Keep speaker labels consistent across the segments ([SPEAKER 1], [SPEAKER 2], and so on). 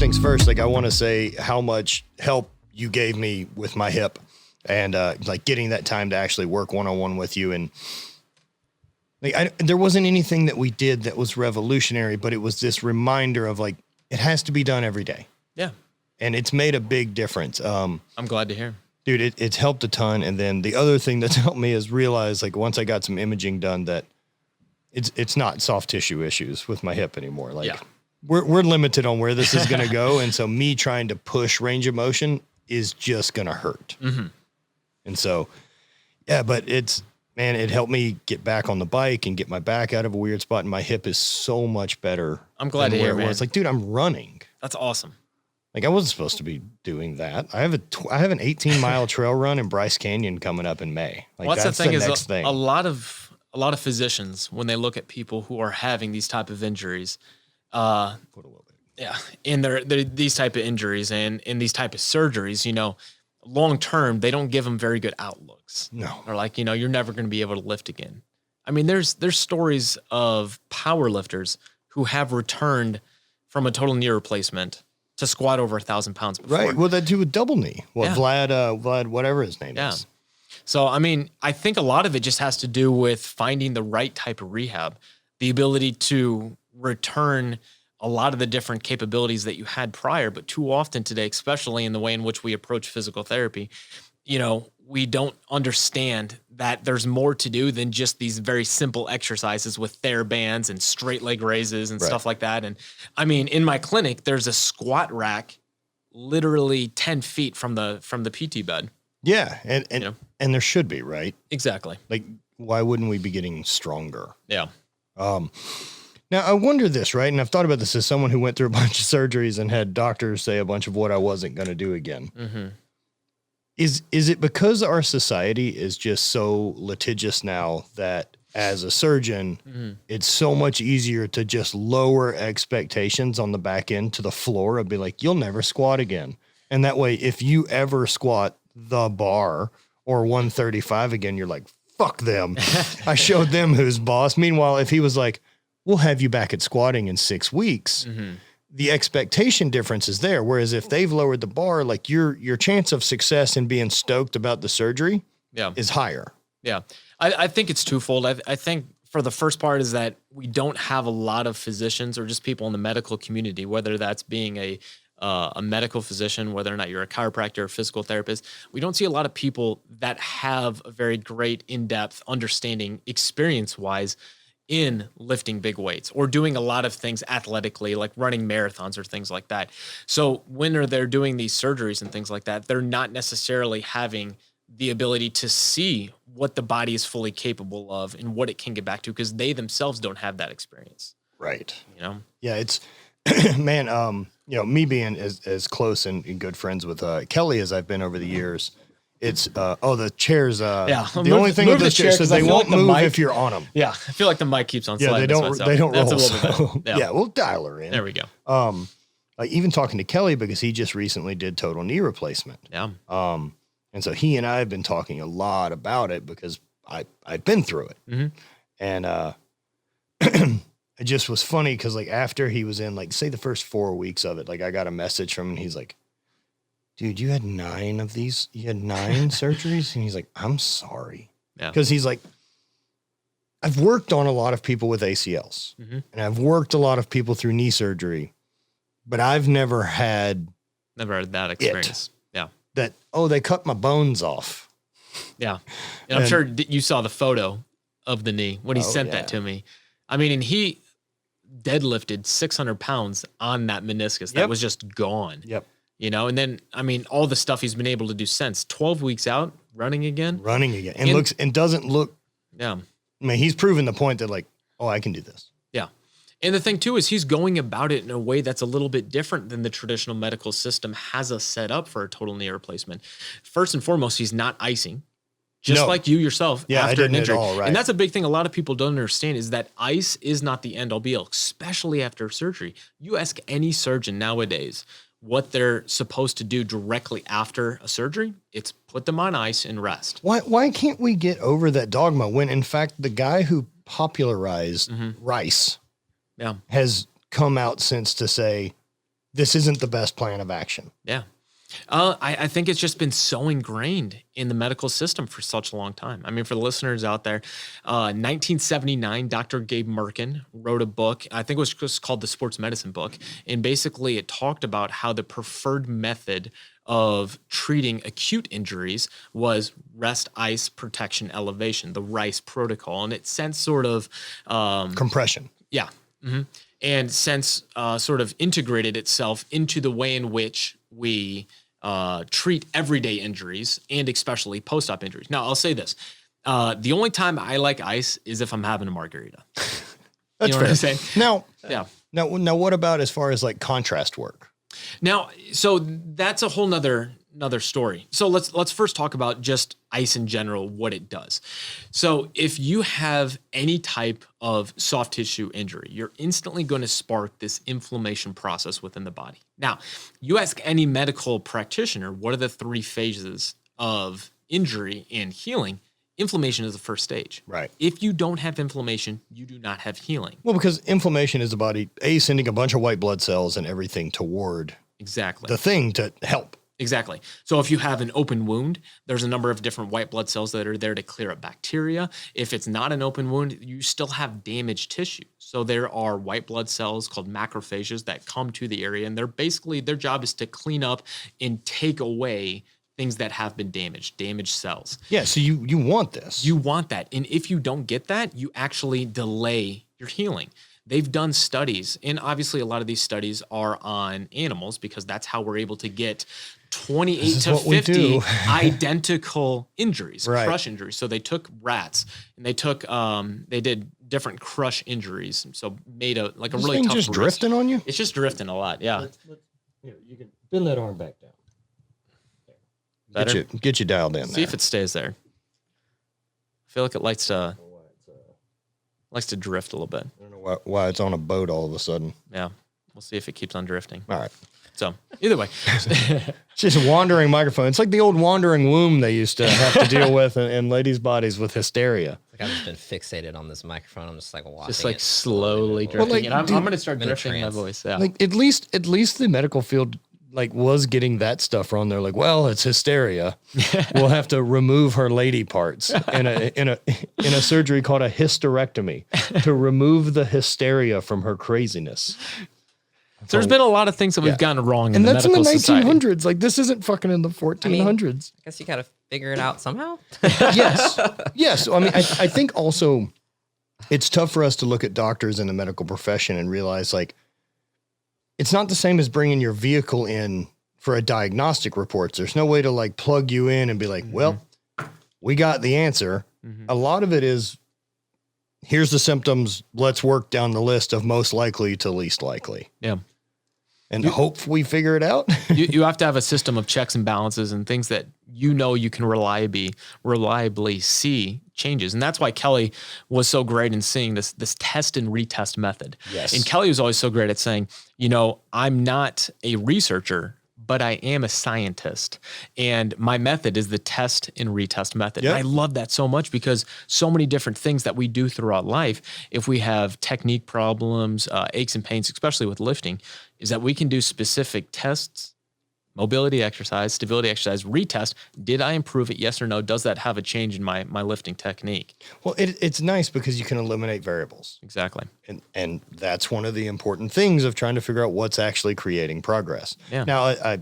[SPEAKER 1] things first, like I want to say how much help you gave me with my hip and like getting that time to actually work one-on-one with you. And like, there wasn't anything that we did that was revolutionary, but it was this reminder of like, it has to be done every day.
[SPEAKER 2] Yeah.
[SPEAKER 1] And it's made a big difference.
[SPEAKER 2] I'm glad to hear.
[SPEAKER 1] Dude, it's helped a ton. And then the other thing that's helped me is realize, like, once I got some imaging done, that it's not soft tissue issues with my hip anymore. Like, we're limited on where this is going to go. And so me trying to push range of motion is just going to hurt. Mm-hmm. And so, yeah, but it helped me get back on the bike and get my back out of a weird spot. And my hip is so much better.
[SPEAKER 2] I'm glad to hear, man.
[SPEAKER 1] It's like, dude, I'm running.
[SPEAKER 2] That's awesome.
[SPEAKER 1] Like, I wasn't supposed to be doing that. I have an 18-mile trail run in Bryce Canyon coming up in May. Like,
[SPEAKER 2] well, that's the next
[SPEAKER 1] thing.
[SPEAKER 2] A lot of physicians, when they look at people who are having these type of injuries, in these type of injuries and in these type of surgeries, you know, long term, they don't give them very good outlooks.
[SPEAKER 1] No,
[SPEAKER 2] they're like, you know, you're never going to be able to lift again. I mean, there's stories of power lifters who have returned from a total knee replacement to squat over 1,000 pounds before.
[SPEAKER 1] Right. Well, that dude with double knee. Well, yeah. Vlad, whatever his name is.
[SPEAKER 2] So, I mean, I think a lot of it just has to do with finding the right type of rehab, the ability to return a lot of the different capabilities that you had prior. But too often today, especially in the way in which we approach physical therapy, you know, we don't understand that there's more to do than just these very simple exercises with TheraBands and straight leg raises and stuff like that. And I mean, in my clinic, there's a squat rack literally 10 feet from the PT bed.
[SPEAKER 1] Yeah. And you know? And there should be, right?
[SPEAKER 2] Exactly.
[SPEAKER 1] Like, why wouldn't we be getting stronger?
[SPEAKER 2] Yeah.
[SPEAKER 1] Now I wonder this, right? And I've thought about this as someone who went through a bunch of surgeries and had doctors say a bunch of what I wasn't going to do again. Mm-hmm. Is it because our society is just so litigious now that as a surgeon, it's so much easier to just lower expectations on the back end to the floor and be like, you'll never squat again. And that way, if you ever squat the bar or 135 again, you're like, fuck them. I showed them who's boss. Meanwhile, if he was like, we'll have you back at squatting in 6 weeks, the expectation difference is there. Whereas if they've lowered the bar, like your chance of success in being stoked about the surgery is higher.
[SPEAKER 2] Yeah. I think it's twofold. I think for the first part is that we don't have a lot of physicians or just people in the medical community, whether that's being a medical physician, whether or not you're a chiropractor or physical therapist. We don't see a lot of people that have a very great in-depth understanding experience-wise in lifting big weights or doing a lot of things athletically, like running marathons or things like that. So when they're doing these surgeries and things like that, they're not necessarily having the ability to see what the body is fully capable of and what it can get back to, because they themselves don't have that experience.
[SPEAKER 1] Right.
[SPEAKER 2] You know?
[SPEAKER 1] Yeah, it's, man, you know, me being as close and good friends with Kelly as I've been over the years, it's the chairs. The only thing with those chairs is they won't move if you're on them.
[SPEAKER 2] Yeah, I feel like the mic keeps on sliding.
[SPEAKER 1] Yeah, they don't roll.
[SPEAKER 2] So,
[SPEAKER 1] yeah, we'll dial her in.
[SPEAKER 2] There we go.
[SPEAKER 1] Even talking to Kelly because he just recently did total knee replacement.
[SPEAKER 2] Yeah.
[SPEAKER 1] And so he and I have been talking a lot about it because I've been through it. Mm-hmm. And it just was funny because like after he was in, like, say the first 4 weeks of it, like I got a message from him and he's like, dude, you had 9 of these? You had 9 surgeries? And he's like, I'm sorry. Yeah. Because he's like, I've worked on a lot of people with ACLs and I've worked a lot of people through knee surgery, but I've never had
[SPEAKER 2] that experience.
[SPEAKER 1] Yeah. That, they cut my bones off.
[SPEAKER 2] Yeah. And I'm sure you saw the photo of the knee when he sent that to me. I mean, and he deadlifted 600 pounds on that meniscus. That was just gone.
[SPEAKER 1] Yep.
[SPEAKER 2] You know, and then, I mean, all the stuff he's been able to do since 12 weeks out running again. And doesn't look. Yeah.
[SPEAKER 1] I mean, he's proven the point that like, I can do this.
[SPEAKER 2] Yeah. And the thing too, is he's going about it in a way that's a little bit different than the traditional medical system has us set up for a total knee replacement. First and foremost, he's not icing. Just like you yourself after an injury. Right. And that's a big thing a lot of people don't understand is that ice is not the end all be all, especially after surgery. You ask any surgeon nowadays what they're supposed to do directly after a surgery, it's put them on ice and rest.
[SPEAKER 1] Why can't we get over that dogma when, in fact, the guy who popularized rice has come out since to say this isn't the best plan of action.
[SPEAKER 2] Yeah. I think it's just been so ingrained in the medical system for such a long time. I mean, for the listeners out there, 1979, Dr. Gabe Merkin wrote a book. I think it was just called the Sports Medicine book. And basically it talked about how the preferred method of treating acute injuries was rest, ice, protection, elevation, the RICE protocol. And it since sort of
[SPEAKER 1] Compression.
[SPEAKER 2] Yeah. And since sort of integrated itself into the way in which we treat everyday injuries and especially post-op injuries. Now, I'll say this. The only time I like ice is if I'm having a margarita.
[SPEAKER 1] That's
[SPEAKER 2] you know
[SPEAKER 1] fair.
[SPEAKER 2] what I'm saying?
[SPEAKER 1] Now,
[SPEAKER 2] Yeah.
[SPEAKER 1] Now, what about as far as like contrast work?
[SPEAKER 2] Now, so that's a whole nother story. So let's first talk about just ice in general, what it does. So if you have any type of soft tissue injury, you're instantly going to spark this inflammation process within the body. Now, you ask any medical practitioner, what are the 3 phases of injury and healing? Inflammation is the first stage.
[SPEAKER 1] Right.
[SPEAKER 2] If you don't have inflammation, you do not have healing.
[SPEAKER 1] Well, because inflammation is the body, sending a bunch of white blood cells and everything toward
[SPEAKER 2] Exactly.
[SPEAKER 1] the thing to help.
[SPEAKER 2] Exactly. So if you have an open wound, there's a number of different white blood cells that are there to clear up bacteria. If it's not an open wound, you still have damaged tissue. So there are white blood cells called macrophages that come to the area, and they're basically, their job is to clean up and take away things that have been damaged cells.
[SPEAKER 1] Yeah, so you want this.
[SPEAKER 2] You want that. And if you don't get that, you actually delay your healing. They've done studies, and obviously a lot of these studies are on animals because that's how we're able to get 28 to 50 identical injuries,
[SPEAKER 1] Right.
[SPEAKER 2] crush injuries. So they took rats and they did different crush injuries. So made a
[SPEAKER 1] This
[SPEAKER 2] really
[SPEAKER 1] thing
[SPEAKER 2] tough
[SPEAKER 1] just
[SPEAKER 2] wrist.
[SPEAKER 1] drifting on you?
[SPEAKER 2] It's just drifting a lot. Yeah.
[SPEAKER 1] Here, you can bend that arm back down.
[SPEAKER 2] Better?
[SPEAKER 1] Get you dialed in
[SPEAKER 2] See
[SPEAKER 1] there.
[SPEAKER 2] if it stays there. I feel like it likes to drift a little bit.
[SPEAKER 1] I don't know why it's on a boat all of a sudden.
[SPEAKER 2] Yeah. We'll see if it keeps on drifting.
[SPEAKER 1] All right.
[SPEAKER 2] So either way.
[SPEAKER 1] It's just a wandering microphone. It's like the old wandering womb they used to have to deal with in ladies' bodies with hysteria.
[SPEAKER 3] Like I've just been fixated on this microphone. I'm just like watching
[SPEAKER 2] Just like
[SPEAKER 3] it
[SPEAKER 2] slowly
[SPEAKER 3] slowly
[SPEAKER 2] drifting.
[SPEAKER 1] like,
[SPEAKER 2] And
[SPEAKER 1] dude,
[SPEAKER 2] I'm going to start
[SPEAKER 3] been a
[SPEAKER 2] drifting my
[SPEAKER 3] trance.
[SPEAKER 2] voice. Yeah.
[SPEAKER 1] Like at least the medical field was getting that stuff wrong. They're like, well, it's hysteria. We'll have to remove her lady parts in a surgery called a hysterectomy to remove the hysteria from her craziness.
[SPEAKER 2] So there's been a lot of things that we've
[SPEAKER 1] Yeah.
[SPEAKER 2] gotten wrong in
[SPEAKER 1] And
[SPEAKER 2] the
[SPEAKER 1] that's in the
[SPEAKER 2] medical society.
[SPEAKER 1] 1900s. Like this isn't fucking in the 1400s.
[SPEAKER 3] I guess you got to figure it out somehow.
[SPEAKER 1] Yes. Yes. I mean, I think also it's tough for us to look at doctors in the medical profession and realize like, it's not the same as bringing your vehicle in for a diagnostic report. There's no way to like plug you in and be like, well, we got the answer. A lot of it is, here's the symptoms. Let's work down the list of most likely to least likely.
[SPEAKER 2] Yeah.
[SPEAKER 1] And hope we figure it out.
[SPEAKER 2] You have to have a system of checks and balances and things that you can reliably see changes. And that's why Kelly was so great in seeing this test and retest method.
[SPEAKER 1] Yes.
[SPEAKER 2] And Kelly was always so great at saying, I'm not a researcher, but I am a scientist. And my method is the test and retest method.
[SPEAKER 1] Yep.
[SPEAKER 2] And I love that so much because so many different things that we do throughout life, if we have technique problems, aches and pains, especially with lifting, is that we can do specific tests, mobility exercise, stability exercise, retest. Did I improve it? Yes or no? Does that have a change in my lifting technique?
[SPEAKER 1] Well, it's nice because you can eliminate variables.
[SPEAKER 2] Exactly.
[SPEAKER 1] And that's one of the important things of trying to figure out what's actually creating progress.
[SPEAKER 2] Yeah.
[SPEAKER 1] Now, I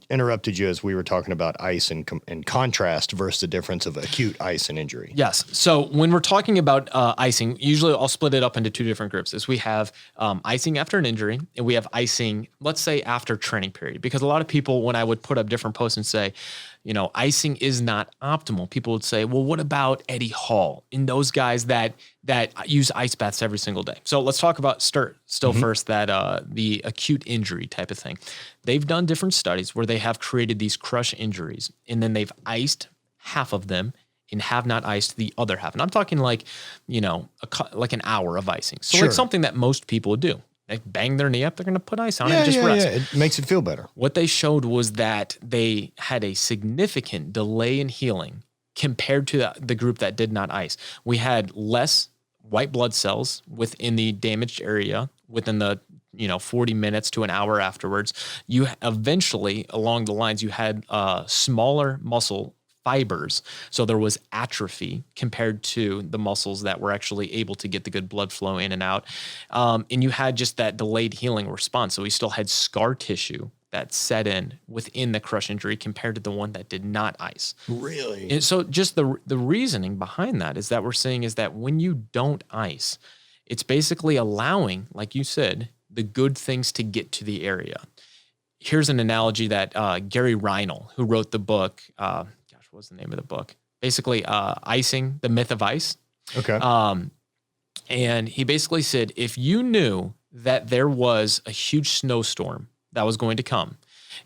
[SPEAKER 1] interrupted you as we were talking about ice and contrast versus the difference of acute ice and injury.
[SPEAKER 2] Yes. So when we're talking about icing, usually I'll split it up into 2 different groups. Is we have icing after an injury, and we have icing, let's say, after training period. Because a lot of people, when I would put up different posts and say, icing is not optimal, people would say, well, what about Eddie Hall and those guys that use ice baths every single day? So let's talk about first that the acute injury type of thing. They've done different studies where they have created these crush injuries, and then they've iced half of them and have not iced the other half. And I'm talking like, like an hour of icing. So
[SPEAKER 1] Sure.
[SPEAKER 2] like something that most people do. They bang their knee up, they're going to put ice on it and just rest.
[SPEAKER 1] Yeah. It makes it feel better.
[SPEAKER 2] What they showed was that they had a significant delay in healing compared to the group that did not ice. We had less white blood cells within the damaged area, within the 40 minutes to an hour afterwards, you eventually, along the lines, you had smaller muscle fibers. So there was atrophy compared to the muscles that were actually able to get the good blood flow in and out. And you had just that delayed healing response. So we still had scar tissue that set in within the crush injury compared to the one that did not ice.
[SPEAKER 1] Really?
[SPEAKER 2] And so just the reasoning behind that is that we're saying is that when you don't ice, it's basically allowing, like you said, the good things to get to the area. Here's an analogy that Gary Reinl, who wrote the book, what's the name of the book? Basically, Icing, The Myth of Ice.
[SPEAKER 1] Okay.
[SPEAKER 2] And he basically said, if you knew that there was a huge snowstorm that was going to come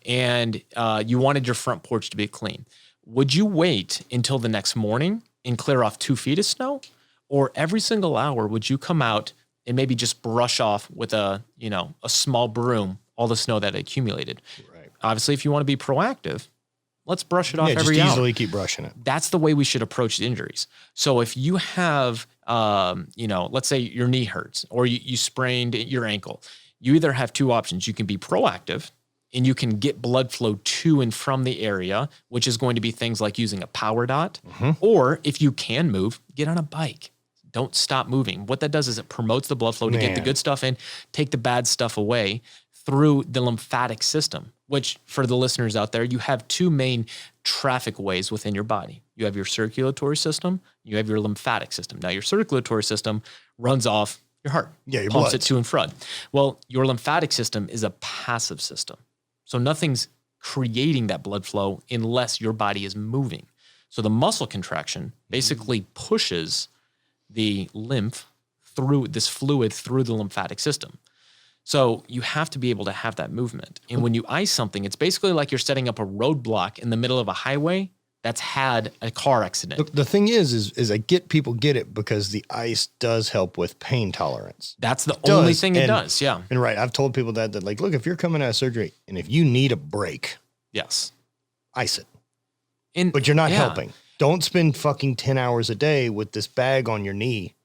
[SPEAKER 2] and you wanted your front porch to be clean, would you wait until the next morning and clear off 2 feet of snow? Or every single hour, would you come out and maybe just brush off with a small broom all the snow that accumulated?
[SPEAKER 1] Right.
[SPEAKER 2] Obviously, if you want to be proactive, let's brush it off every
[SPEAKER 1] just
[SPEAKER 2] hour.
[SPEAKER 1] easily keep brushing it.
[SPEAKER 2] That's the way we should approach injuries. So if you have, let's say your knee hurts or you sprained your ankle, you either have 2 options. You can be proactive and you can get blood flow to and from the area, which is going to be things like using a power dot. Or if you can move, get on a bike. Don't stop moving. What that does is it promotes the blood flow to get the good stuff in, take the bad stuff away through the lymphatic system, which for the listeners out there, you have 2 main traffic ways within your body. You have your circulatory system, you have your lymphatic system. Now, your circulatory system runs off your heart,
[SPEAKER 1] your
[SPEAKER 2] pumps
[SPEAKER 1] blood
[SPEAKER 2] it to and fro. Well, your lymphatic system is a passive system. So nothing's creating that blood flow unless your body is moving. So the muscle contraction basically pushes the lymph through this fluid through the lymphatic system. So you have to be able to have that movement. And when you ice something, it's basically like you're setting up a roadblock in the middle of a highway that's had a car accident.
[SPEAKER 1] The thing is I get people get it because the ice does help with pain tolerance.
[SPEAKER 2] That's the only thing it does. Yeah.
[SPEAKER 1] And right. I've told people that like, look, if you're coming out of surgery and if you need a break,
[SPEAKER 2] yes,
[SPEAKER 1] ice it. But you're not
[SPEAKER 2] yeah.
[SPEAKER 1] helping. Don't spend fucking 10 hours a day with this bag on your knee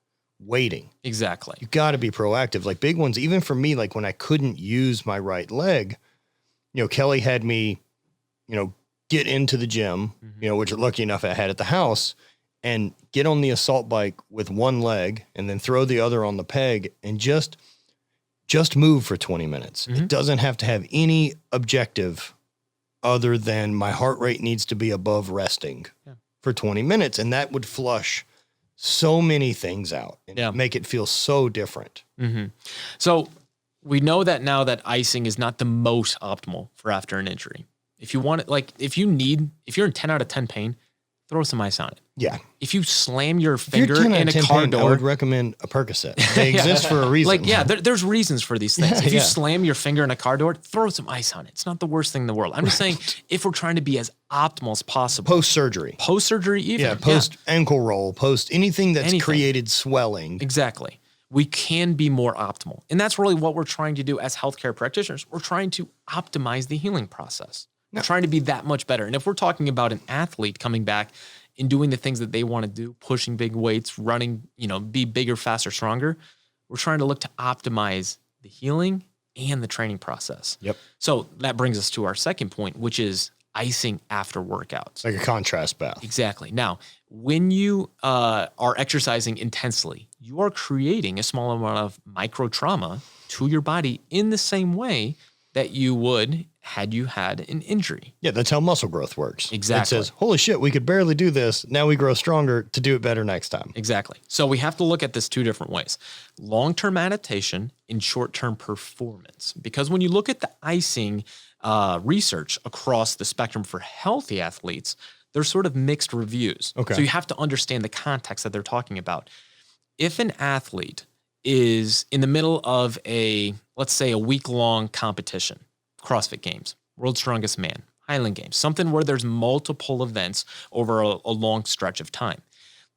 [SPEAKER 1] waiting.
[SPEAKER 2] Exactly.
[SPEAKER 1] You got to be proactive. Like big ones, even for me, like when I couldn't use my right leg, Kelly had me, get into the gym, which lucky enough I had at the house, and get on the assault bike with one leg and then throw the other on the peg and just move for 20 minutes. It doesn't have to have any objective other than my heart rate needs to be above resting for 20 minutes. And that would flush so many things out and make it feel so different.
[SPEAKER 2] So we know that now that icing is not the most optimal for after an injury. If you want it, if you're in 10 out of 10 pain, throw some ice on it.
[SPEAKER 1] Yeah.
[SPEAKER 2] If you slam your finger in a car door,
[SPEAKER 1] I would recommend a Percocet. They exist for a reason.
[SPEAKER 2] There's reasons for these things. If you slam your finger in a car door, throw some ice on it. It's not the worst thing in the world. I'm just saying, if we're trying to be as optimal as possible.
[SPEAKER 1] Post-surgery even. Yeah, post-ankle roll, post anything that's created swelling.
[SPEAKER 2] Exactly. We can be more optimal. And that's really what we're trying to do as healthcare practitioners. We're trying to optimize the healing process. We're trying to be that much better. And if we're talking about an athlete coming back and doing the things that they want to do, pushing big weights, running, be bigger, faster, stronger, we're trying to look to optimize the healing and the training process.
[SPEAKER 1] Yep.
[SPEAKER 2] So that brings us to our second point, which is icing after workouts.
[SPEAKER 1] Like a contrast bath.
[SPEAKER 2] Exactly. Now, when you are exercising intensely, you are creating a small amount of micro trauma to your body in the same way that you would had you had an injury.
[SPEAKER 1] Yeah, that's how muscle growth works.
[SPEAKER 2] Exactly.
[SPEAKER 1] It says, holy shit, we could barely do this. Now we grow stronger to do it better next time.
[SPEAKER 2] Exactly. So we have to look at this 2 different ways. Long-term adaptation and short-term performance. Because when you look at the icing research across the spectrum for healthy athletes, there's sort of mixed reviews.
[SPEAKER 1] Okay.
[SPEAKER 2] So you have to understand the context that they're talking about. If an athlete is in the middle of let's say a week-long competition, CrossFit Games, World's Strongest Man, Highland Games, something where there's multiple events over a long stretch of time.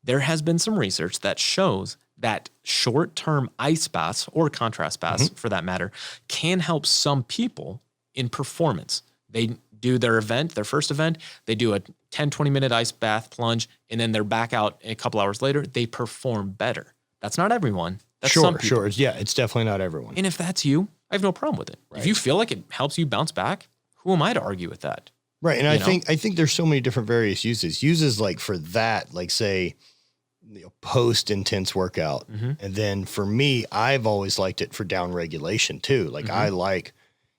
[SPEAKER 2] There has been some research that shows that short-term ice baths or contrast baths for that matter can help some people in performance. They do their first event, they do a 10, 20-minute ice bath plunge, and then they're back out a couple hours later, they perform better. That's not everyone. That's some people.
[SPEAKER 1] Sure. Yeah, it's definitely not everyone.
[SPEAKER 2] And if that's you, I have no problem with it. If you feel like it helps you bounce back, who am I to argue with that?
[SPEAKER 1] Right. And I think there's so many different various uses. Uses like for that, like say, post intense workout. And then for me, I've always liked it for down regulation too. Like I like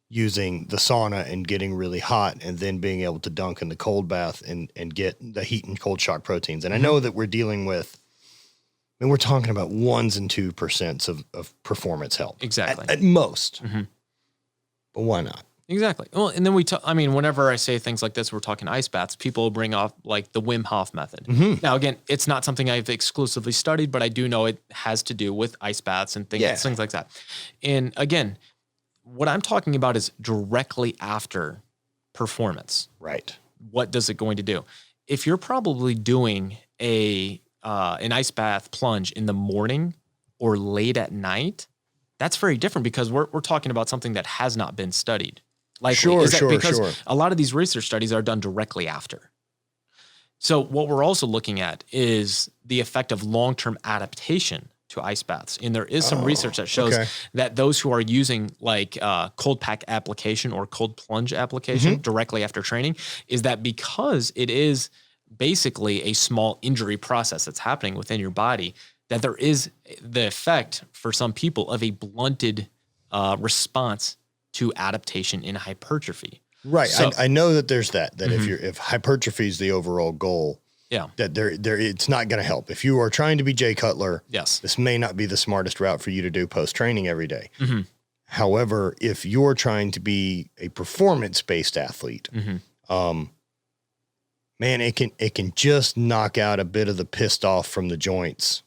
[SPEAKER 1] using the sauna and getting really hot and then being able to dunk in the cold bath and get the heat and cold shock proteins. And I know that we're dealing with, and we're talking about 1s and 2% of performance help.
[SPEAKER 2] Exactly.
[SPEAKER 1] At most. But why not?
[SPEAKER 2] Exactly. Well, and then whenever I say things like this, we're talking ice baths, people bring off like the Wim Hof method. Now, again, it's not something I've exclusively studied, but I do know it has to do with ice baths and things like that. And again, what I'm talking about is directly after performance.
[SPEAKER 1] Right.
[SPEAKER 2] What does it going to do? If you're probably doing an ice bath plunge in the morning or late at night, that's very different because we're talking about something that has not been studied. Likely. Because a lot of these research studies are done directly after. So what we're also looking at is the effect of long-term adaptation to ice baths. And there is some research that shows that those who are using like cold pack application or cold plunge application directly after training is that because it is basically a small injury process that's happening within your body, that there is the effect for some people of a blunted response to adaptation in hypertrophy.
[SPEAKER 1] Right.
[SPEAKER 2] So,
[SPEAKER 1] I know that there's that if hypertrophy is the overall goal, that it's not going to help. If you are trying to be Jay Cutler, this may not be the smartest route for you to do post-training every day. However, if you're trying to be a performance-based athlete, man, it can just knock out a bit of the pissed off from the joints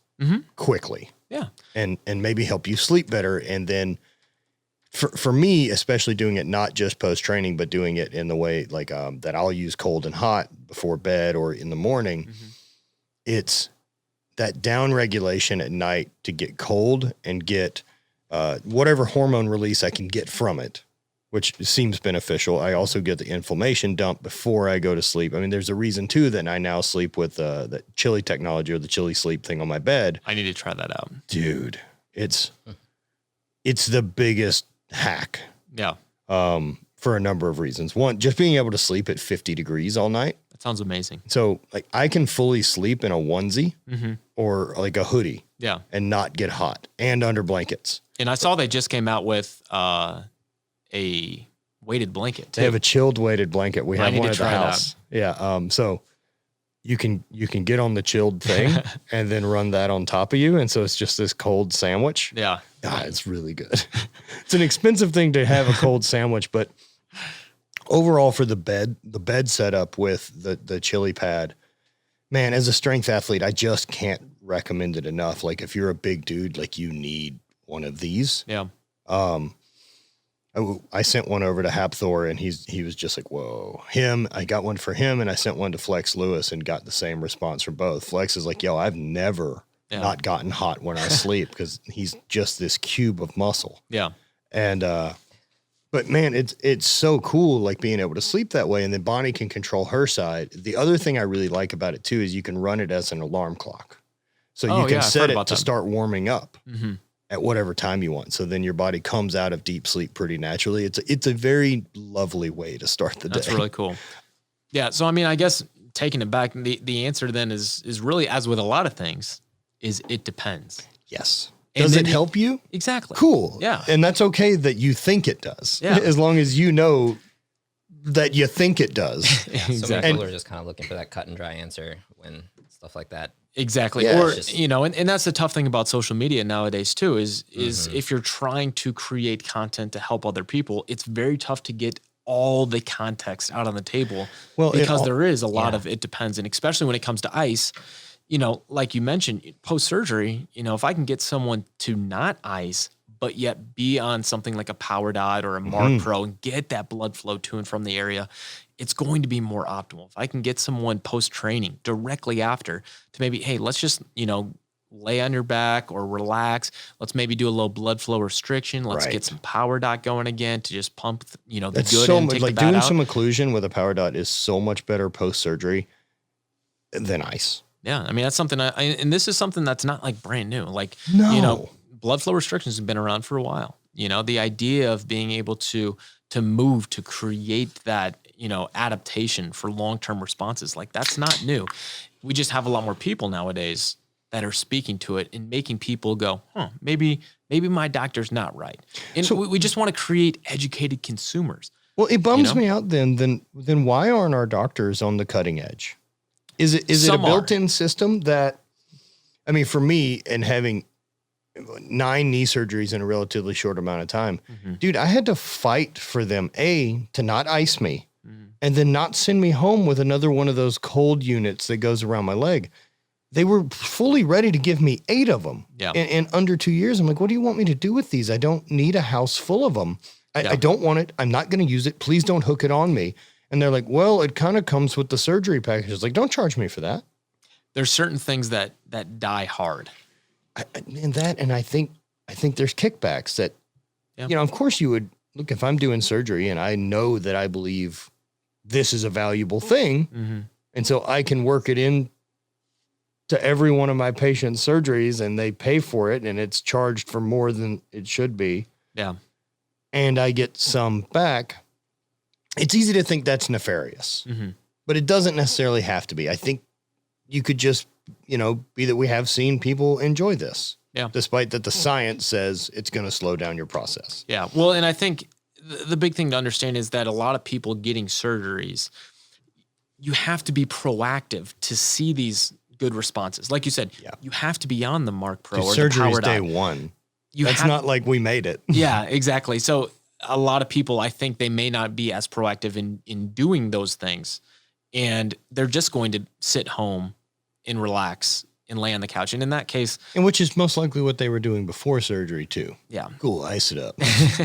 [SPEAKER 1] quickly. Yeah. And maybe help you sleep better. And then for me, especially doing it not just post-training, but doing it in the way like that I'll use cold and hot before bed or in the morning, it's that down regulation at night to get cold and get whatever hormone release I can get from it, which seems beneficial. I also get the inflammation dump before I go to sleep. I mean, there's a reason too that I now sleep with the chili technology or the chili sleep thing on my bed.
[SPEAKER 2] I need to try that out.
[SPEAKER 1] Dude, it's the biggest hack.
[SPEAKER 2] Yeah.
[SPEAKER 1] For a number of reasons. One, just being able to sleep at 50 degrees all night.
[SPEAKER 2] That sounds amazing.
[SPEAKER 1] So like I can fully sleep in a onesie or like a hoodie and not get hot and under blankets. And
[SPEAKER 2] I saw they just came out with a weighted blanket too.
[SPEAKER 1] They have a chilled weighted blanket. We have one at the house. That. Yeah. So you can get on the chilled thing and then run that on top of you. And so it's just this cold sandwich.
[SPEAKER 2] Yeah.
[SPEAKER 1] God, it's really good. It's an expensive thing to have a cold sandwich, but overall for the bed setup with the chili pad, man, as a strength athlete, I just can't recommend it enough. Like if you're a big dude, like you need one of these.
[SPEAKER 2] Yeah.
[SPEAKER 1] I sent one over to HVIII and he was just like, whoa, I got one for him and I sent one to Flex Lewis and got the same response from both. Flex is like, yo, I've never not gotten hot when I sleep because he's just this cube of muscle.
[SPEAKER 2] Yeah.
[SPEAKER 1] And, but man, it's so cool, like being able to sleep that way. And then Bonnie can control her side. The other thing I really like about it too, is you can run it as an alarm clock. So you can set it to start warming up at whatever time you want. So then your body comes out of deep sleep pretty naturally. It's a very lovely way to start the day.
[SPEAKER 2] That's really cool. Yeah. So, I mean, I guess taking it back, the answer then is really, as with a lot of things, is it depends.
[SPEAKER 1] Yes. Does it help you?
[SPEAKER 2] Exactly.
[SPEAKER 1] Cool.
[SPEAKER 2] Yeah.
[SPEAKER 1] And that's okay that you think it does. Yeah. As long as you know that you think it does.
[SPEAKER 3] Exactly. So many people are just kind of looking for that cut and dry answer when stuff like that.
[SPEAKER 2] Exactly.
[SPEAKER 1] Yeah,
[SPEAKER 2] or, and that's the tough thing about social media nowadays too, is if you're trying to create content to help other people, it's very tough to get all the context out on the table because there is a lot of it depends. And especially when it comes to ice, like you mentioned, post-surgery, if I can get someone to not ice, but yet be on something like a Power Dot or a Mark Pro and get that blood flow to and from the area, it's going to be more optimal. If I can get someone post-training directly after to maybe, hey, let's just, lay on your back or relax. Let's maybe do a little blood flow restriction. Let's get some Power Dot going again to just pump, the
[SPEAKER 1] That's
[SPEAKER 2] good
[SPEAKER 1] so
[SPEAKER 2] and
[SPEAKER 1] much,
[SPEAKER 2] take
[SPEAKER 1] like
[SPEAKER 2] the bad
[SPEAKER 1] doing
[SPEAKER 2] out.
[SPEAKER 1] some occlusion with a Power Dot is so much better post-surgery than ice.
[SPEAKER 2] Yeah. I mean, that's something and this is something that's not like brand new. Like,
[SPEAKER 1] No.
[SPEAKER 2] Blood flow restrictions have been around for a while. You know, the idea of being able to move, to create that, you know, adaptation for long-term responses, like that's not new. We just have a lot more people nowadays that are speaking to it and making people go, maybe my doctor's not right. And so, we just want to create educated consumers.
[SPEAKER 1] Well, it bums me out then why aren't our doctors on the cutting edge? Is it a built-in system that, I mean, for me, and having 9 knee surgeries in a relatively short amount of time, dude, I had to fight for them, to not ice me, and then not send me home with another one of those cold units that goes around my leg. They were fully ready to give me 8 of them in under 2 years. I'm like, what do you want me to do with these? I don't need a house full of them. I don't want it. I'm not going to use it. Please don't hook it on me. And they're like, well, it kind of comes with the surgery package. It's like, don't charge me for that.
[SPEAKER 2] There's certain things that die hard.
[SPEAKER 1] I think there's kickbacks that, you know, of course you would look, if I'm doing surgery and I know that I believe this is a valuable thing. And so I can work it in to every one of my patients' surgeries and they pay for it and it's charged for more than it should be.
[SPEAKER 2] Yeah.
[SPEAKER 1] And I get some back. It's easy to think that's nefarious, but it doesn't necessarily have to be. I think you could just, you know, be that we have seen people enjoy this. Yeah. Despite that the science says it's going to slow down your process.
[SPEAKER 2] Yeah. Well, and I think the big thing to understand is that a lot of people getting surgeries, you have to be proactive to see these good responses. Like you said, you have to be on the Mark Pro or the
[SPEAKER 1] surgery's
[SPEAKER 2] Power
[SPEAKER 1] day
[SPEAKER 2] Dot.
[SPEAKER 1] one. That's not like we made it.
[SPEAKER 2] Yeah, exactly. So a lot of people, I think they may not be as proactive in doing those things. And they're just going to sit home and relax and lay on the couch. And in that case,
[SPEAKER 1] and which is most likely what they were doing before surgery too.
[SPEAKER 2] Yeah.
[SPEAKER 1] Cool. Ice it up.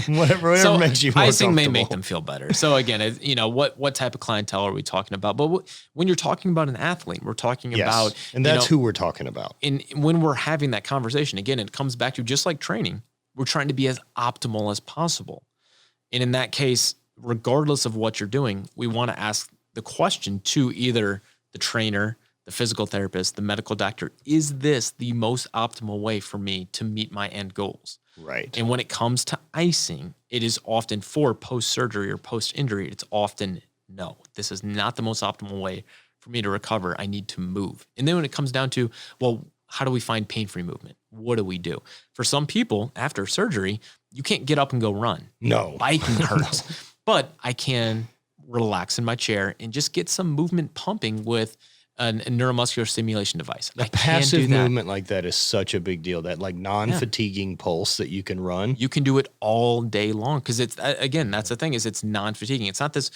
[SPEAKER 1] whatever
[SPEAKER 2] so
[SPEAKER 1] makes you more
[SPEAKER 2] icing may make them feel better. So again, you know, what type of clientele are we talking about? But when you're talking about an athlete, we're talking about,
[SPEAKER 1] and that's who we're talking about.
[SPEAKER 2] And when we're having that conversation, again, it comes back to just like training, we're trying to be as optimal as possible. And in that case, regardless of what you're doing, we want to ask the question to either the trainer, the physical therapist, the medical doctor, is this the most optimal way for me to meet my end goals?
[SPEAKER 1] Right.
[SPEAKER 2] And when it comes to icing, it is often for post-surgery or post-injury, it's often no, this is not the most optimal way for me to recover. I need to move. And then when it comes down to, well, how do we find pain-free movement? What do we do? For some people, after surgery, you can't get up and go run.
[SPEAKER 1] No.
[SPEAKER 2] Biking hurts. But I can relax in my chair and just get some movement pumping with a neuromuscular stimulation device.
[SPEAKER 1] The passive movement like that is such a big deal. That like non-fatiguing pulse that you can run.
[SPEAKER 2] You can do it all day long because it's, again, that's the thing, is it's non-fatiguing. It's not this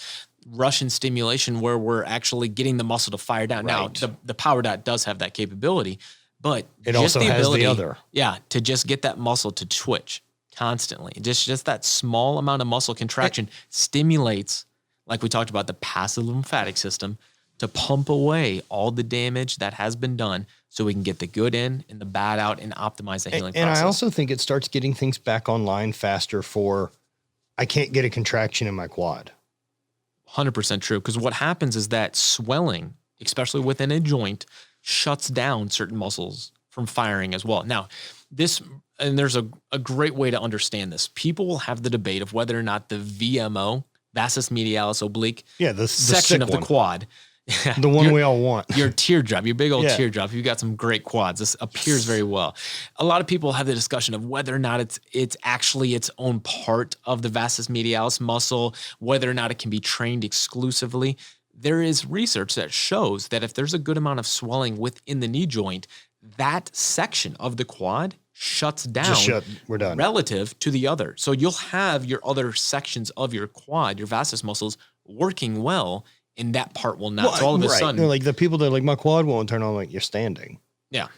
[SPEAKER 2] Russian stimulation where we're actually getting the muscle to fire down. Right. Now, the Power Dot does have that capability, but
[SPEAKER 1] it also has the other.
[SPEAKER 2] Yeah, to just get that muscle to twitch constantly. Just that small amount of muscle contraction stimulates, like we talked about, the passive lymphatic system to pump away all the damage that has been done so we can get the good in and the bad out and optimize the healing process.
[SPEAKER 1] And I also think it starts getting things back online faster for, I can't get a contraction in my quad.
[SPEAKER 2] 100% true. Because what happens is that swelling, especially within a joint, shuts down certain muscles from firing as well. Now, there's a great way to understand this. People will have the debate of whether or not the VMO, vastus medialis oblique,
[SPEAKER 1] the
[SPEAKER 2] section of the quad,
[SPEAKER 1] the one we all want,
[SPEAKER 2] your teardrop, your big old teardrop. You've got some great quads. This appears very well. A lot of people have the discussion of whether or not it's actually its own part of the vastus medialis muscle, whether or not it can be trained exclusively. There is research that shows that if there's a good amount of swelling within the knee joint, that section of the quad shuts down.
[SPEAKER 1] We're done.
[SPEAKER 2] Relative to the other. So you'll have your other sections of your quad, your vastus muscles, working well, and that part will not. So all of a sudden,
[SPEAKER 1] they're like the people that are like, my quad won't turn on. Like, you're standing.
[SPEAKER 2] Yeah.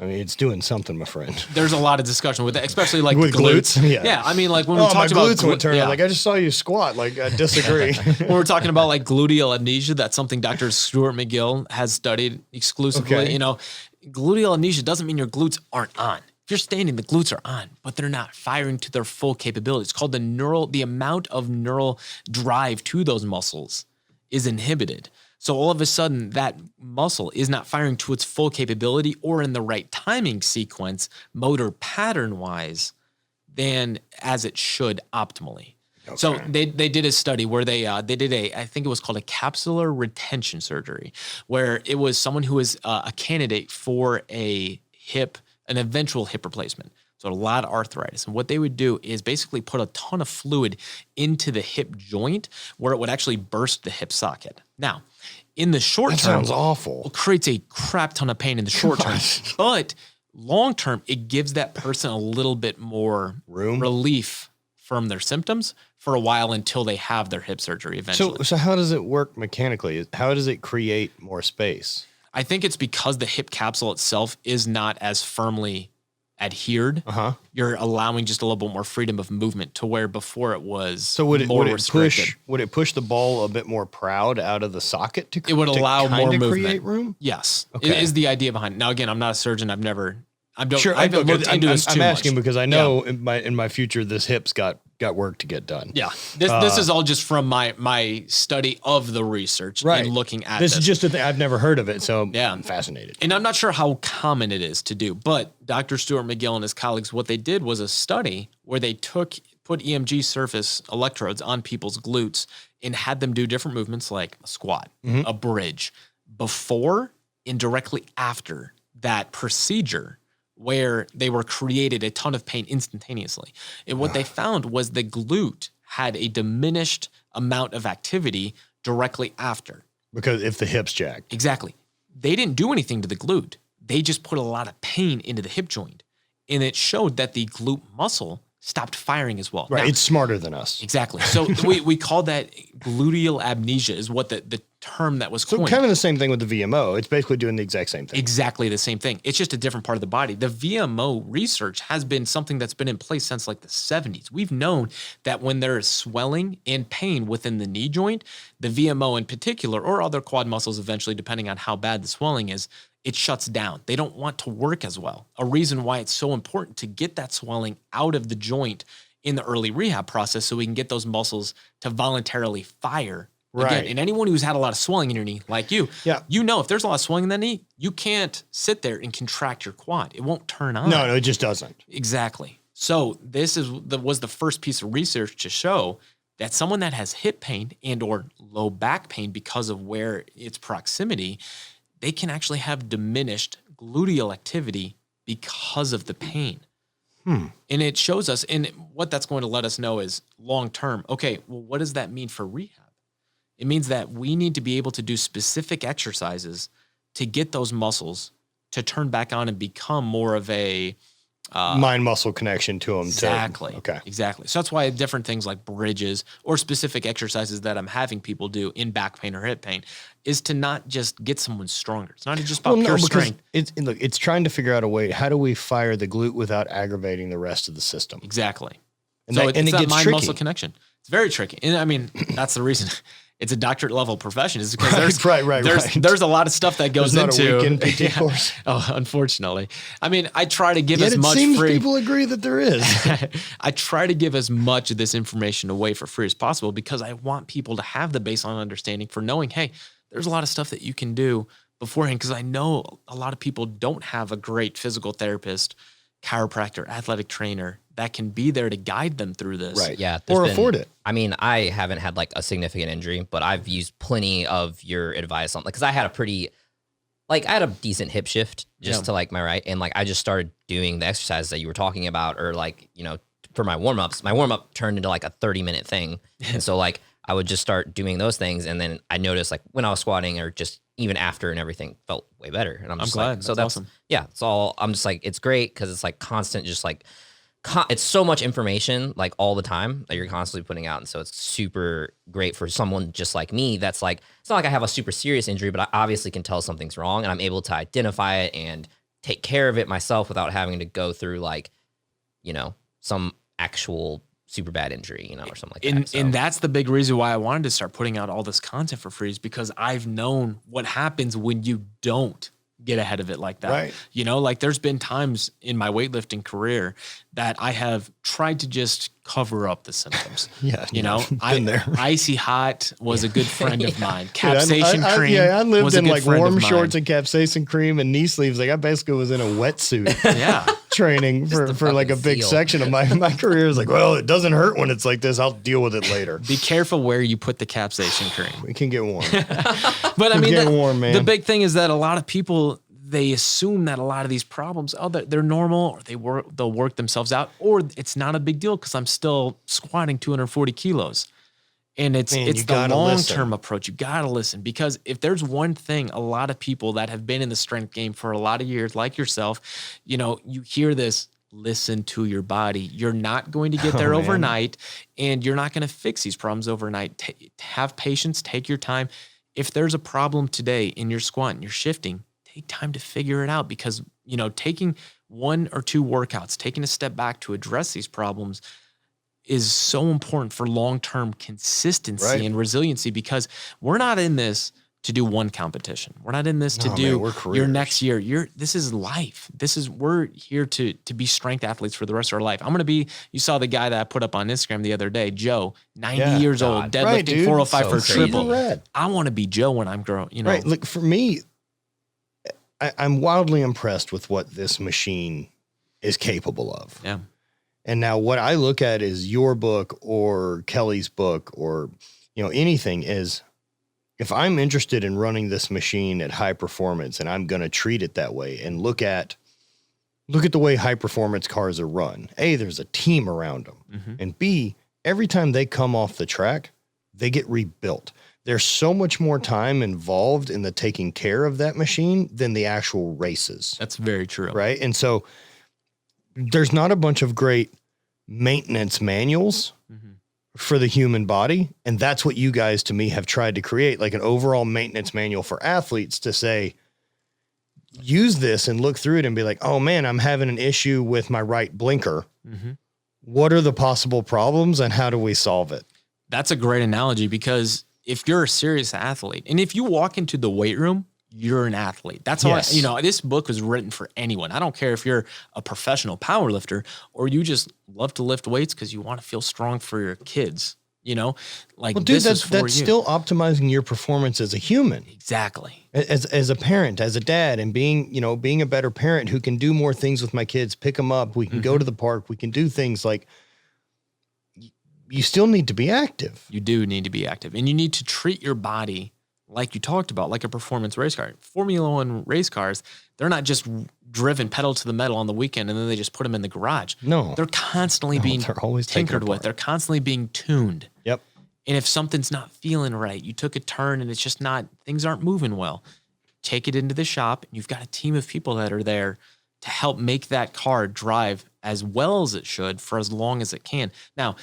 [SPEAKER 1] I mean, it's doing something, my friend.
[SPEAKER 2] There's a lot of discussion with that, especially like
[SPEAKER 1] with glutes.
[SPEAKER 2] Yeah. I mean, like when we talked about
[SPEAKER 1] glutes won't turn on. Like, I just saw you squat. Like, I disagree.
[SPEAKER 2] When we're talking about like gluteal amnesia, that's something Dr. Stuart McGill has studied exclusively. Okay. You know, gluteal amnesia doesn't mean your glutes aren't on. If you're standing, the glutes are on, but they're not firing to their full capability. It's called the amount of neural drive to those muscles is inhibited. So all of a sudden, that muscle is not firing to its full capability or in the right timing sequence, motor pattern-wise, than as it should optimally. Okay. So they did a study where they did I think it was called a capsular retention surgery, where it was someone who was a candidate for an eventual hip replacement. So a lot of arthritis. And what they would do is basically put a ton of fluid into the hip joint where it would actually burst the hip socket. Now, in the short term,
[SPEAKER 1] sounds awful.
[SPEAKER 2] It creates a crap ton of pain in the short term. But long term, it gives that person a little bit more relief from their symptoms for a while until they have their hip surgery eventually.
[SPEAKER 1] So how does it work mechanically? How does it create more space?
[SPEAKER 2] I think it's because the hip capsule itself is not as firmly adhered. You're allowing just a little bit more freedom of movement to where before it was more restricted.
[SPEAKER 1] Would it push the ball a bit more proud out of the socket to
[SPEAKER 2] it would allow more movement.
[SPEAKER 1] Create room?
[SPEAKER 2] Yes. Okay. Is the idea behind it. Now again, I'm not a surgeon. I haven't looked into this too much.
[SPEAKER 1] I'm asking because I know in my future this hip's got work to get done.
[SPEAKER 2] Yeah. This is all just from my study of the research and looking at this.
[SPEAKER 1] This is just a thing. I've never heard of it, so I'm fascinated.
[SPEAKER 2] And I'm not sure how common it is to do, but Dr. Stuart McGill and his colleagues, what they did was a study where they put EMG surface electrodes on people's glutes and had them do different movements like a squat, a bridge, before and directly after that procedure, where they were created a ton of pain instantaneously. And what they found was the glute had a diminished amount of activity directly after.
[SPEAKER 1] Because if the hip's jacked.
[SPEAKER 2] Exactly. They didn't do anything to the glute. They just put a lot of pain into the hip joint. And it showed that the glute muscle stopped firing as well.
[SPEAKER 1] Right.
[SPEAKER 2] Now,
[SPEAKER 1] it's smarter than us.
[SPEAKER 2] Exactly. So we call that gluteal amnesia is what the term that was coined.
[SPEAKER 1] So kind of the same thing with the VMO. It's basically doing the exact same thing.
[SPEAKER 2] Exactly the same thing. It's just a different part of the body. The VMO research has been something that's been in place since like the 70s. We've known that when there is swelling and pain within the knee joint, the VMO in particular, or other quad muscles eventually, depending on how bad the swelling is, it shuts down. They don't want to work as well. A reason why it's so important to get that swelling out of the joint in the early rehab process so we can get those muscles to voluntarily fire.
[SPEAKER 1] Right.
[SPEAKER 2] Again, and anyone who's had a lot of swelling in your knee, like you, you know if there's a lot of swelling in the knee, you can't sit there and contract your quad. It won't turn on.
[SPEAKER 1] No, it just doesn't.
[SPEAKER 2] Exactly. So this was the first piece of research to show that someone that has hip pain and or low back pain because of where its proximity, they can actually have diminished gluteal activity because of the pain. And it shows us, and what that's going to let us know is long-term, okay, well, what does that mean for rehab? It means that we need to be able to do specific exercises to get those muscles to turn back on and become more of a
[SPEAKER 1] mind-muscle connection to them.
[SPEAKER 2] Exactly.
[SPEAKER 1] Okay.
[SPEAKER 2] Exactly. So that's why different things like bridges or specific exercises that I'm having people do in back pain or hip pain is to not just get someone stronger. It's not just about pure strength.
[SPEAKER 1] It's trying to figure out a way. How do we fire the glute without aggravating the rest of the system?
[SPEAKER 2] Exactly.
[SPEAKER 1] And
[SPEAKER 2] so
[SPEAKER 1] it
[SPEAKER 2] it's that
[SPEAKER 1] gets
[SPEAKER 2] mind-muscle connection. It's very tricky. And I mean, that's the reason it's a doctorate level profession is because there's a lot of stuff that goes into
[SPEAKER 1] not a weekend PT course.
[SPEAKER 2] Oh, unfortunately. I mean, I try to give as much
[SPEAKER 1] free. It seems
[SPEAKER 2] free.
[SPEAKER 1] People agree that there is.
[SPEAKER 2] I try to give as much of this information away for free as possible because I want people to have the baseline understanding for knowing, hey, there's a lot of stuff that you can do beforehand because I know a lot of people don't have a great physical therapist, chiropractor, athletic trainer that can be there to guide them through this.
[SPEAKER 3] Right. Yeah.
[SPEAKER 1] Or afford it.
[SPEAKER 3] I mean, I haven't had like a significant injury, but I've used plenty of your advice on, like, cause I had a decent hip shift just to like my right. And like, I just started doing the exercises that you were talking about, or like, you know, for my warm-ups, my warm-up turned into like a 30-minute thing. And so like, I would just start doing those things. And then I noticed like when I was squatting or just even after and everything felt way better. And I'm just
[SPEAKER 2] glad.
[SPEAKER 3] Like, so that's
[SPEAKER 2] awesome.
[SPEAKER 3] Yeah. It's all, I'm just like, it's great. Cause it's like constant, just like, it's so much information like all the time that you're constantly putting out. And so it's super great for someone just like me. That's like, it's not like I have a super serious injury, but I obviously can tell something's wrong and I'm able to identify it and take care of it myself without having to go through like, you know, some actual super bad injury, you know, or something like that. So.
[SPEAKER 2] And that's the big reason why I wanted to start putting out all this content for free is because I've known what happens when you don't get ahead of it like that.
[SPEAKER 1] Right.
[SPEAKER 2] You know, like there's been times in my weightlifting career that I have tried to just cover up the symptoms. You know, icy hot was a good friend of mine. Capsaicin cream.
[SPEAKER 1] I lived
[SPEAKER 2] was
[SPEAKER 1] in
[SPEAKER 2] a good
[SPEAKER 1] like
[SPEAKER 2] friend
[SPEAKER 1] warm
[SPEAKER 2] of mine.
[SPEAKER 1] shorts and capsaicin cream and knee sleeves. Like I basically was in a wetsuit.
[SPEAKER 2] Yeah.
[SPEAKER 1] training for like a big
[SPEAKER 3] seal.
[SPEAKER 1] section of my career is like, well, it doesn't hurt when it's like this. I'll deal with it later.
[SPEAKER 2] Be careful where you put the capsaicin cream.
[SPEAKER 1] We can get warm.
[SPEAKER 2] But I mean,
[SPEAKER 1] Get warm, man.
[SPEAKER 2] the big thing is that a lot of people, they assume that a lot of these problems, they're normal, or they'll work themselves out, or it's not a big deal because I'm still squatting 240 kilos. And it's the long-term approach. You got to listen, because if there's one thing, a lot of people that have been in the strength game for a lot of years, like yourself, you hear this, listen to your body. You're not going to get there overnight, and you're not going to fix these problems overnight. Have patience, take your time. If there's a problem today in your squat and you're shifting, take time to figure it out, because, taking 1 or 2 workouts, taking a step back to address these problems is so important for long-term consistency and resiliency, because we're not in this to do one competition. We're not in this to do your next year. This is life. We're here to be strength athletes for the rest of our life. I'm going to be, you saw the guy that I put up on Instagram the other day, Joe, 90 years old, deadlifting 405 for a triple. I want to be Joe when I'm growing,
[SPEAKER 1] Right. Look, for me, I'm wildly impressed with what this machine is capable of.
[SPEAKER 2] Yeah.
[SPEAKER 1] And now what I look at is your book or Kelly's book or, anything is, if I'm interested in running this machine at high performance and I'm going to treat it that way and look at the way high performance cars are run. A, there's a team around them. Mm-hmm. And B, every time they come off the track, they get rebuilt. There's so much more time involved in the taking care of that machine than the actual races.
[SPEAKER 2] That's very true.
[SPEAKER 1] Right. And so there's not a bunch of great maintenance manuals for the human body. And that's what you guys, to me, have tried to create, like an overall maintenance manual for athletes to say, use this and look through it and be like, oh man, I'm having an issue with my right blinker. Mm-hmm. What are the possible problems and how do we solve it?
[SPEAKER 2] That's a great analogy, because if you're a serious athlete and if you walk into the weight room, you're an athlete. That's how this book was written for anyone. I don't care if you're a professional power lifter or you just love to lift weights because you want to feel strong for your kids. That's still optimizing your performance as a human.
[SPEAKER 1] Exactly. As a parent, as a dad, and being a better parent who can do more things with my kids, pick them up. We can go to the park. We can do things like, you still need to be active.
[SPEAKER 2] You do need to be active, and you need to treat your body like you talked about, like a performance race car. Formula One race cars, they're not just driven pedal to the metal on the weekend and then they just put them in the garage.
[SPEAKER 1] No.
[SPEAKER 2] They're constantly being
[SPEAKER 1] always
[SPEAKER 2] tinkered with. They're constantly being tuned.
[SPEAKER 1] Yep.
[SPEAKER 2] And if something's not feeling right, you took a turn and it's just not, things aren't moving well, take it into the shop, and you've got a team of people that are there to help make that car drive as well as it should for as long as it can. Now,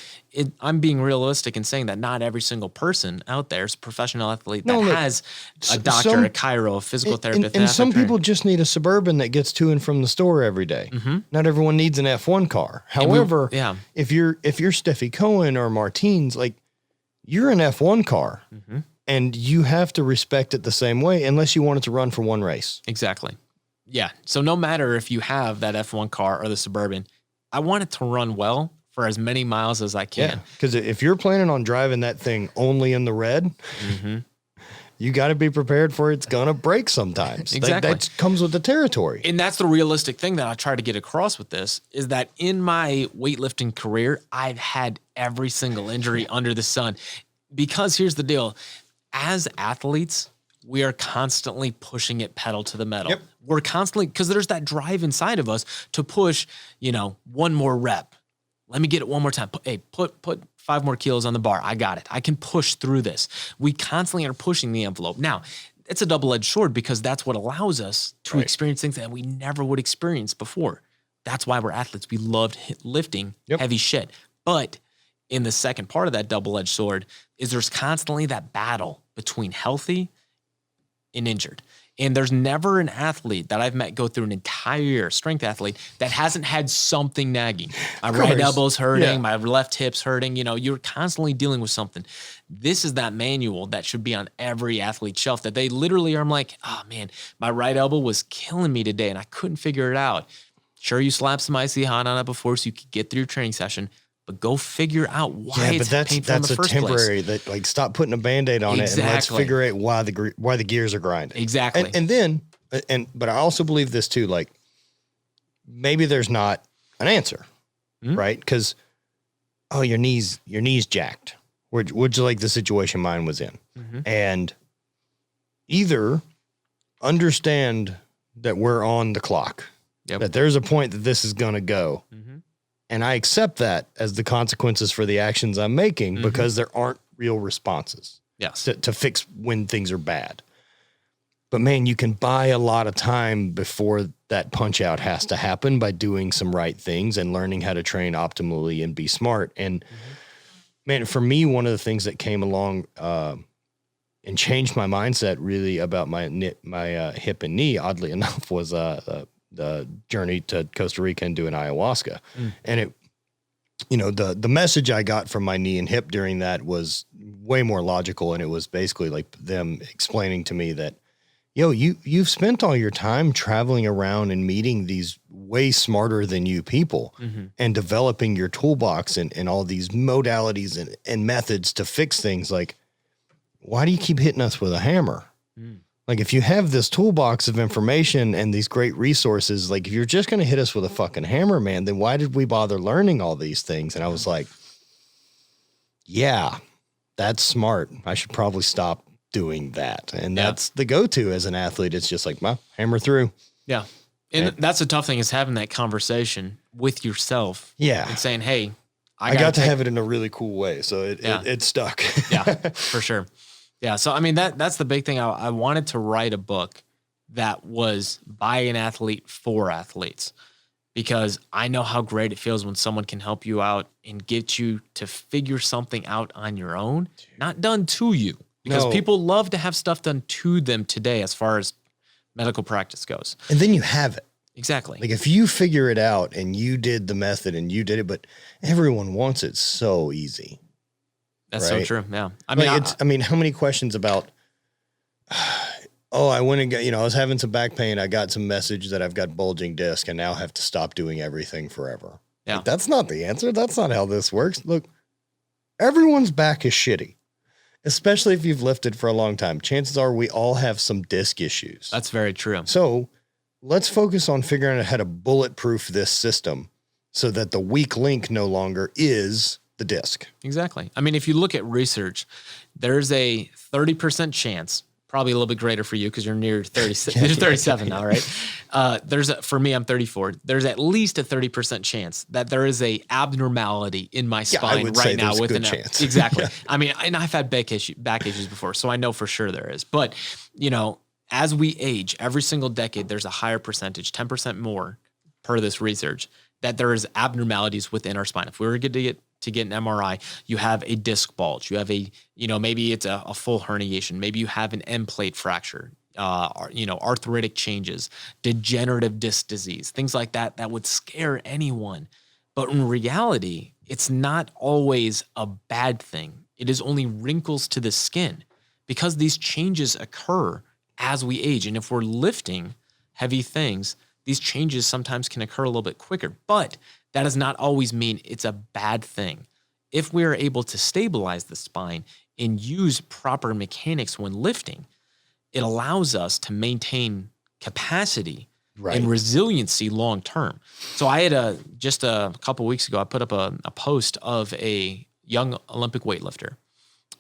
[SPEAKER 2] I'm being realistic in saying that not every single person out there is a professional athlete that has a doctor, a chiro, a physical therapist.
[SPEAKER 1] And some people just need a Suburban that gets to and from the store every day. Mm-hmm. Not everyone needs an F1 car. However, if you're Steffi Cohen or Martins, like, you're an F1 car, and you have to respect it the same way unless you want it to run for one race.
[SPEAKER 2] Exactly. Yeah. So no matter if you have that F1 car or the Suburban, I want it to run well for as many miles as I can.
[SPEAKER 1] Yeah. Because if you're planning on driving that thing only in the red, you got to be prepared for it's going to break sometimes.
[SPEAKER 2] Exactly.
[SPEAKER 1] That comes with the territory.
[SPEAKER 2] And that's the realistic thing that I try to get across with this, is that in my weightlifting career, I've had every single injury under the sun. Because here's the deal. As athletes, we are constantly pushing it pedal to the metal. Yep. We're constantly, because there's that drive inside of us to push, one more rep. Let me get it one more time. Put 5 more kilos on the bar. I got it. I can push through this. We constantly are pushing the envelope. Now, it's a double-edged sword, because that's what allows us to experience things that we never would experience before. That's why we're athletes. We loved lifting heavy shit. But in the second part of that double-edged sword is there's constantly that battle between healthy and injured. And there's never an athlete that I've met go through an entire year, strength athlete, that hasn't had something nagging. My right elbow's hurting, my left hip's hurting. You're constantly dealing with something. This is that manual that should be on every athlete's shelf, that they literally are like, oh man, my right elbow was killing me today and I couldn't figure it out. Sure, you slap some icy hot on it before so you could get through your training session, but go figure out why it's painful in the first
[SPEAKER 1] temporary
[SPEAKER 2] place.
[SPEAKER 1] That, like, stop putting a Band-Aid on it and let's figure out why the gears are grinding.
[SPEAKER 2] Exactly.
[SPEAKER 1] But I also believe this too, like, maybe there's not an answer, right? Because, oh, your knee's jacked. Which like the situation mine was in. And either understand that we're on the clock, that there's a point that this is going to go. And I accept that as the consequences for the actions I'm making because there aren't real responses to fix when things are bad. But man, you can buy a lot of time before that punch out has to happen by doing some right things and learning how to train optimally and be smart. And man, for me, one of the things that came along and changed my mindset really about my hip and knee, oddly enough, was the journey to Costa Rica and doing ayahuasca. And it, the message I got from my knee and hip during that was way more logical. And it was basically like them explaining to me that, you've spent all your time traveling around and meeting these way smarter than you people and developing your toolbox and all these modalities and methods to fix things. Like, why do you keep hitting us with a hammer? Like, if you have this toolbox of information and these great resources, like if you're just going to hit us with a fucking hammer, man, then why did we bother learning all these things? And I was like, yeah, that's smart. I should probably stop doing that. And that's the go-to as an athlete. It's just like, well, hammer through. Yeah.
[SPEAKER 2] And that's the tough thing, is having that conversation with yourself.
[SPEAKER 1] Yeah.
[SPEAKER 2] And saying, hey,
[SPEAKER 1] I got to have it in a really cool way. So it stuck.
[SPEAKER 2] Yeah, for sure. Yeah. So, I mean, that's the big thing. I wanted to write a book that was by an athlete for athletes, because I know how great it feels when someone can help you out and get you to figure something out on your own, not done to you. Because people love to have stuff done to them today as far as medical practice goes.
[SPEAKER 1] And then you have it.
[SPEAKER 2] Exactly.
[SPEAKER 1] Like if you figure it out and you did the method and you did it, but everyone wants it so easy.
[SPEAKER 2] That's so true. Yeah.
[SPEAKER 1] I mean, how many questions about, I went and got, I was having some back pain. I got some message that I've got bulging disc and now have to stop doing everything forever. Yeah. Like, that's not the answer. That's not how this works. Look, everyone's back is shitty, especially if you've lifted for a long time. Chances are we all have some disc issues.
[SPEAKER 2] That's very true.
[SPEAKER 1] So let's focus on figuring out how to bulletproof this system so that the weak link no longer is the disc.
[SPEAKER 2] Exactly. I mean, if you look at research, there's a 30% chance, probably a little bit greater for you because you're near 37 now, right? For me, I'm 34. There's at least a 30% chance that there is a abnormality in my spine right now with an chance. Exactly. I mean, and I've had back issues before, so I know for sure there is. But, as we age, every single decade, there's a higher percentage, 10% more per this research, that there is abnormalities within our spine. If we were to get an MRI, you have a disc bulge, you have maybe it's a full herniation, maybe you have an end plate fracture, arthritic changes, degenerative disc disease, things like that would scare anyone. But in reality, it's not always a bad thing. It is only wrinkles to the skin, because these changes occur as we age. And if we're lifting heavy things, these changes sometimes can occur a little bit quicker, but that does not always mean it's a bad thing. If we are able to stabilize the spine and use proper mechanics when lifting, it allows us to maintain capacity and resiliency long term. So I had just a couple weeks ago, I put up a post of a young Olympic weightlifter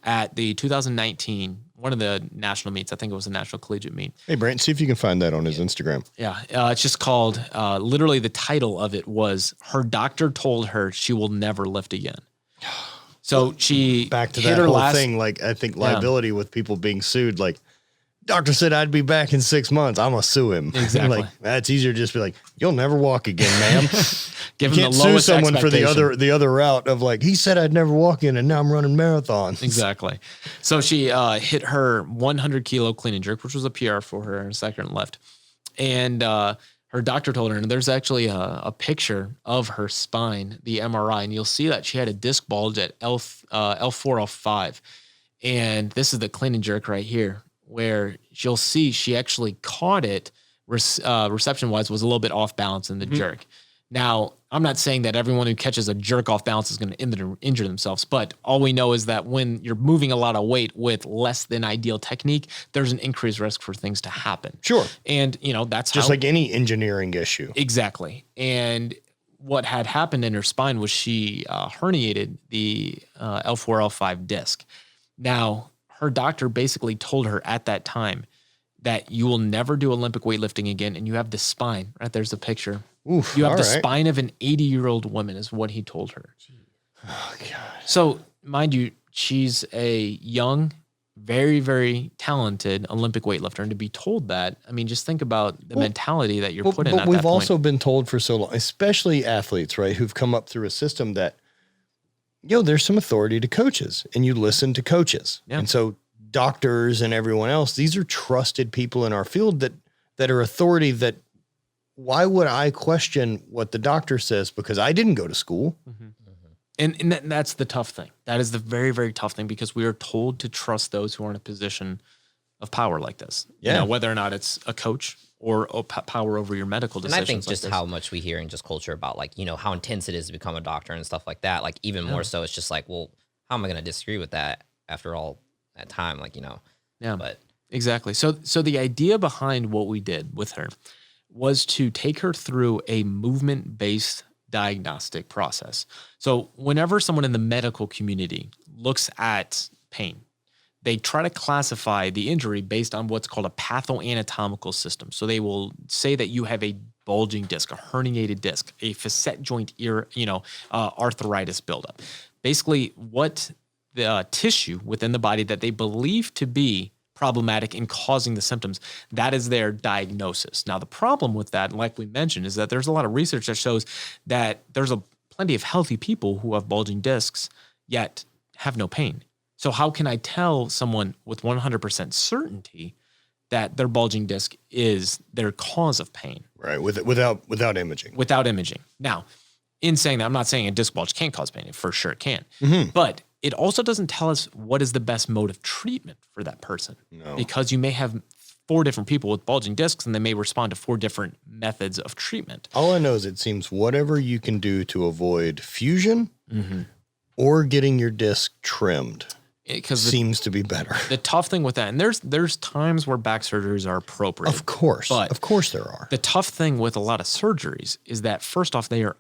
[SPEAKER 2] at the 2019, one of the national meets. I think it was a national collegiate meet.
[SPEAKER 1] Hey, Brent, see if you can find that on his Instagram.
[SPEAKER 2] Yeah. It's just called, literally the title of it was, her doctor told her she will never lift again. So she
[SPEAKER 1] back to that whole thing. Like, I think liability with people being sued, like, doctor said I'd be back in 6 months. I'm going to sue him.
[SPEAKER 2] Exactly.
[SPEAKER 1] Like, that's easier to just be like, you'll never walk again, ma'am.
[SPEAKER 2] You
[SPEAKER 1] can't sue someone for the other route of like, he said I'd never walk in and now I'm running marathons.
[SPEAKER 2] Exactly. So she hit her 100 kilo clean and jerk, which was a PR for her in second lift. And her doctor told her, and there's actually a picture of her spine, the MRI, and you'll see that she had a disc bulge at L4, L5. And this is the clean and jerk right here, where you'll see she actually caught it, reception-wise, was a little bit off balance in the jerk. Now, I'm not saying that everyone who catches a jerk off bounce is going to injure themselves, but all we know is that when you're moving a lot of weight with less than ideal technique, there's an increased risk for things to happen.
[SPEAKER 1] Sure.
[SPEAKER 2] And, that's
[SPEAKER 1] just like any engineering issue.
[SPEAKER 2] Exactly. And what had happened in her spine was she herniated the L4, L5 disc. Now, her doctor basically told her at that time that you will never do Olympic weightlifting again, and you have the spine. Right there's the picture.
[SPEAKER 1] Oof,
[SPEAKER 2] you have the spine of an 80-year-old woman, is what he told her.
[SPEAKER 1] Oh God.
[SPEAKER 2] So, mind you, she's a young, very, very talented Olympic weightlifter, and to be told that, I mean, just think about the mentality that you're put in. But
[SPEAKER 1] we've also been told for so long, especially athletes, right, who've come up through a system that, there's some authority to coaches, and you listen to coaches, and so doctors and everyone else, these are trusted people in our field that are authority. That why would I question what the doctor says because I didn't go to school?
[SPEAKER 2] Mm-hmm. And that's the tough thing. That is the very, very tough thing, because we are told to trust those who are in a position of power like this.
[SPEAKER 1] Yeah.
[SPEAKER 2] Whether or not it's a coach or power over your medical decisions.
[SPEAKER 3] And I think just how much we hear in just culture about like, how intense it is to become a doctor and stuff like that. Like even more so, it's just like, well, how am I going to disagree with that after all that time? Like,
[SPEAKER 2] Yeah,
[SPEAKER 3] but
[SPEAKER 2] exactly. So the idea behind what we did with her was to take her through a movement-based diagnostic process. So whenever someone in the medical community looks at pain, they try to classify the injury based on what's called a pathoanatomical system. So they will say that you have a bulging disc, a herniated disc, a facet joint arthritis buildup. Basically, what the tissue within the body that they believe to be problematic in causing the symptoms, that is their diagnosis. Now, the problem with that, like we mentioned, is that there's a lot of research that shows that there's plenty of healthy people who have bulging discs yet have no pain. So how can I tell someone with 100% certainty that their bulging disc is their cause of pain?
[SPEAKER 1] Right, without imaging.
[SPEAKER 2] Without imaging. Now, in saying that, I'm not saying a disc bulge can't cause pain. For sure it can.
[SPEAKER 1] Mm-hmm.
[SPEAKER 2] But it also doesn't tell us what is the best mode of treatment for that person.
[SPEAKER 1] No.
[SPEAKER 2] Because you may have 4 different people with bulging discs, and they may respond to 4 different methods of treatment.
[SPEAKER 1] All I know is it seems whatever you can do to avoid fusion or getting your disc trimmed seems to be better.
[SPEAKER 2] The tough thing with that, and there's times where back surgeries are appropriate.
[SPEAKER 1] Of course there are.
[SPEAKER 2] The tough thing with a lot of surgeries is that first off, they're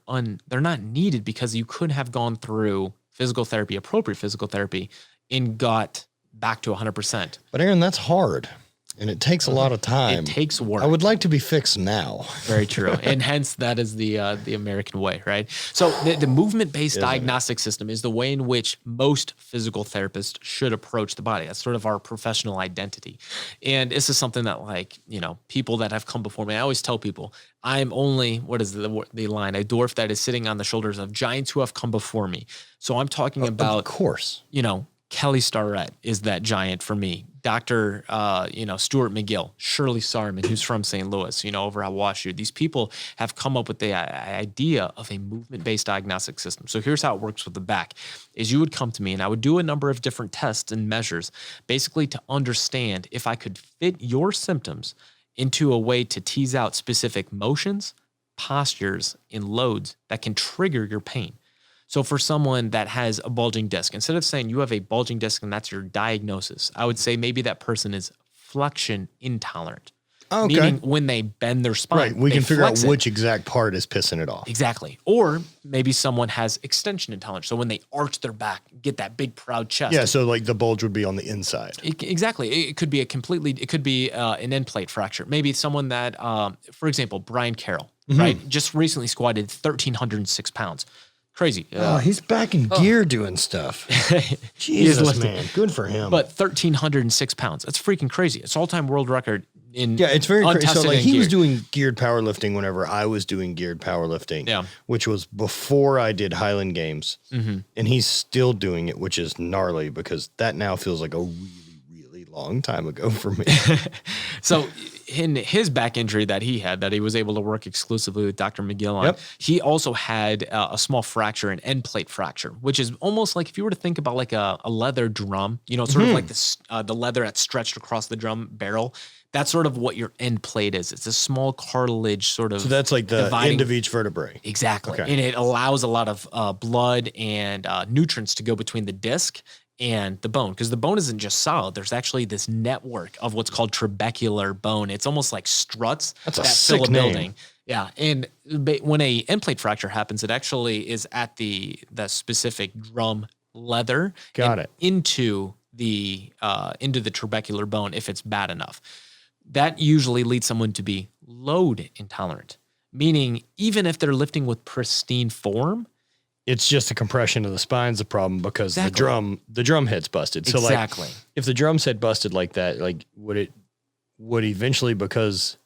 [SPEAKER 2] not needed, because you could have gone through physical therapy, appropriate physical therapy, and got back to 100%.
[SPEAKER 1] But Aaron, that's hard. And it takes a lot of time.
[SPEAKER 2] It takes work.
[SPEAKER 1] I would like to be fixed now.
[SPEAKER 2] Very true. And hence that is the American way, right? So the movement-based diagnostic system is the way in which most physical therapists should approach the body. That's sort of our professional identity. And this is something that people that have come before me, I always tell people, I'm only, what is the line? A dwarf that is sitting on the shoulders of giants who have come before me. So I'm talking about,
[SPEAKER 1] of course,
[SPEAKER 2] Kelly Starrett is that giant for me. Dr. Stuart McGill, Shirley Sarman, who's from St. Louis, over at WashU. These people have come up with the idea of a movement-based diagnostic system. So here's how it works with the back, is you would come to me and I would do a number of different tests and measures, basically to understand if I could fit your symptoms into a way to tease out specific motions, postures, and loads that can trigger your pain. So for someone that has a bulging disc, instead of saying you have a bulging disc and that's your diagnosis, I would say maybe that person is flexion intolerant.
[SPEAKER 1] Okay.
[SPEAKER 2] Meaning when they bend their spine,
[SPEAKER 1] right, we can figure out
[SPEAKER 2] it.
[SPEAKER 1] which exact part is pissing it off.
[SPEAKER 2] Exactly. Or maybe someone has extension intolerance. So when they arch their back, get that big proud chest.
[SPEAKER 1] Yeah, so like the bulge would be on the inside.
[SPEAKER 2] Exactly. It could be an end plate fracture. Maybe someone that, for example, Brian Carroll, right, just recently squatted 1,306 pounds. Crazy.
[SPEAKER 1] He's back in gear doing stuff. Jesus, man. Good for him.
[SPEAKER 2] But 1,306 pounds. That's freaking crazy. It's all-time world record in
[SPEAKER 1] it's very crazy. So like he
[SPEAKER 2] gear.
[SPEAKER 1] was doing geared powerlifting whenever I was doing geared powerlifting, which was before I did Highland Games. Mm-hmm. And he's still doing it, which is gnarly because that now feels like a really, really long time ago for me.
[SPEAKER 2] So in his back injury that he had, that he was able to work exclusively with Dr. McGill on, he also had a small fracture, an end plate fracture, which is almost like if you were to think about like a leather drum, sort of like this, the leather that's stretched across the drum barrel. That's sort of what your end plate is. It's a small cartilage sort of.
[SPEAKER 1] So that's like the
[SPEAKER 2] dividing.
[SPEAKER 1] end of each vertebrae.
[SPEAKER 2] Exactly.
[SPEAKER 1] Okay.
[SPEAKER 2] And it allows a lot of blood and nutrients to go between the disc and the bone, because the bone isn't just solid. There's actually this network of what's called trabecular bone. It's almost like struts
[SPEAKER 1] That's a
[SPEAKER 2] that
[SPEAKER 1] sick
[SPEAKER 2] fill a
[SPEAKER 1] name.
[SPEAKER 2] building. Yeah, and when a end plate fracture happens, it actually is at the specific drum leather.
[SPEAKER 1] Got
[SPEAKER 2] and
[SPEAKER 1] it.
[SPEAKER 2] into the trabecular bone if it's bad enough. That usually leads someone to be load intolerant, meaning even if they're lifting with pristine form,
[SPEAKER 1] It's just the compression of the spine's the problem because
[SPEAKER 2] Exactly.
[SPEAKER 1] the drum head's busted. So
[SPEAKER 2] exactly.
[SPEAKER 1] like if the drum head busted like that, like would eventually, because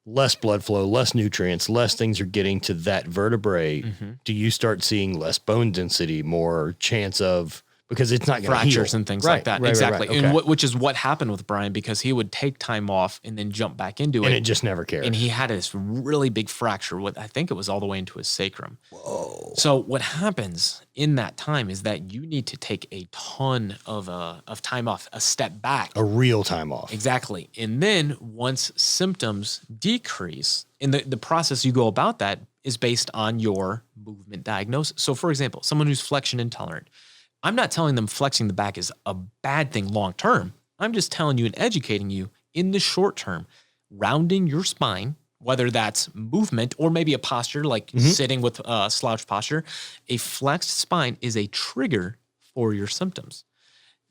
[SPEAKER 1] less blood flow, less nutrients, less things are getting to that vertebrae, do you start seeing less bone density, more chance of, because it's not going to
[SPEAKER 2] fractures
[SPEAKER 1] heal.
[SPEAKER 2] and things
[SPEAKER 1] Right,
[SPEAKER 2] like that.
[SPEAKER 1] right, right,
[SPEAKER 2] Exactly.
[SPEAKER 1] right.
[SPEAKER 2] And
[SPEAKER 1] Okay.
[SPEAKER 2] which is what happened with Brian, because he would take time off and then jump back into
[SPEAKER 1] And
[SPEAKER 2] it.
[SPEAKER 1] it just never cared.
[SPEAKER 2] And he had this really big fracture with, I think it was all the way into his sacrum. Whoa. So what happens in that time is that you need to take a ton of time off, a step back.
[SPEAKER 1] A real time off.
[SPEAKER 2] Exactly. And then once symptoms decrease, and the process you go about that is based on your movement diagnosis. So for example, someone who's flexion intolerant, I'm not telling them flexing the back is a bad thing long term. I'm just telling you and educating you in the short term, rounding your spine, whether that's movement or maybe a posture like sitting with slouch posture, a flexed spine is a trigger for your symptoms.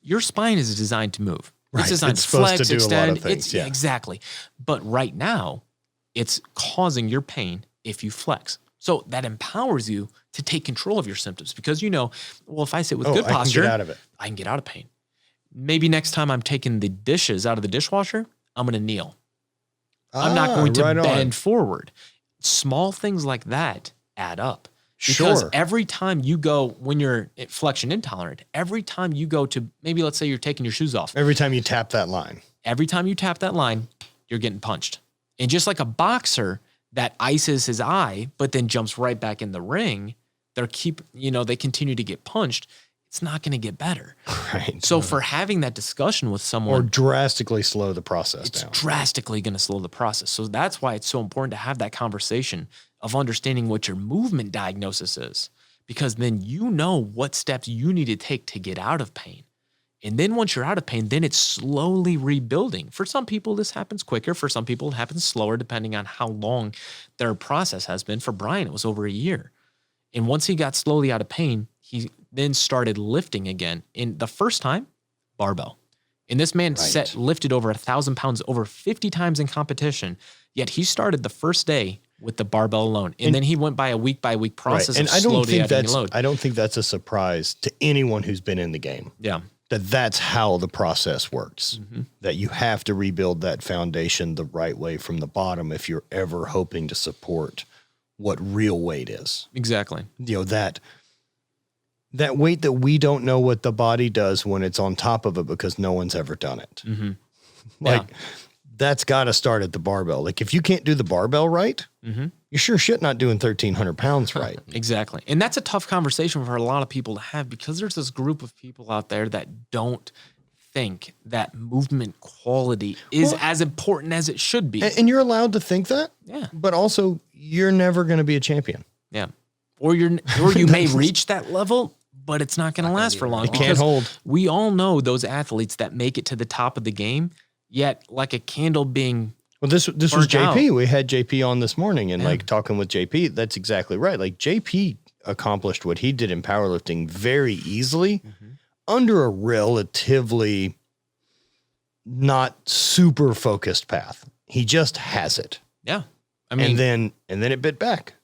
[SPEAKER 2] Your spine is designed to move.
[SPEAKER 1] Right.
[SPEAKER 2] It's designed
[SPEAKER 1] It's
[SPEAKER 2] to
[SPEAKER 1] supposed
[SPEAKER 2] flex,
[SPEAKER 1] to do a lot
[SPEAKER 2] extend.
[SPEAKER 1] of things, yeah.
[SPEAKER 2] Exactly. But right now, it's causing your pain if you flex. So that empowers you to take control of your symptoms because well, if I sit with good posture,
[SPEAKER 1] I can get out of it.
[SPEAKER 2] I can get out of pain. Maybe next time I'm taking the dishes out of the dishwasher, I'm going to kneel. I'm not going to bend forward. Small things like that add up. Because every time you go, when you're flexion intolerant, every time you go to, maybe let's say you're taking your shoes off.
[SPEAKER 1] Every time you tap that line.
[SPEAKER 2] Every time you tap that line, you're getting punched. And just like a boxer that ices his eye, but then jumps right back in the ring, they continue to get punched. It's not going to get better.
[SPEAKER 1] Right.
[SPEAKER 2] So for having that discussion with someone,
[SPEAKER 1] Or drastically slow the process
[SPEAKER 2] it's
[SPEAKER 1] down.
[SPEAKER 2] drastically going to slow the process. So that's why it's so important to have that conversation of understanding what your movement diagnosis is, because then you know what steps you need to take to get out of pain. And then once you're out of pain, then it's slowly rebuilding. For some people, this happens quicker. For some people, it happens slower, depending on how long their process has been. For Brian, it was over a year. And once he got slowly out of pain, he then started lifting again. And the first time, barbell. And this man lifted over 1,000 pounds over 50 times in competition. Yet he started the first day with the barbell alone. And then he went by a week-by-week process of slowly adding load.
[SPEAKER 1] I don't think that's a surprise to anyone who's been in the game.
[SPEAKER 2] Yeah.
[SPEAKER 1] That's how the process works. That you have to rebuild that foundation the right way from the bottom if you're ever hoping to support what real weight is.
[SPEAKER 2] Exactly.
[SPEAKER 1] That weight that we don't know what the body does when it's on top of it because no one's ever done it. That's got to start at the barbell. Like if you can't do the barbell right, you're sure shit not doing 1,300 pounds right.
[SPEAKER 2] Exactly. And that's a tough conversation for a lot of people to have because there's this group of people out there that don't think that movement quality is as important as it should be.
[SPEAKER 1] And you're allowed to think that.
[SPEAKER 2] Yeah.
[SPEAKER 1] But also you're never going to be a champion.
[SPEAKER 2] Yeah. Or you may reach that level, but it's not going to last for long.
[SPEAKER 1] It can't hold.
[SPEAKER 2] We all know those athletes that make it to the top of the game, yet like a candle being
[SPEAKER 1] this was JP.
[SPEAKER 2] out.
[SPEAKER 1] We had JP on this morning and like talking with JP. That's exactly right. Like JP accomplished what he did in powerlifting very easily under a relatively not super focused path. He just has it.
[SPEAKER 2] Yeah. I mean,
[SPEAKER 1] and then it bit back.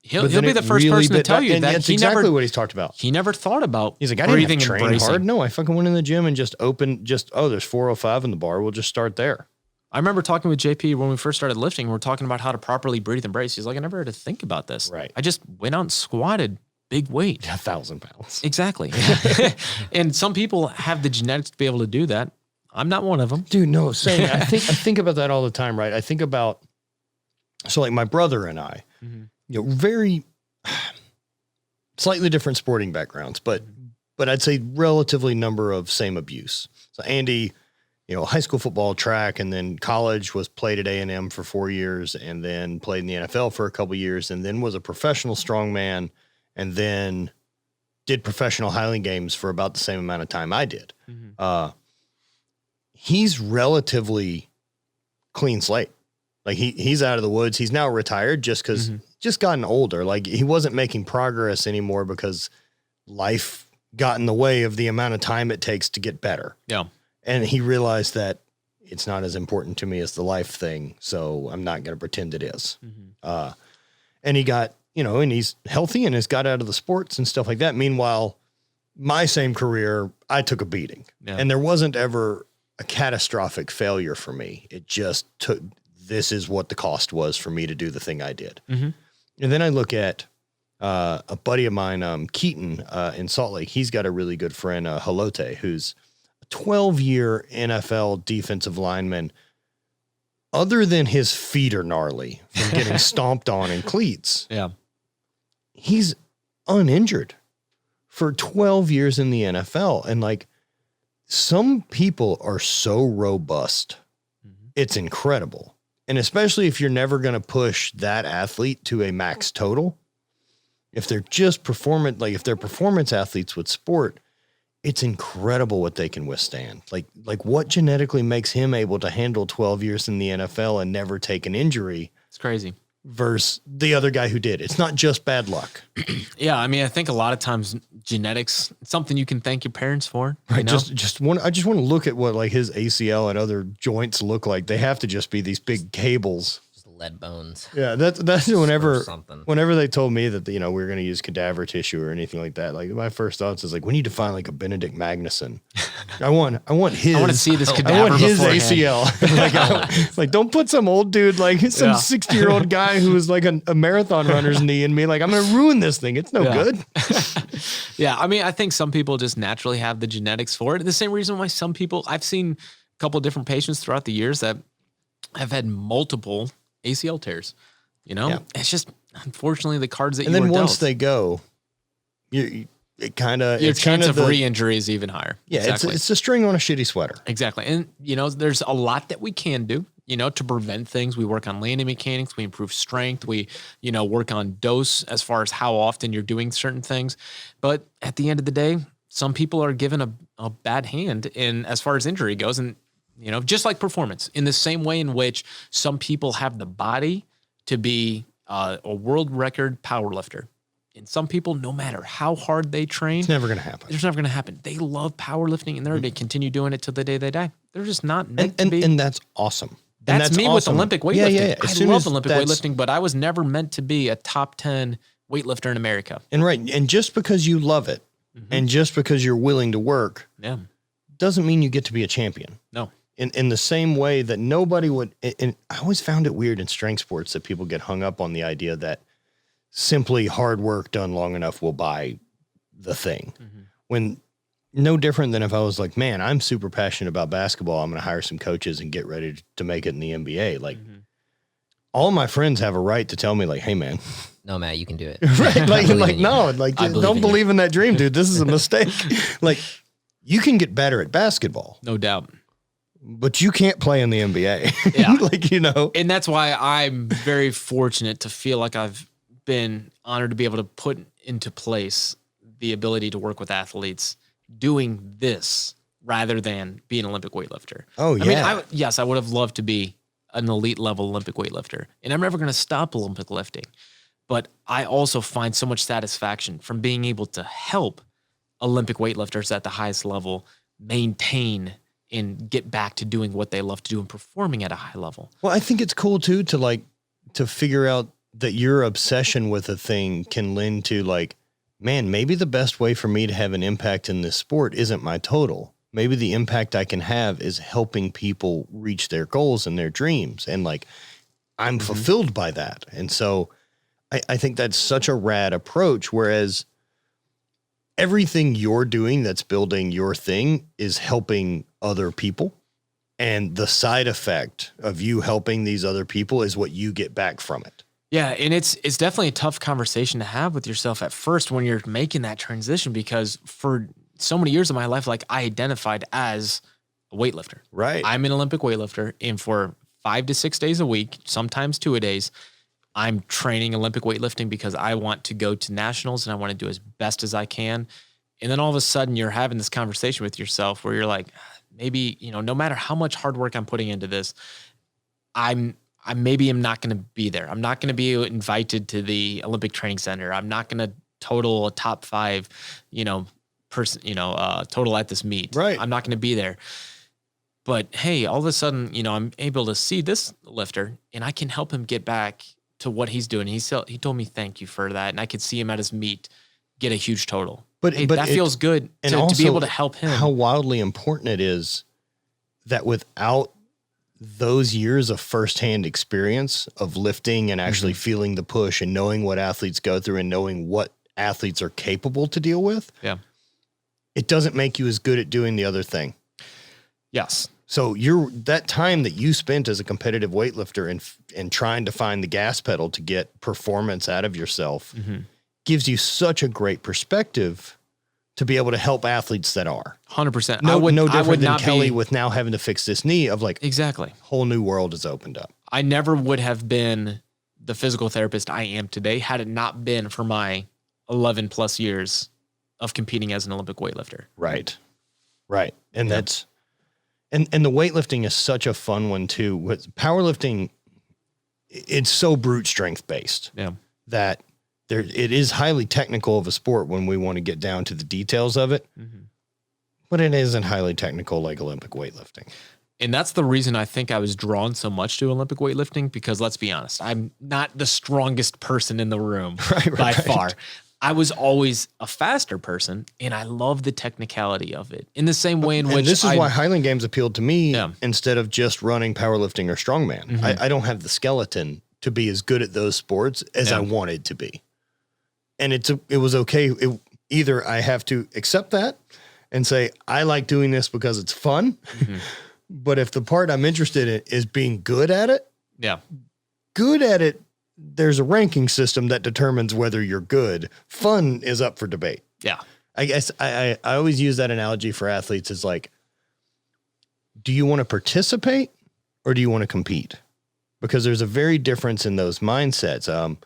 [SPEAKER 2] He'll be the first person to tell you that
[SPEAKER 1] that's exactly what he's talked about.
[SPEAKER 2] He never thought about
[SPEAKER 1] He's like, I didn't
[SPEAKER 2] breathing
[SPEAKER 1] have to
[SPEAKER 2] and
[SPEAKER 1] train
[SPEAKER 2] bracing.
[SPEAKER 1] hard. No, I fucking went in the gym and just opened there's 405 in the bar. We'll just start there.
[SPEAKER 2] I remember talking with JP when we first started lifting. We're talking about how to properly breathe and brace. He's like, I never had to think about this.
[SPEAKER 1] Right.
[SPEAKER 2] I just went out and squatted big weight.
[SPEAKER 1] 1,000 pounds.
[SPEAKER 2] Exactly. And some people have the genetics to be able to do that. I'm not one of them.
[SPEAKER 1] Dude, no, same. I think about that all the time, right? I think about, so like my brother and I, very slightly different sporting backgrounds, but I'd say relatively number of same abuse. So Andy high school football, track, and then college was played at A&M for 4 years, and then played in the NFL for a couple years, and then was a professional strongman, and then did professional Highland games for about the same amount of time I did. He's relatively clean slate. Like he's out of the woods. He's now retired just because just gotten older. Like he wasn't making progress anymore because life got in the way of the amount of time it takes to get better.
[SPEAKER 2] Yeah.
[SPEAKER 1] And he realized that it's not as important to me as the life thing. So I'm not going to pretend it is. And he got, and he's healthy and has got out of the sports and stuff like that. Meanwhile, my same career, I took a beating and there wasn't ever a catastrophic failure for me. It just took, this is what the cost was for me to do the thing I did. And then I look at a buddy of mine, Keaton, in Salt Lake. He's got a really good friend, Halote, who's a 12-year NFL defensive lineman. Other than his feet are gnarly from getting stomped on in cleats. Yeah. He's uninjured for 12 years in the NFL. And like, some people are so robust. It's incredible. And especially if you're never going to push that athlete to a max total, if they're just if they're performance athletes with sport, it's incredible what they can withstand. Like what genetically makes him able to handle 12 years in the NFL and never take an injury.
[SPEAKER 2] It's crazy.
[SPEAKER 1] Versus the other guy who did. It's not just bad luck.
[SPEAKER 2] Yeah, I mean, I think a lot of times genetics, it's something you can thank your parents for.
[SPEAKER 1] Right.
[SPEAKER 2] You know?
[SPEAKER 1] I just want to look at what like his ACL and other joints look like. They have to just be these big cables.
[SPEAKER 3] Just lead bones.
[SPEAKER 1] Yeah, that's whenever they told me that we were going to use cadaver tissue or anything like that. Like my first thoughts is like, we need to find like a Benedict Magnuson. I want his.
[SPEAKER 2] I want to see this cadaver.
[SPEAKER 1] I want his
[SPEAKER 2] beforehand.
[SPEAKER 1] ACL. like don't put some old dude like some 60-year-old guy who was like a marathon runner's knee in me. Like I'm going to ruin this thing. It's no good.
[SPEAKER 2] Yeah, I mean, I think some people just naturally have the genetics for it. The same reason why some people, I've seen a couple of different patients throughout the years that have had multiple ACL tears. It's just unfortunately the cards that
[SPEAKER 1] and
[SPEAKER 2] you
[SPEAKER 1] then
[SPEAKER 2] were
[SPEAKER 1] once
[SPEAKER 2] dealt.
[SPEAKER 1] they go,
[SPEAKER 2] Your chance of re-injury is even higher.
[SPEAKER 1] Yeah, exactly. It's a string on a shitty sweater.
[SPEAKER 2] Exactly. And, there's a lot that we can do, to prevent things. We work on landing mechanics. We improve strength. We, work on dose as far as how often you're doing certain things. But at the end of the day, some people are given a bad hand in as far as injury goes. And, just like performance, in the same way in which some people have the body to be a world record power lifter. And some people, no matter how hard they train,
[SPEAKER 1] it's never going to happen.
[SPEAKER 2] It's never going to happen. They love powerlifting and they're going to continue doing it till the day they die. They're just not meant to be.
[SPEAKER 1] And that's awesome.
[SPEAKER 2] That's me awesome. With Olympic weightlifting.
[SPEAKER 1] Yeah.
[SPEAKER 2] I love Olympic weightlifting, but I was never meant to be a top 10 weightlifter in America.
[SPEAKER 1] And just because you love it and just because you're willing to work doesn't mean you get to be a champion.
[SPEAKER 2] No.
[SPEAKER 1] In the same way that nobody would, and I always found it weird in strength sports that people get hung up on the idea that simply hard work done long enough will buy the thing. When no different than if I was like, man, I'm super passionate about basketball. I'm going to hire some coaches and get ready to make it in the NBA. Like all my friends have a right to tell me like, hey man,
[SPEAKER 3] no, Matt, you can do it.
[SPEAKER 1] Right. Like, no, like don't believe in that dream, dude. This is a mistake. Like you can get better at basketball.
[SPEAKER 2] No doubt.
[SPEAKER 1] But you can't play in the NBA. Yeah.
[SPEAKER 2] And that's why I'm very fortunate to feel like I've been honored to be able to put into place the ability to work with athletes doing this rather than be an Olympic weightlifter.
[SPEAKER 1] Oh, yeah.
[SPEAKER 2] I mean, I would have loved to be an elite level Olympic weightlifter, and I'm never going to stop Olympic lifting. But I also find so much satisfaction from being able to help Olympic weightlifters at the highest level maintain and get back to doing what they love to do and performing at a high level.
[SPEAKER 1] Well, I think it's cool too to figure out that your obsession with a thing can lend to like, man, maybe the best way for me to have an impact in this sport isn't my total. Maybe the impact I can have is helping people reach their goals and their dreams. And like, I'm fulfilled by that. And so I think that's such a rad approach. Whereas everything you're doing that's building your thing is helping other people. And the side effect of you helping these other people is what you get back from it.
[SPEAKER 2] Yeah, and it's definitely a tough conversation to have with yourself at first when you're making that transition, because for so many years of my life, like I identified as a weightlifter.
[SPEAKER 1] Right.
[SPEAKER 2] I'm an Olympic weightlifter, and for 5 to 6 days a week, sometimes 2-a-days, I'm training Olympic weightlifting because I want to go to nationals and I want to do as best as I can. And then all of a sudden you're having this conversation with yourself where you're like, maybe, no matter how much hard work I'm putting into this, I maybe am not going to be there. I'm not going to be invited to the Olympic Training Center. I'm not going to total a top 5, total at this meet.
[SPEAKER 1] Right.
[SPEAKER 2] I'm not going to be there. But hey, all of a sudden, I'm able to see this lifter and I can help him get back to what he's doing. He told me thank you for that, and I could see him at his meet get a huge total. But that feels good to be able to help him.
[SPEAKER 1] How wildly important it is that without those years of firsthand experience of lifting and actually feeling the push and knowing what athletes go through and knowing what athletes are capable to deal with, it doesn't make you as good at doing the other thing.
[SPEAKER 2] Yes.
[SPEAKER 1] So that time that you spent as a competitive weightlifter and trying to find the gas pedal to get performance out of yourself gives you such a great perspective to be able to help athletes that are
[SPEAKER 2] 100%.
[SPEAKER 1] No different than Kelly with now having to fix this knee of like,
[SPEAKER 2] exactly,
[SPEAKER 1] whole new world has opened up.
[SPEAKER 2] I never would have been the physical therapist I am today had it not been for my 11 plus years of competing as an Olympic weightlifter.
[SPEAKER 1] Right. And that's, and the weightlifting is such a fun one too. With powerlifting, it's so brute strength based that it is highly technical of a sport when we want to get down to the details of it, but it isn't highly technical like Olympic weightlifting.
[SPEAKER 2] And that's the reason I think I was drawn so much to Olympic weightlifting, because let's be honest, I'm not the strongest person in the room by far. I was always a faster person, and I love the technicality of it. In the same way in which
[SPEAKER 1] this is why Highland Games appealed to me instead of just running powerlifting or strongman. I don't have the skeleton to be as good at those sports as I wanted to be. And it was okay. Either I have to accept that and say, I like doing this because it's fun. But if the part I'm interested in is being good at it, there's a ranking system that determines whether you're good. Fun is up for debate.
[SPEAKER 2] Yeah.
[SPEAKER 1] I guess I always use that analogy for athletes as like, do you want to participate or do you want to compete? Because there's a very difference in those mindsets.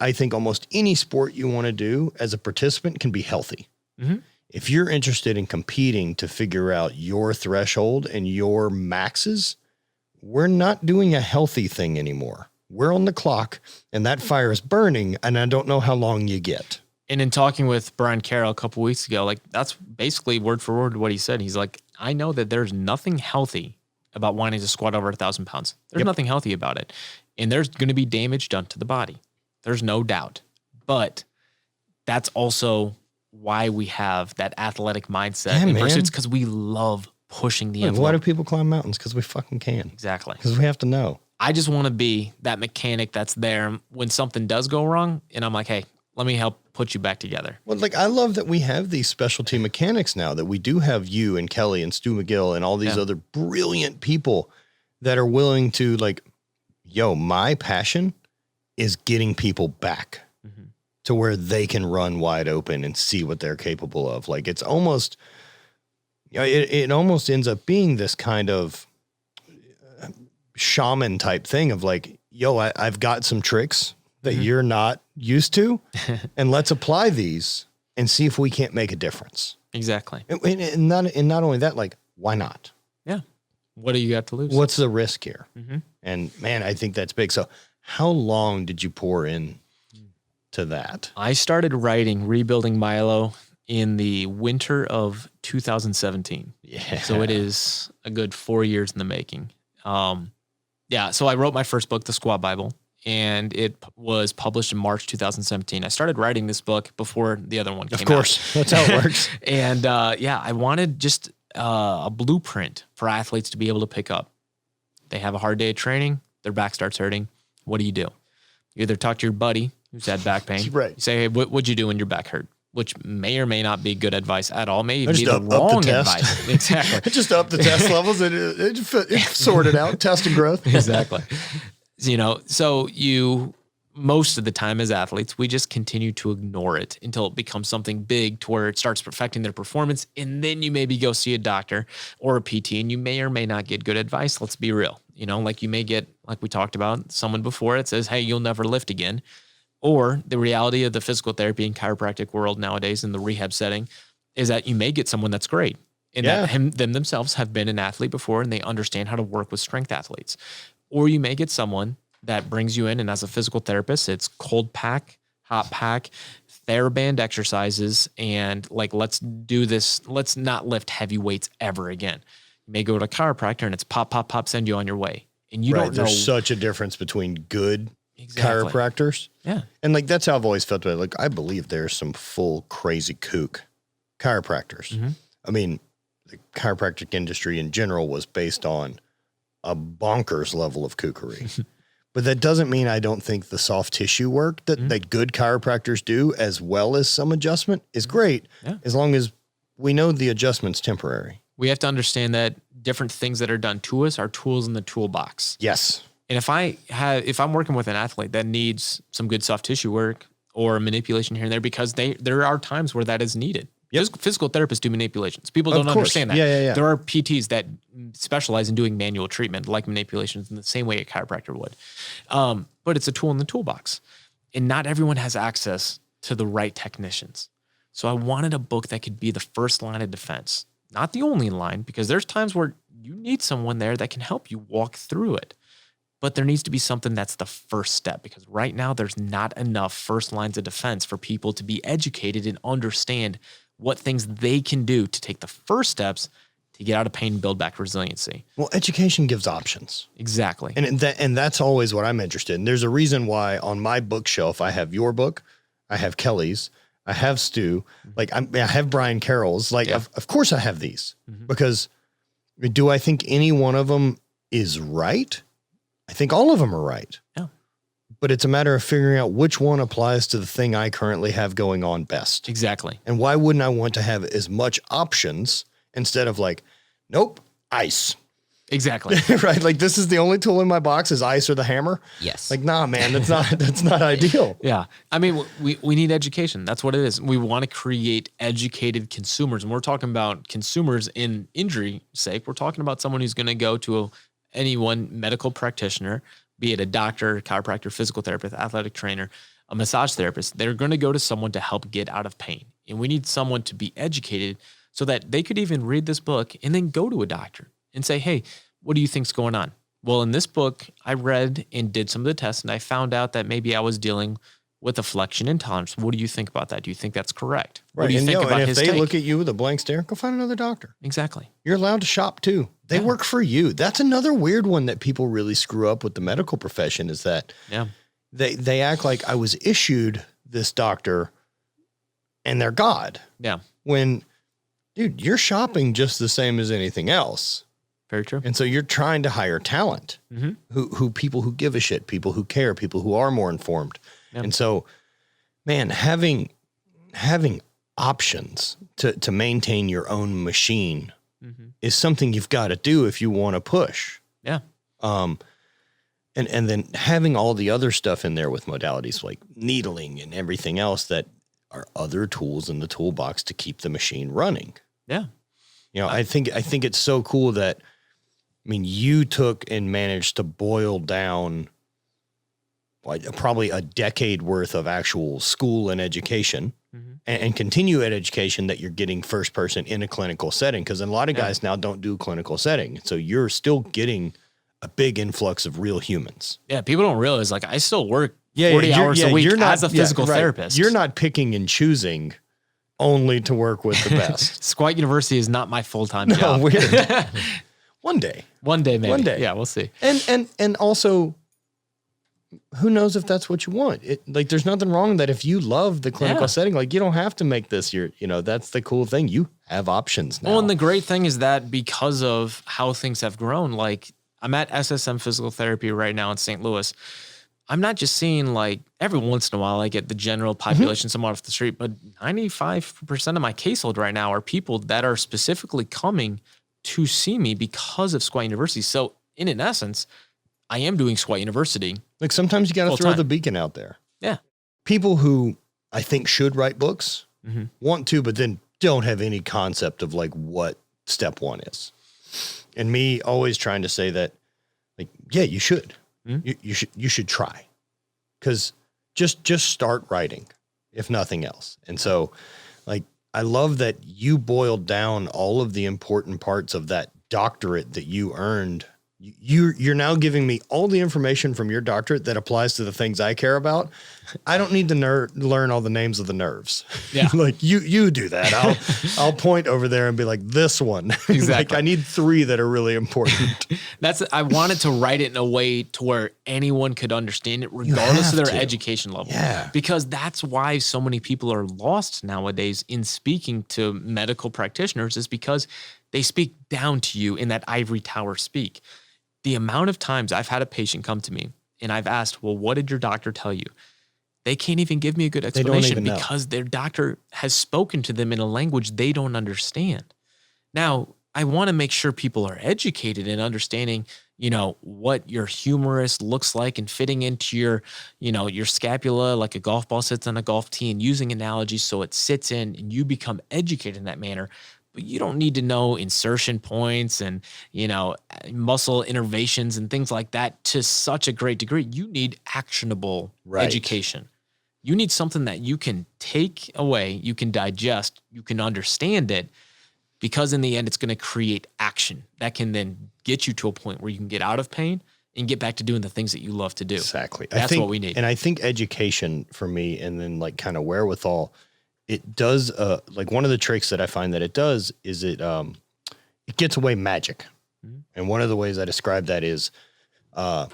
[SPEAKER 1] I think almost any sport you want to do as a participant can be healthy. If you're interested in competing to figure out your threshold and your maxes, we're not doing a healthy thing anymore. We're on the clock and that fire is burning and I don't know how long you get.
[SPEAKER 2] And in talking with Brian Carroll a couple weeks ago, like that's basically word for word what he said. He's like, I know that there's nothing healthy about wanting to squat over 1,000 pounds. There's nothing healthy about it. And there's going to be damage done to the body. There's no doubt. But that's also why we have that athletic mindset in pursuits, because we love pushing the envelope.
[SPEAKER 1] Why do people climb mountains? Because we fucking can.
[SPEAKER 2] Exactly.
[SPEAKER 1] Because we have to know.
[SPEAKER 2] I just want to be that mechanic that's there when something does go wrong. And I'm like, hey, let me help put you back together.
[SPEAKER 1] Well, like I love that we have these specialty mechanics now, that we do have you and Kelly and Stu McGill and all these other brilliant people that are willing to like, my passion is getting people back to where they can run wide open and see what they're capable of. Like it's almost, it almost ends up being this kind of shaman type thing of like, I've got some tricks that you're not used to, and let's apply these and see if we can't make a difference.
[SPEAKER 2] Exactly.
[SPEAKER 1] And not only that, like, why not?
[SPEAKER 2] Yeah. What do you got to lose?
[SPEAKER 1] What's the risk here? And man, I think that's big. So how long did you pour in to that?
[SPEAKER 2] I started writing Rebuilding Milo in the winter of 2017.
[SPEAKER 1] Yeah.
[SPEAKER 2] So it is a good 4 years in the making. So I wrote my first book, The Squat Bible, and it was published in March 2017. I started writing this book before the other one came out.
[SPEAKER 1] Of course. That's how it works.
[SPEAKER 2] And I wanted just a blueprint for athletes to be able to pick up. They have a hard day of training, their back starts hurting. What do? You either talk to your buddy who's had back pain.
[SPEAKER 1] Right.
[SPEAKER 2] You say, hey, what'd you do when your back hurt? Which may or may not be good advice at all. May even
[SPEAKER 1] Just
[SPEAKER 2] be the wrong
[SPEAKER 1] the
[SPEAKER 2] advice. Exactly.
[SPEAKER 1] Just up the test levels and it sorted out, test and growth.
[SPEAKER 2] Exactly. So you most of the time as athletes, we just continue to ignore it until it becomes something big to where it starts affecting their performance. And then you maybe go see a doctor or a PT and you may or may not get good advice. Let's be real. Like you may get, like we talked about, someone before it says, hey, you'll never lift again. Or the reality of the physical therapy and chiropractic world nowadays in the rehab setting is that you may get someone that's great and that them themselves have been an athlete before and they understand how to work with strength athletes. Or you may get someone that brings you in, and as a physical therapist, it's cold pack, hot pack, TheraBand exercises, and like, let's do this. Let's not lift heavy weights ever again. You may go to a chiropractor, and it's pop, pop, pop, send you on your way. And you don't know.
[SPEAKER 1] There's such a difference between good chiropractors.
[SPEAKER 2] Yeah.
[SPEAKER 1] And like, that's how I've always felt about it. Like, I believe there's some full crazy kook chiropractors.
[SPEAKER 2] Mm-hmm.
[SPEAKER 1] I mean, the chiropractic industry in general was based on a bonkers level of kookery. But that doesn't mean I don't think the soft tissue work that good chiropractors do, as well as some adjustment, is great, as long as we know the adjustment's temporary.
[SPEAKER 2] We have to understand that different things that are done to us are tools in the toolbox.
[SPEAKER 1] Yes.
[SPEAKER 2] And if I'm working with an athlete that needs some good soft tissue work or manipulation here and there, because there are times where that is needed. Physical therapists do manipulations. People don't understand that.
[SPEAKER 1] Yeah.
[SPEAKER 2] There are PTs that specialize in doing manual treatment, like manipulations, in the same way a chiropractor would. But it's a tool in the toolbox. And not everyone has access to the right technicians. So I wanted a book that could be the first line of defense. Not the only line, because there's times where you need someone there that can help you walk through it. But there needs to be something that's the first step, because right now there's not enough first lines of defense for people to be educated and understand what things they can do to take the first steps to get out of pain and build back resiliency.
[SPEAKER 1] Well, education gives options.
[SPEAKER 2] Exactly.
[SPEAKER 1] And that's always what I'm interested in. There's a reason why on my bookshelf, I have your book, I have Kelly's, I have Stu, like I have Brian Carroll's. Like, of course I have these, because do I think any one of them is right? I think all of them are right.
[SPEAKER 2] Yeah.
[SPEAKER 1] But it's a matter of figuring out which one applies to the thing I currently have going on best.
[SPEAKER 2] Exactly.
[SPEAKER 1] And why wouldn't I want to have as much options instead of like, nope, ice.
[SPEAKER 2] Exactly.
[SPEAKER 1] Right? Like, this is the only tool in my box is ice or the hammer.
[SPEAKER 3] Yes.
[SPEAKER 1] Like, nah, man, that's not ideal.
[SPEAKER 2] Yeah. I mean, we need education. That's what it is. We want to create educated consumers. And we're talking about consumers in injury sake. We're talking about someone who's going to go to any one medical practitioner, be it a doctor, chiropractor, physical therapist, athletic trainer, a massage therapist. They're going to go to someone to help get out of pain. And we need someone to be educated so that they could even read this book and then go to a doctor and say, hey, what do you think's going on? Well, in this book, I read and did some of the tests, and I found out that maybe I was dealing with a flexion intolerance. What do you think about that? Do you think that's correct?
[SPEAKER 1] Right.
[SPEAKER 2] What do you think about
[SPEAKER 1] and
[SPEAKER 2] his
[SPEAKER 1] if they
[SPEAKER 2] take?
[SPEAKER 1] look at you with a blank stare, go find another doctor.
[SPEAKER 2] Exactly.
[SPEAKER 1] You're allowed to shop too. They work for you. That's another weird one that people really screw up with the medical profession, is that they act like I was issued this doctor and they're God.
[SPEAKER 2] Yeah.
[SPEAKER 1] When, dude, you're shopping just the same as anything else.
[SPEAKER 2] Very true.
[SPEAKER 1] And so you're trying to hire talent, who people who give a shit, people who care, people who are more informed. Yeah. And so, man, having options to maintain your own machine is something you've got to do if you want to push.
[SPEAKER 2] Yeah.
[SPEAKER 1] And then having all the other stuff in there with modalities like needling and everything else that are other tools in the toolbox to keep the machine running.
[SPEAKER 2] Yeah.
[SPEAKER 1] You know, I think it's so cool that, I mean, you took and managed to boil down like probably a decade worth of actual school and education and continue at education that you're getting first person in a clinical setting. Cause a lot of guys now don't do clinical setting. So you're still getting a big influx of real humans.
[SPEAKER 2] Yeah. People don't realize, like, I still work 40 hours a week as a physical therapist.
[SPEAKER 1] You're not picking and choosing only to work with the best.
[SPEAKER 2] Squat University is not my full-time job.
[SPEAKER 1] Weird. One day, maybe.
[SPEAKER 2] One day. Yeah, we'll see.
[SPEAKER 1] And also, who knows if that's what you want? Like, there's nothing wrong that if you love the clinical setting, like, you don't have to make this that's the cool thing. You have options now.
[SPEAKER 2] Well, and the great thing is that because of how things have grown, like, I'm at SSM Physical Therapy right now in St. Louis. I'm not just seeing, like, every once in a while I get the general population someone off the street, but 95% of my caseload right now are people that are specifically coming to see me because of Squat University. So in essence, I am doing Sweat University.
[SPEAKER 1] Like sometimes you got to
[SPEAKER 2] Full
[SPEAKER 1] throw
[SPEAKER 2] time.
[SPEAKER 1] the beacon out there.
[SPEAKER 2] Yeah.
[SPEAKER 1] People who I think should write books
[SPEAKER 2] Mm-hmm.
[SPEAKER 1] want to, but then don't have any concept of like what step one is. And me always trying to say that, like, yeah, you should. You should try. Because just start writing, if nothing else. And so, like, I love that you boiled down all of the important parts of that doctorate that you earned. You're now giving me all the information from your doctorate that applies to the things I care about. I don't need to learn all the names of the nerves.
[SPEAKER 2] Yeah.
[SPEAKER 1] Like you do that. I'll point over there and be like, this one.
[SPEAKER 2] Exactly.
[SPEAKER 1] Like I need 3 that are really important.
[SPEAKER 2] I wanted to write it in a way to where anyone could understand it regardless of
[SPEAKER 1] have
[SPEAKER 2] their
[SPEAKER 1] to.
[SPEAKER 2] education level.
[SPEAKER 1] Yeah.
[SPEAKER 2] Because that's why so many people are lost nowadays in speaking to medical practitioners, is because they speak down to you in that ivory tower speak. The amount of times I've had a patient come to me and I've asked, well, what did your doctor tell you? They can't even give me a good explanation
[SPEAKER 1] even know.
[SPEAKER 2] because their doctor has spoken to them in a language they don't understand. Now, I want to make sure people are educated in understanding, what your humerus looks like and fitting into your, your scapula, like a golf ball sits on a golf tee, and using analogies so it sits in and you become educated in that manner. But you don't need to know insertion points and, muscle innervations and things like that to such a great degree. You need actionable education. You need something that you can take away, you can digest, you can understand it, because in the end, it's going to create action that can then get you to a point where you can get out of pain and get back to doing the things that you love to do.
[SPEAKER 1] Exactly.
[SPEAKER 2] That's what we need.
[SPEAKER 1] And I think education for me, and then like kind of wherewithal, it does, like one of the tricks that I find that it does is it gets away magic. Mm-hmm. And one of the ways I describe that is, I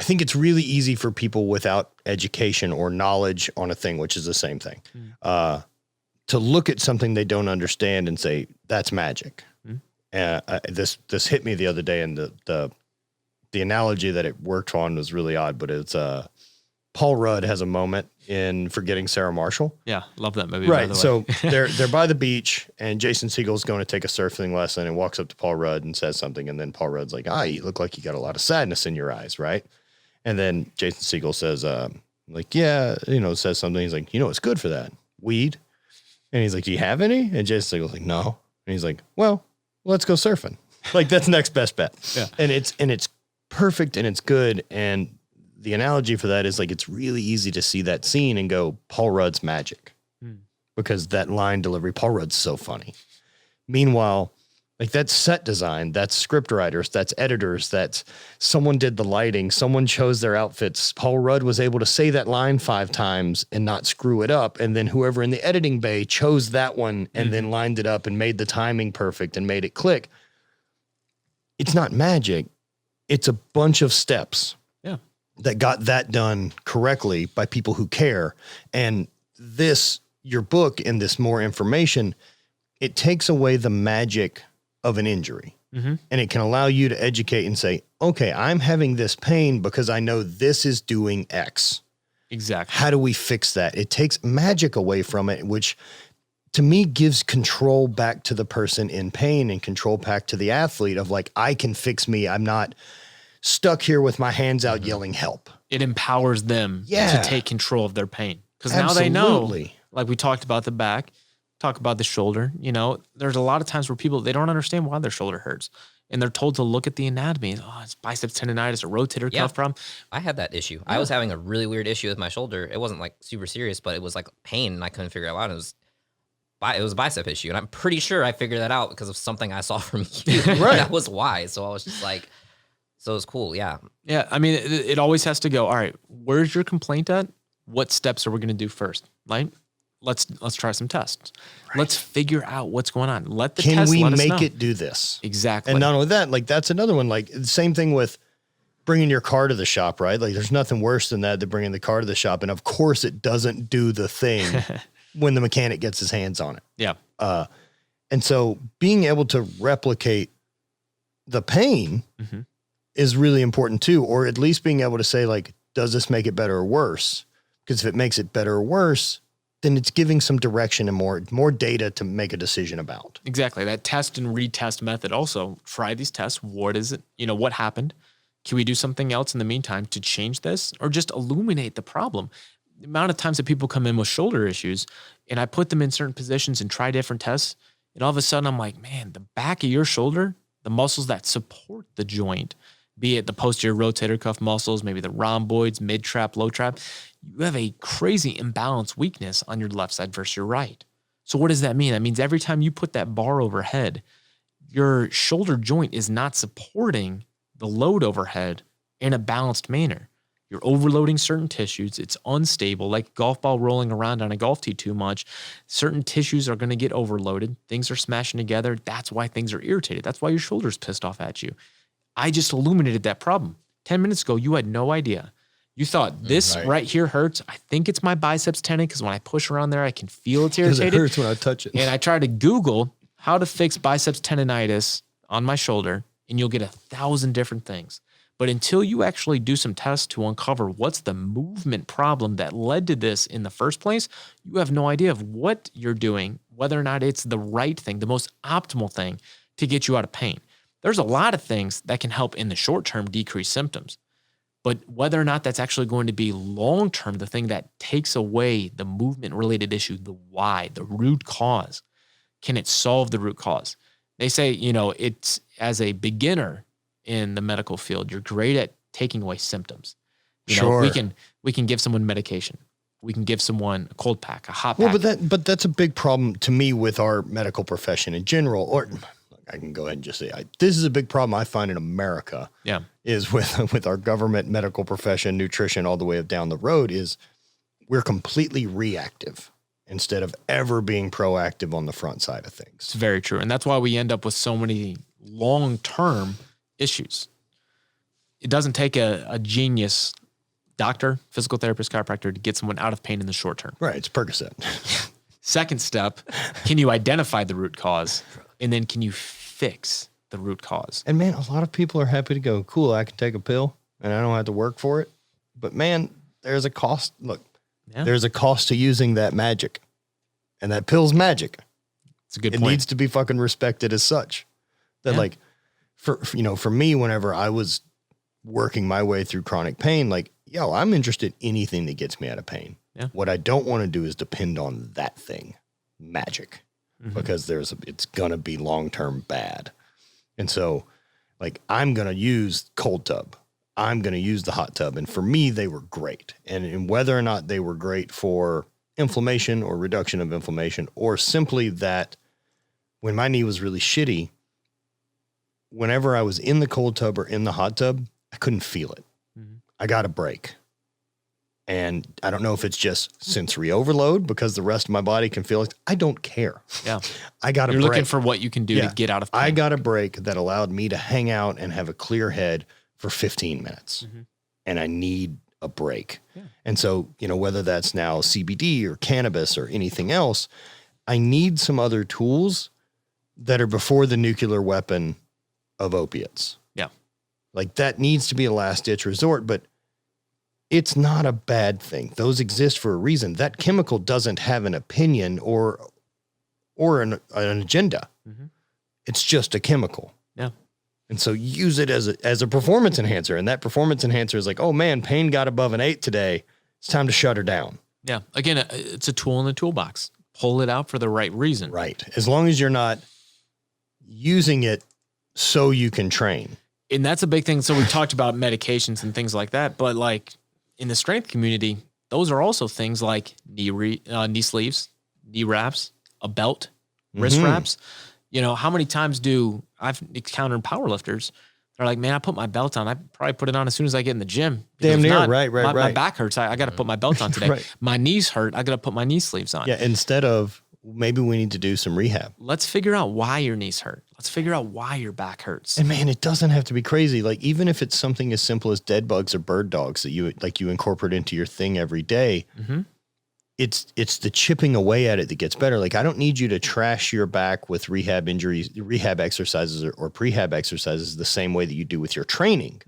[SPEAKER 1] think it's really easy for people without education or knowledge on a thing, which is the same thing, to look at something they don't understand and say, that's magic. Mm-hmm. This hit me the other day, and the analogy that it worked on was really odd, but it's, Paul Rudd has a moment in Forgetting Sarah Marshall.
[SPEAKER 2] Yeah, love that movie.
[SPEAKER 1] Right. So they're by the beach, and Jason Segel's going to take a surfing lesson and walks up to Paul Rudd and says something. And then Paul Rudd's like, you look like you got a lot of sadness in your eyes, right? And then Jason Segel says, says something. He's like, it's good for that. Weed. And he's like, do you have any? And Jason Segel's like, no. And he's like, well, let's go surfing. Like, that's next best bet.
[SPEAKER 2] Yeah.
[SPEAKER 1] And it's perfect and it's good. And the analogy for that is like, it's really easy to see that scene and go, Paul Rudd's magic, because that line delivery, Paul Rudd's so funny. Meanwhile, like that's set design, that's script writers, that's editors, that's someone did the lighting, someone chose their outfits. Paul Rudd was able to say that line 5 times and not screw it up. And then whoever in the editing bay chose that one and then lined it up and made the timing perfect and made it click. It's not magic. It's a bunch of steps.
[SPEAKER 2] Yeah.
[SPEAKER 1] That got that done correctly by people who care. And your book and this more information, it takes away the magic of an injury. Mm-hmm. And it can allow you to educate and say, okay, I'm having this pain because I know this is doing X.
[SPEAKER 2] Exactly.
[SPEAKER 1] How do we fix that? It takes magic away from it, which to me gives control back to the person in pain and control back to the athlete of like, I can fix me. I'm not stuck here with my hands out yelling help.
[SPEAKER 2] It empowers them to take control of their pain. Because now they know, like we talked about the back, talk about the shoulder, there's a lot of times where people, they don't understand why their shoulder hurts. And they're told to look at the anatomy. Oh, it's biceps tendonitis, a rotator cuff problem.
[SPEAKER 3] I had that issue. Yeah. I was having a really weird issue with my shoulder. It wasn't like super serious, but it was like pain and I couldn't figure it out. It was a bicep issue. And I'm pretty sure I figured that out because of something I saw from you. Right. That was why. So I was just like, so it was cool. Yeah.
[SPEAKER 2] Yeah. I mean, it always has to go, all right, where's your complaint at? What steps are we going to do first? Right? Let's try some tests. Right. Let's figure out what's going on. Let the test let us know.
[SPEAKER 1] Can we make it do this?
[SPEAKER 2] Exactly.
[SPEAKER 1] And not only that, like that's another one, like the same thing with bringing your car to the shop, right? Like there's nothing worse than bringing the car to the shop. And of course it doesn't do the thing when the mechanic gets his hands on it.
[SPEAKER 2] Yeah.
[SPEAKER 1] And so being able to replicate the pain is really important too, or at least being able to say like, does this make it better or worse? Because if it makes it better or worse, then it's giving some direction and more data to make a decision about.
[SPEAKER 2] Exactly. That test and retest method also. Try these tests. What is it? What happened? Can we do something else in the meantime to change this or just illuminate the problem? The amount of times that people come in with shoulder issues and I put them in certain positions and try different tests, and all of a sudden I'm like, man, the back of your shoulder, the muscles that support the joint, be it the posterior rotator cuff muscles, maybe the rhomboids, mid-trap, low trap, you have a crazy imbalance weakness on your left side versus your right. So what does that mean? That means every time you put that bar overhead, your shoulder joint is not supporting the load overhead in a balanced manner. You're overloading certain tissues. It's unstable, like a golf ball rolling around on a golf tee too much. Certain tissues are going to get overloaded. Things are smashing together. That's why things are irritated. That's why your shoulder's pissed off at you. I just illuminated that problem. 10 minutes ago, you had no idea. You thought this right here hurts. I think it's my biceps tendon because when I push around there, I can feel it's irritated.
[SPEAKER 1] It hurts when I touch it.
[SPEAKER 2] And I tried to Google how to fix biceps tendonitis on my shoulder, and you'll get 1,000 different things. But until you actually do some tests to uncover what's the movement problem that led to this in the first place, you have no idea of what you're doing, whether or not it's the right thing, the most optimal thing to get you out of pain. There's a lot of things that can help in the short term decrease symptoms. But whether or not that's actually going to be long term, the thing that takes away the movement related issue, the why, the root cause, can it solve the root cause? They say, it's as a beginner in the medical field, you're great at taking away symptoms. We can give someone medication. We can give someone a cold pack, a hot pack.
[SPEAKER 1] Well, but that's a big problem to me with our medical profession in general. Or I can go ahead and just say this is a big problem I find in America.
[SPEAKER 2] Yeah,
[SPEAKER 1] is with our government, medical profession, nutrition, all the way down the road. Is we're completely reactive instead of ever being proactive on the front side of things.
[SPEAKER 2] It's very true, and that's why we end up with so many long-term issues. It doesn't take a genius doctor, physical therapist, chiropractor to get someone out of pain in the short term.
[SPEAKER 1] Right. It's Percocet.
[SPEAKER 2] Second step, can you identify the root cause? And then can you fix the root cause?
[SPEAKER 1] And man, a lot of people are happy to go, cool, I can take a pill and I don't have to work for it. But man, there's a cost. Look, there's a cost to using that magic. And that pill's magic.
[SPEAKER 2] It's a good
[SPEAKER 1] point. It needs to be fucking respected as such. That like, for me, whenever I was working my way through chronic pain, like, I'm interested in anything that gets me out of pain.
[SPEAKER 2] Yeah.
[SPEAKER 1] What I don't want to do is depend on that thing, magic, because it's going to be long-term bad. And so like, I'm going to use cold tub. I'm going to use the hot tub. And for me, they were great. And whether or not they were great for inflammation or reduction of inflammation, or simply that when my knee was really shitty, whenever I was in the cold tub or in the hot tub, I couldn't feel it. I got a break. And I don't know if it's just sensory overload because the rest of my body can feel it. I don't care.
[SPEAKER 2] Yeah.
[SPEAKER 1] I got a break.
[SPEAKER 2] You're looking for what you can do to get out of pain.
[SPEAKER 1] I got a break that allowed me to hang out and have a clear head for 15 minutes. And I need a break. Yeah. And so, whether that's now CBD or cannabis or anything else, I need some other tools that are before the nuclear weapon of opiates.
[SPEAKER 2] Yeah.
[SPEAKER 1] Like that needs to be a last ditch resort, but it's not a bad thing. Those exist for a reason. That chemical doesn't have an opinion or an agenda. It's just a chemical.
[SPEAKER 2] Yeah.
[SPEAKER 1] And so use it as a performance enhancer. And that performance enhancer is like, oh man, pain got above an 8 today. It's time to shut her down.
[SPEAKER 2] Yeah. Again, it's a tool in the toolbox. Pull it out for the right reason.
[SPEAKER 1] Right. As long as you're not using it so you can train.
[SPEAKER 2] And that's a big thing. So we talked about medications and things like that, but like in the strength community, those are also things like knee sleeves, knee wraps, a belt, wrist wraps. How many times I've encountered powerlifters? They're like, man, I put my belt on. I probably put it on as soon as I get in the gym.
[SPEAKER 1] Damn near.
[SPEAKER 2] Not,
[SPEAKER 1] right.
[SPEAKER 2] My back hurts. I got to put my belt on today.
[SPEAKER 1] Right.
[SPEAKER 2] My knees hurt. I got to put my knee sleeves on.
[SPEAKER 1] Yeah. Instead of maybe we need to do some rehab.
[SPEAKER 2] Let's figure out why your knees hurt. Let's figure out why your back hurts.
[SPEAKER 1] And man, it doesn't have to be crazy. Like even if it's something as simple as dead bugs or bird dogs that you incorporate into your thing every day, it's the chipping away at it that gets better. Like I don't need you to trash your back with rehab injuries, rehab exercises or prehab exercises the same way that you do with your training.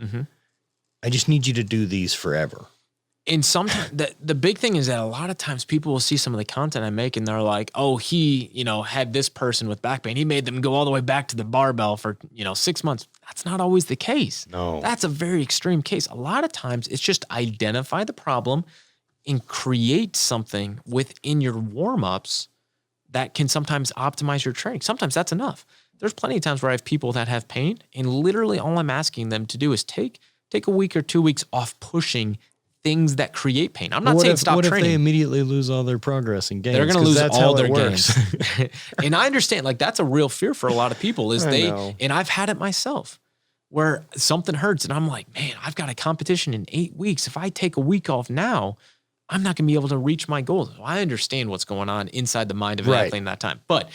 [SPEAKER 1] I just need you to do these forever.
[SPEAKER 2] And sometimes the big thing is that a lot of times people will see some of the content I make and they're like, oh, he, had this person with back pain. He made them go all the way back to the barbell for, 6 months. That's not always the case.
[SPEAKER 1] No.
[SPEAKER 2] That's a very extreme case. A lot of times it's just identify the problem and create something within your warm-ups that can sometimes optimize your training. Sometimes that's enough. There's plenty of times where I have people that have pain and literally all I'm asking them to do is take a week or 2 weeks off pushing things that create pain. I'm not saying stop training.
[SPEAKER 1] What if they immediately lose all their progress in games?
[SPEAKER 2] They're going to lose all their games.
[SPEAKER 1] Works.
[SPEAKER 2] And I understand, like, that's a real fear for a lot of people is and I've had it myself where something hurts and I'm like, man, I've got a competition in 8 weeks. If I take a week off now, I'm not going to be able to reach my goals. Well, I understand what's going on inside the mind of an athlete in that time. But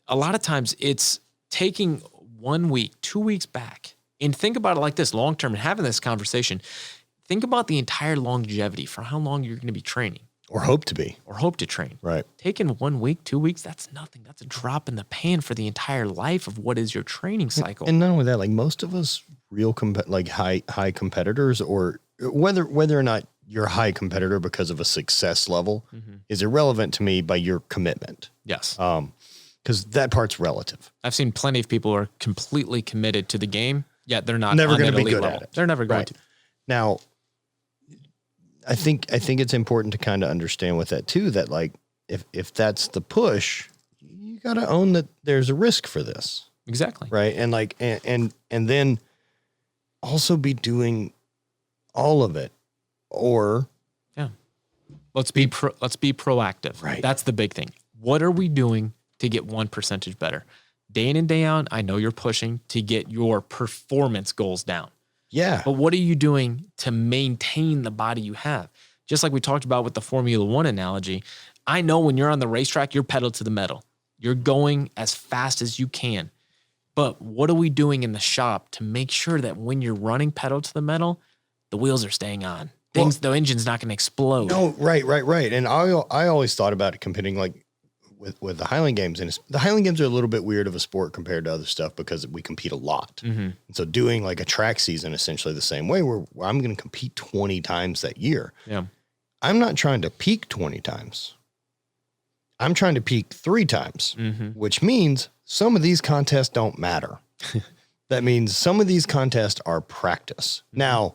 [SPEAKER 2] a lot of times it's taking 1 week, 2 weeks back and think about it like this long-term and having this conversation. Think about the entire longevity for how long you're going to be training.
[SPEAKER 1] Or hope to be.
[SPEAKER 2] Or hope to train.
[SPEAKER 1] Right.
[SPEAKER 2] Taking 1 week, 2 weeks, that's nothing. That's a drop in the pan for the entire life of what is your training cycle.
[SPEAKER 1] And not only that, like most of us real high competitors, or whether or not you're a high competitor because of a success level is irrelevant to me by your commitment.
[SPEAKER 2] Yes.
[SPEAKER 1] Because that part's relative.
[SPEAKER 2] I've seen plenty of people who are completely committed to the game, yet they're not
[SPEAKER 1] never going to be
[SPEAKER 2] elite
[SPEAKER 1] good
[SPEAKER 2] level.
[SPEAKER 1] at it.
[SPEAKER 2] They're never going to.
[SPEAKER 1] Now, I think it's important to kind of understand with that too, that like if that's the push, you got to own that there's a risk for this.
[SPEAKER 2] Exactly.
[SPEAKER 1] Right. And like and then also be doing all of it. Or
[SPEAKER 2] let's be proactive.
[SPEAKER 1] Right.
[SPEAKER 2] That's the big thing. What are we doing to get 1% better? Day in and day out, I know you're pushing to get your performance goals down.
[SPEAKER 1] Yeah.
[SPEAKER 2] But what are you doing to maintain the body you have? Just like we talked about with the Formula One analogy, I know when you're on the racetrack, you're pedal to the metal. You're going as fast as you can. But what are we doing in the shop to make sure that when you're running pedal to the metal, the wheels are staying on? The engine's not going to explode.
[SPEAKER 1] No, right. And I always thought about it competing like with the Highland Games. And the Highland Games are a little bit weird of a sport compared to other stuff because we compete a lot. And so doing like a track season essentially the same way where I'm going to compete 20 times that year.
[SPEAKER 2] Yeah.
[SPEAKER 1] I'm not trying to peak 20 times. I'm trying to peak 3 times, which means some of these contests don't matter. That means some of these contests are practice. Now,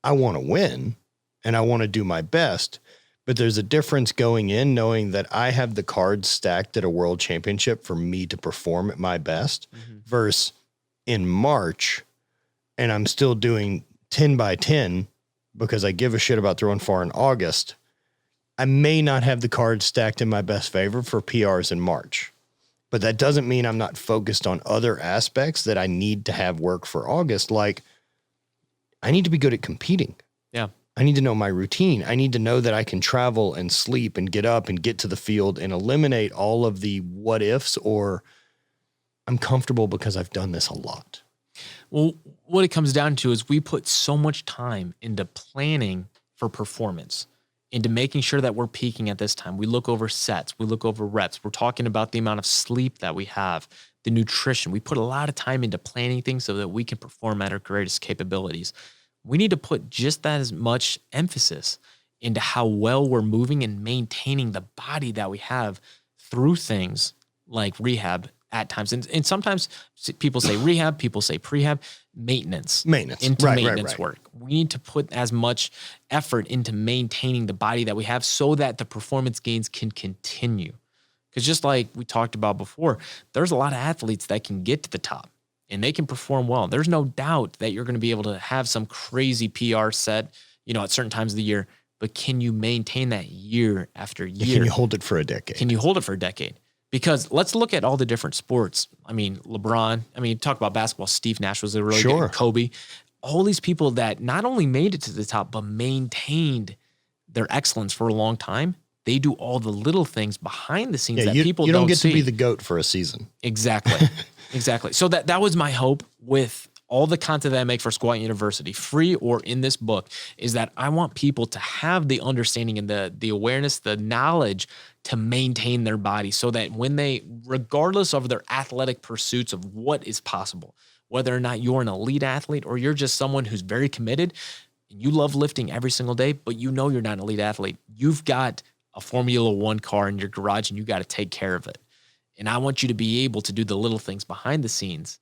[SPEAKER 1] I want to win and I want to do my best, but there's a difference going in knowing that I have the cards stacked at a world championship for me to perform at my best versus in March and I'm still doing 10 by 10 because I give a shit about throwing far in August. I may not have the cards stacked in my best favor for PRs in March, but that doesn't mean I'm not focused on other aspects that I need to have work for August. Like I need to be good at competing.
[SPEAKER 2] Yeah.
[SPEAKER 1] I need to know my routine. I need to know that I can travel and sleep and get up and get to the field and eliminate all of the what ifs, or I'm comfortable because I've done this a lot.
[SPEAKER 2] Well, what it comes down to is we put so much time into planning for performance, into making sure that we're peaking at this time. We look over sets. We look over reps. We're talking about the amount of sleep that we have, the nutrition. We put a lot of time into planning things so that we can perform at our greatest capabilities. We need to put just that as much emphasis into how well we're moving and maintaining the body that we have through things like rehab at times. And sometimes people say rehab, people say prehab, maintenance into maintenance work. We need to put as much effort into maintaining the body that we have so that the performance gains can continue. Because just like we talked about before, there's a lot of athletes that can get to the top and they can perform well. There's no doubt that you're going to be able to have some crazy PR set, at certain times of the year, but can you maintain that year after year?
[SPEAKER 1] Can you hold it for a decade?
[SPEAKER 2] Because let's look at all the different sports. I mean, LeBron, talk about basketball. Steve Nash was a really good. Kobe. All these people that not only made it to the top, but maintained their excellence for a long time. They do all the little things behind the scenes that people don't see.
[SPEAKER 1] You don't get to be the GOAT for a season.
[SPEAKER 2] Exactly. Exactly. So that was my hope with all the content that I make for Squat University, free or in this book, is that I want people to have the understanding and the awareness, the knowledge to maintain their body so that when they, regardless of their athletic pursuits of what is possible, whether or not you're an elite athlete or you're just someone who's very committed, and you love lifting every single day, but you know you're not an elite athlete, you've got a Formula One car in your garage and you got to take care of it. And I want you to be able to do the little things behind the scenes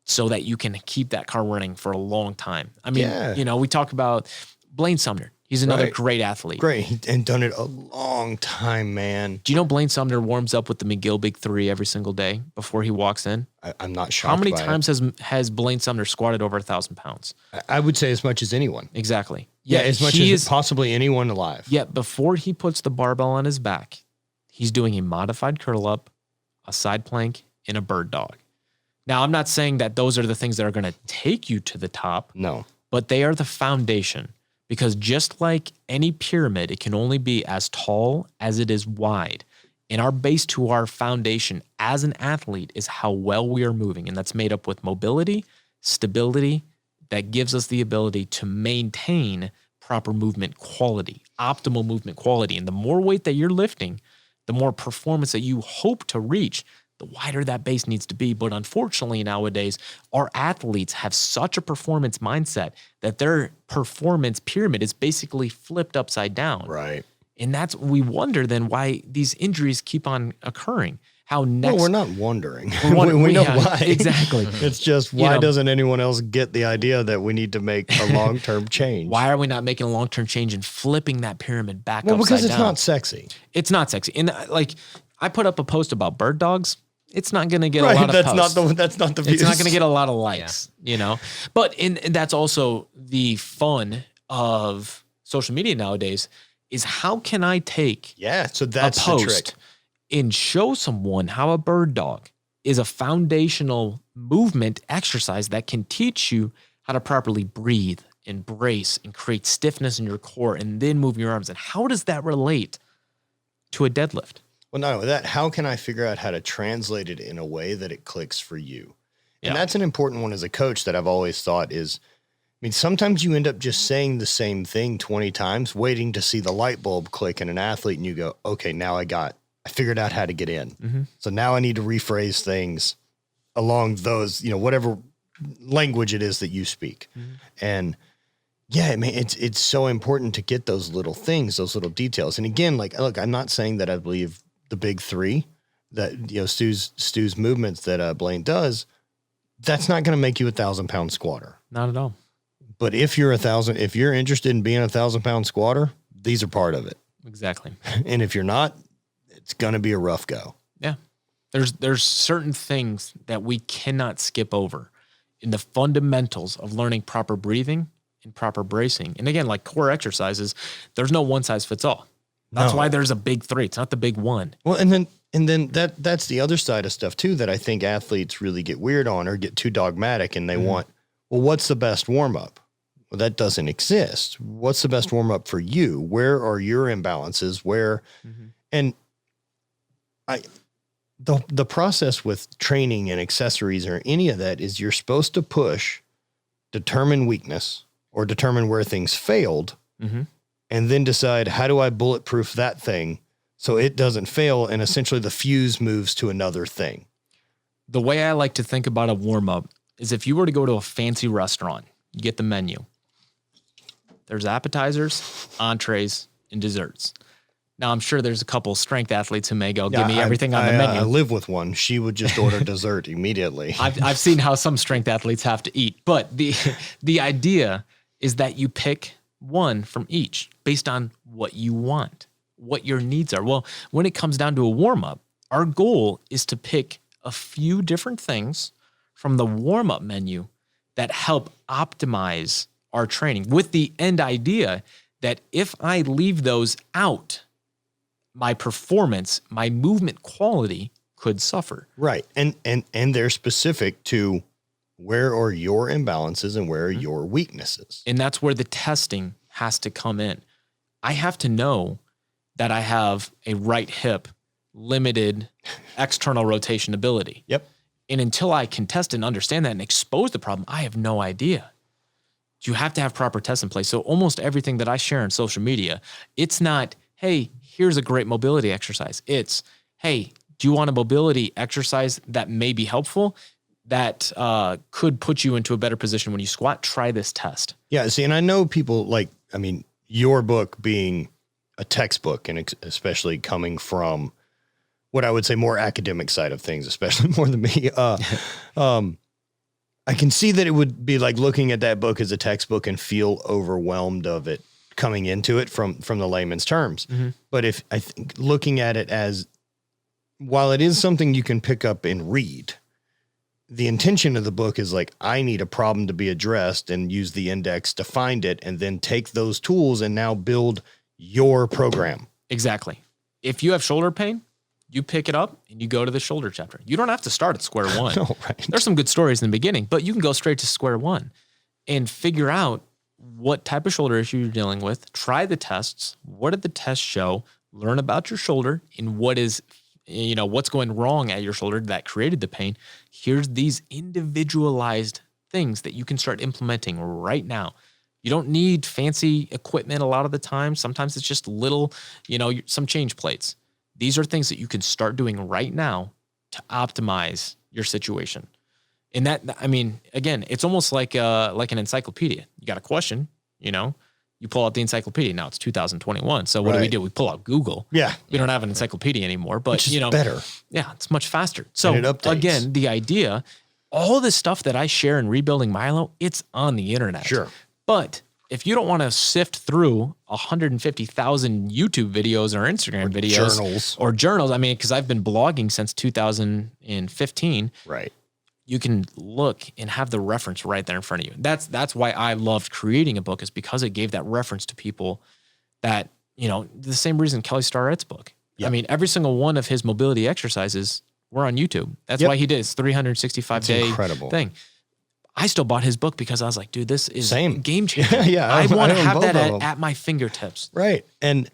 [SPEAKER 2] so that you can keep that car running for a long time. I mean, you know, we talk about Blaine Sumner. He's another great athlete.
[SPEAKER 1] Great. And done it a long time, man.
[SPEAKER 2] Do you know Blaine Sumner warms up with the McGill Big Three every single day before he walks in?
[SPEAKER 1] I'm not shocked.
[SPEAKER 2] How many times has Blaine Sumner squatted over 1,000 pounds?
[SPEAKER 1] I would say as much as anyone.
[SPEAKER 2] Exactly.
[SPEAKER 1] Yeah, as much as possibly anyone alive.
[SPEAKER 2] Yet before he puts the barbell on his back, he's doing a modified curl up, a side plank, and a bird dog. Now, I'm not saying that those are the things that are going to take you to the top.
[SPEAKER 1] No.
[SPEAKER 2] But they are the foundation. Because just like any pyramid, it can only be as tall as it is wide. And our base to our foundation as an athlete is how well we are moving. And that's made up with mobility, stability, that gives us the ability to maintain proper movement quality, optimal movement quality. And the more weight that you're lifting, the more performance that you hope to reach, the wider that base needs to be. But unfortunately nowadays, our athletes have such a performance mindset that their performance pyramid is basically flipped upside down.
[SPEAKER 1] Right.
[SPEAKER 2] And that's, we wonder then why these injuries keep on occurring. How next...
[SPEAKER 1] Well, we're not wondering.
[SPEAKER 2] We
[SPEAKER 1] know why.
[SPEAKER 2] Exactly.
[SPEAKER 1] It's just, why doesn't anyone else get the idea that we need to make a long-term change?
[SPEAKER 2] Why are we not making a long-term change and flipping that pyramid back upside down?
[SPEAKER 1] Well, because it's not sexy.
[SPEAKER 2] It's not sexy. And like, I put up a post about bird dogs. It's not going to get a lot of posts.
[SPEAKER 1] That's not the views.
[SPEAKER 2] It's not going to get a lot of likes, you know? But and that's also the fun of social media nowadays is how can I take
[SPEAKER 1] so that's
[SPEAKER 2] a post
[SPEAKER 1] the trick.
[SPEAKER 2] And show someone how a bird dog is a foundational movement exercise that can teach you how to properly breathe and brace and create stiffness in your core and then move your arms. And how does that relate to a deadlift?
[SPEAKER 1] Well, not only that, how can I figure out how to translate it in a way that it clicks for you? And that's an important one as a coach that I've always thought is, I mean, sometimes you end up just saying the same thing 20 times, waiting to see the light bulb click in an athlete, and you go, okay, now I figured out how to get in.
[SPEAKER 2] Mm-hmm.
[SPEAKER 1] So now I need to rephrase things along those, whatever language it is that you speak.
[SPEAKER 2] Mm-hmm.
[SPEAKER 1] And yeah, I mean, it's so important to get those little things, those little details. And again, like, look, I'm not saying that I believe the big three that, Stu's movements that Blaine does, that's not going to make you 1,000-pound squatter.
[SPEAKER 2] Not at all.
[SPEAKER 1] But if you're interested in being 1,000-pound squatter, these are part of it.
[SPEAKER 2] Exactly.
[SPEAKER 1] And if you're not, it's going to be a rough go.
[SPEAKER 2] Yeah. There's certain things that we cannot skip over in the fundamentals of learning proper breathing and proper bracing. And again, like core exercises, there's no one size fits all. That's why there's a big three. It's not the big one.
[SPEAKER 1] Well, and then that's the other side of stuff too, that I think athletes really get weird on or get too dogmatic, and they want, well, what's the best warm up? Well, that doesn't exist. What's the best warm up for you? Where are your imbalances? And the process with training and accessories or any of that is you're supposed to push, determine weakness or determine where things failed, and then decide, how do I bulletproof that thing so it doesn't fail? And essentially the fuse moves to another thing.
[SPEAKER 2] The way I like to think about a warm-up is if you were to go to a fancy restaurant, you get the menu. There's appetizers, entrees, and desserts. Now, I'm sure there's a couple strength athletes who may go, give me everything on the menu.
[SPEAKER 1] I live with one. She would just order dessert immediately.
[SPEAKER 2] I've seen how some strength athletes have to eat. But the idea is that you pick one from each based on what you want, what your needs are. Well, when it comes down to a warm-up, our goal is to pick a few different things from the warm-up menu that help optimize our training with the end idea that if I leave those out, my performance, my movement quality could suffer.
[SPEAKER 1] Right. And they're specific to where are your imbalances and where are your weaknesses.
[SPEAKER 2] And that's where the testing has to come in. I have to know that I have a right hip limited external rotation ability.
[SPEAKER 1] Yep.
[SPEAKER 2] And until I can test and understand that and expose the problem, I have no idea. You have to have proper tests in place. So almost everything that I share on social media, it's not, hey, here's a great mobility exercise. It's, hey, do you want a mobility exercise that may be helpful? that could put you into a better position when you squat, try this test.
[SPEAKER 1] Yeah. See, and I know people your book being a textbook, and especially coming from what I would say more academic side of things, especially more than me. I can see that it would be like looking at that book as a textbook and feel overwhelmed of it coming into it from the layman's terms.
[SPEAKER 2] Mm-hmm.
[SPEAKER 1] But if I think looking at it as, while it is something you can pick up and read, the intention of the book is like, I need a problem to be addressed and use the index to find it, and then take those tools and now build your program.
[SPEAKER 2] Exactly. If you have shoulder pain, you pick it up and you go to the shoulder chapter. You don't have to start at square one.
[SPEAKER 1] No, right.
[SPEAKER 2] There's some good stories in the beginning, but you can go straight to square one and figure out what type of shoulder issue you're dealing with. Try the tests. What did the tests show? Learn about your shoulder and what's going wrong at your shoulder that created the pain. Here's these individualized things that you can start implementing right now. You don't need fancy equipment a lot of the time. Sometimes it's just little, some change plates. These are things that you can start doing right now to optimize your situation. And that, again, it's almost like an encyclopedia. You got a question, you pull out the encyclopedia. Now it's 2021. So what do? We pull out Google.
[SPEAKER 1] Yeah.
[SPEAKER 2] We don't have an encyclopedia anymore, but
[SPEAKER 1] Which is better.
[SPEAKER 2] Yeah, it's much faster. So
[SPEAKER 1] And it updates.
[SPEAKER 2] again, the idea, all this stuff that I share in Rebuilding Milo, it's on the internet.
[SPEAKER 1] Sure.
[SPEAKER 2] But if you don't want to sift through 150,000 YouTube videos or Instagram videos or journals, because I've been blogging since 2015.
[SPEAKER 1] Right.
[SPEAKER 2] You can look and have the reference right there in front of you. That's why I loved creating a book, is because it gave that reference to people that, the same reason Kelly Starrett's book. Yep. Every single one of his mobility exercises were on YouTube. That's why he did his 365-day thing. I still bought his book because I was like, dude, this is game changer.
[SPEAKER 1] Yeah.
[SPEAKER 2] I want to have that at my fingertips.
[SPEAKER 1] Right. And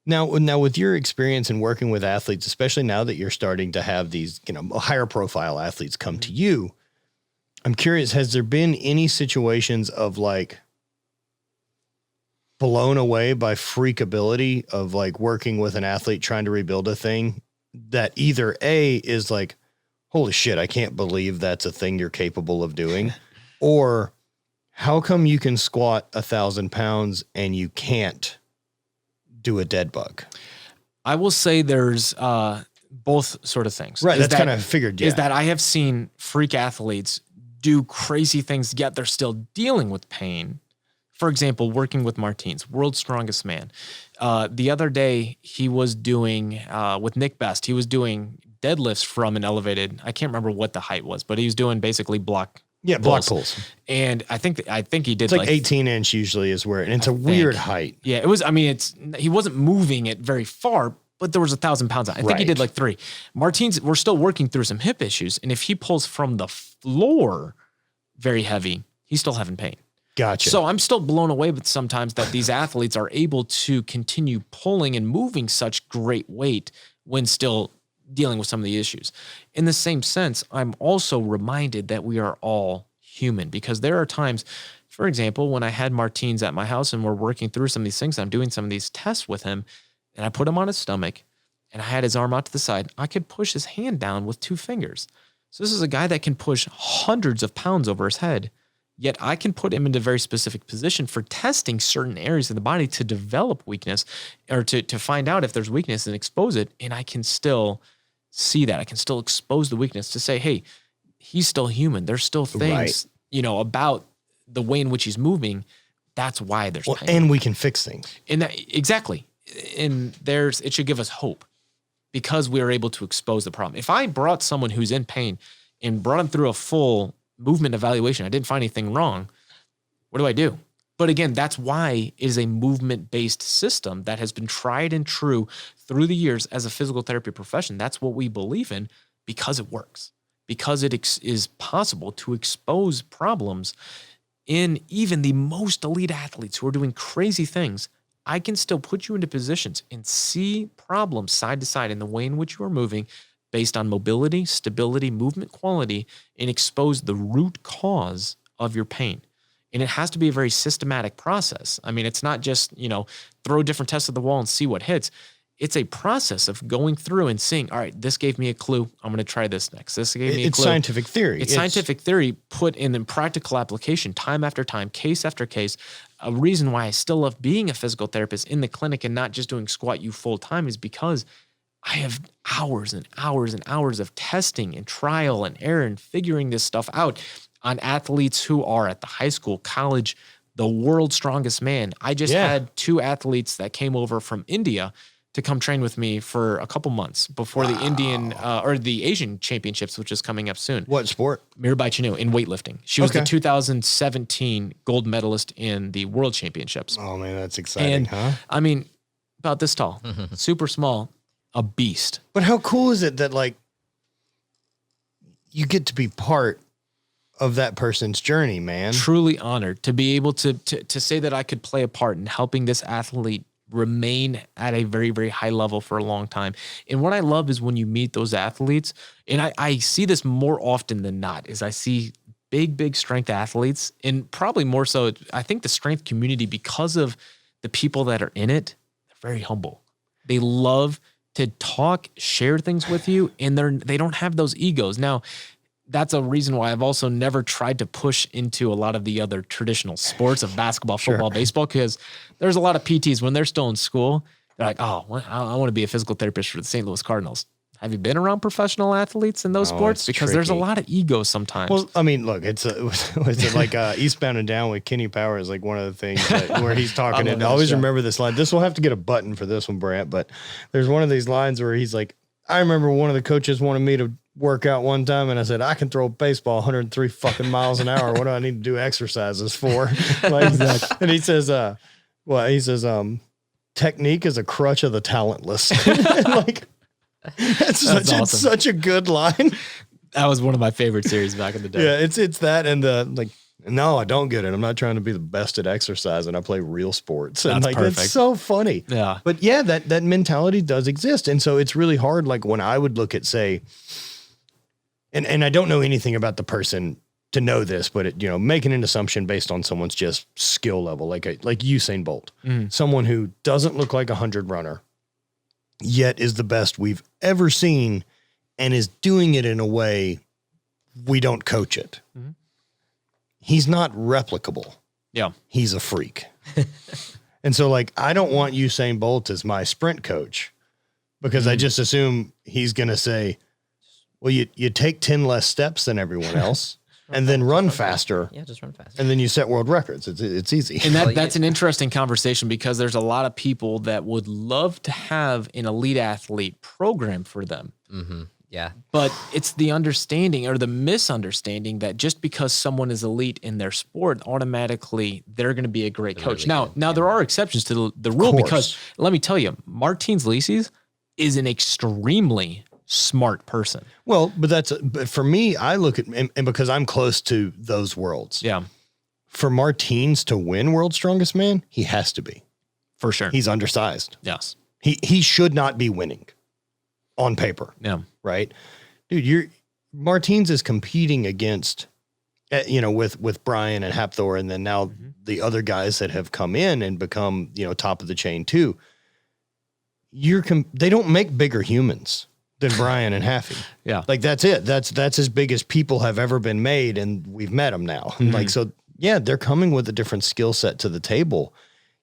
[SPEAKER 1] now with your experience in working with athletes, especially now that you're starting to have these, higher profile athletes come to you, I'm curious, has there been any situations of like blown away by freakability of like working with an athlete trying to rebuild a thing that either A is like, holy shit, I can't believe that's a thing you're capable of doing, or how come you can squat 1,000 pounds and you can't do a dead bug?
[SPEAKER 2] I will say there's both sort of things.
[SPEAKER 1] Right, that's kind of figured,
[SPEAKER 2] Is that I have seen freak athletes do crazy things, yet they're still dealing with pain. For example, working with Martins, world's strongest man. The other day, he was doing, with Nick Best, he was doing deadlifts from an elevated, I can't remember what the height was, but he was doing basically block pulls. And I think he did
[SPEAKER 1] it's like 18-inch usually is where, and it's a weird height.
[SPEAKER 2] Yeah, it was, he wasn't moving it very far, but there was 1,000 pounds on it. I think he did like 3. Martins, we're still working through some hip issues. And if he pulls from the floor very heavy, he's still having pain.
[SPEAKER 1] Gotcha.
[SPEAKER 2] So I'm still blown away with sometimes that these athletes are able to continue pulling and moving such great weight when still dealing with some of the issues. In the same sense, I'm also reminded that we are all human, because there are times, for example, when I had Martins at my house and we're working through some of these things, I'm doing some of these tests with him, and I put him on his stomach and I had his arm out to the side. I could push his hand down with 2 fingers. So this is a guy that can push hundreds of pounds over his head, yet I can put him into a very specific position for testing certain areas of the body to develop weakness, or to find out if there's weakness and expose it. And I can still see that. I can still expose the weakness to say, hey, he's still human. There's still things, about the way in which he's moving. That's why there's pain.
[SPEAKER 1] And we can fix things.
[SPEAKER 2] And exactly. And it should give us hope, because we are able to expose the problem. If I brought someone who's in pain and brought him through a full movement evaluation, I didn't find anything wrong, what do I do? But again, that's why it is a movement-based system that has been tried and true through the years as a physical therapy profession. That's what we believe in, because it works, because it is possible to expose problems in even the most elite athletes who are doing crazy things. I can still put you into positions and see problems side to side in the way in which you are moving based on mobility, stability, movement quality, and expose the root cause of your pain. And it has to be a very systematic process. It's not just, throw different tests at the wall and see what hits. it's a process of going through and seeing, all right, this gave me a clue. I'm going to try this next. This gave me a clue.
[SPEAKER 1] It's scientific theory.
[SPEAKER 2] It's scientific theory put in practical application, time after time, case after case. A reason why I still love being a physical therapist in the clinic and not just doing Squat U full time is because I have hours and hours and hours of testing and trial and error and figuring this stuff out on athletes who are at the high school, college, the world's strongest man. I just had 2 athletes that came over from India to come train with me for a couple months before the Indian or the Asian championships, which is coming up soon.
[SPEAKER 1] What sport?
[SPEAKER 2] Mirabai Chinu in weightlifting. She was the 2017 gold medalist in the world championships.
[SPEAKER 1] Oh man, that's exciting,
[SPEAKER 2] And
[SPEAKER 1] huh?
[SPEAKER 2] I mean, about this tall, super small, a beast.
[SPEAKER 1] But how cool is it that like you get to be part of that person's journey, man?
[SPEAKER 2] Truly honored to be able to say that I could play a part in helping this athlete remain at a very, very high level for a long time. And what I love is when you meet those athletes, and I see this more often than not, is I see big strength athletes, and probably more so, I think the strength community, because of the people that are in it, they're very humble. They love to talk, share things with you, and they don't have those egos. Now, that's a reason why I've also never tried to push into a lot of the other traditional sports of basketball, football, baseball, because there's a lot of PTs when they're still in school, they're like, oh, well, I want to be a physical therapist for the St. Louis Cardinals. Have you been around professional athletes in those sports? Because there's a lot of ego sometimes.
[SPEAKER 1] Well, I mean, look, was it like Eastbound and Down with Kenny Powers, like one of the things where he's talking, and I always remember this line. This will have to get a button for this one, Brant, but there's one of these lines where he's like, I remember one of the coaches wanted me to work out one time, and I said, I can throw a baseball 103 fucking miles an hour. What do I need to do exercises for? Like, and he says, technique is a crutch of the talentless. Like, that's
[SPEAKER 2] awesome.
[SPEAKER 1] It's such a good line.
[SPEAKER 2] That was one of my favorite series back in the day.
[SPEAKER 1] Yeah, it's that and no, I don't get it. I'm not trying to be the best at exercise, and I play real sports. And
[SPEAKER 2] That's perfect.
[SPEAKER 1] It's so funny.
[SPEAKER 2] Yeah.
[SPEAKER 1] But yeah, that mentality does exist. And so it's really hard. Like when I would look at, say, and I don't know anything about the person to know this, but making an assumption based on someone's just skill level, like Usain Bolt, someone who doesn't look like a 100 runner, yet is the best we've ever seen and is doing it in a way we don't coach it. Mm-hmm. He's not replicable.
[SPEAKER 2] Yeah.
[SPEAKER 1] He's a freak. And so I don't want Usain Bolt as my sprint coach because I just assume he's going to say, well, you take 10 less steps than everyone else and then run faster.
[SPEAKER 3] Yeah, just run faster.
[SPEAKER 1] And then you set world records. It's easy.
[SPEAKER 2] And that's an interesting conversation because there's a lot of people that would love to have an elite athlete program for them.
[SPEAKER 3] Mm-hmm. Yeah.
[SPEAKER 2] But it's the understanding or the misunderstanding that just because someone is elite in their sport, automatically they're going to be a great coach. Really now there are exceptions to the rule because let me tell you, Martins Licis is an extremely smart person.
[SPEAKER 1] Well, but for me, I look at, and because I'm close to those worlds.
[SPEAKER 2] Yeah.
[SPEAKER 1] For Martins to win World's Strongest Man, he has to be.
[SPEAKER 2] For sure.
[SPEAKER 1] He's undersized.
[SPEAKER 2] Yes.
[SPEAKER 1] He should not be winning on paper.
[SPEAKER 3] Yeah.
[SPEAKER 1] Right. Dude, Martins is competing against, with Brian and HVIII, and then now the other guys that have come in and become, top of the chain too. They don't make bigger humans than Brian and HVIII.
[SPEAKER 2] Yeah.
[SPEAKER 1] That's it. That's as big as people have ever been made. And we've met them now. So yeah, they're coming with a different skill set to the table.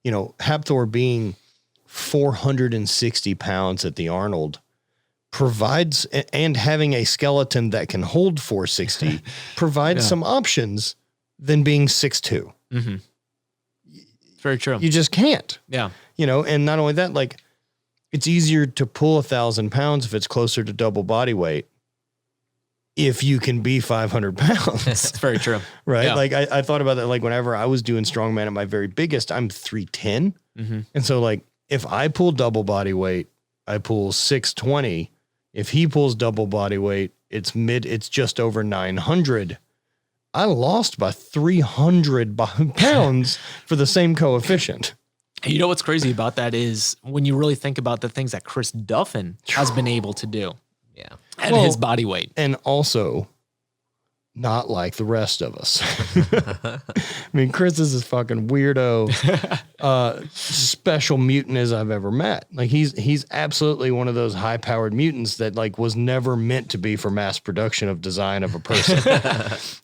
[SPEAKER 1] HVIII being 460 pounds at the Arnold provides, and having a skeleton that can hold 460 provides some options than being 6'2".
[SPEAKER 2] Mm-hmm. Very true.
[SPEAKER 1] You just can't.
[SPEAKER 2] Yeah.
[SPEAKER 1] And not only that, it's easier to pull 1,000 pounds if it's closer to double body weight. If you can be 500 pounds.
[SPEAKER 2] That's very true.
[SPEAKER 1] Right.
[SPEAKER 2] Yeah.
[SPEAKER 1] I thought about that. Whenever I was doing strongman at my very biggest, I'm 310. Mm-hmm. And so if I pull double body weight, I pull 620. If he pulls double body weight, it's just over 900. I lost by 300 pounds for the same coefficient.
[SPEAKER 2] You know what's crazy about that is when you really think about the things that Chris Duffin has been able to do.
[SPEAKER 3] Yeah.
[SPEAKER 2] At his body weight.
[SPEAKER 1] And also not like the rest of us. I mean, Chris is this fucking weirdo, special mutant as I've ever met. Like he's absolutely one of those high powered mutants that like was never meant to be for mass production of design of a person.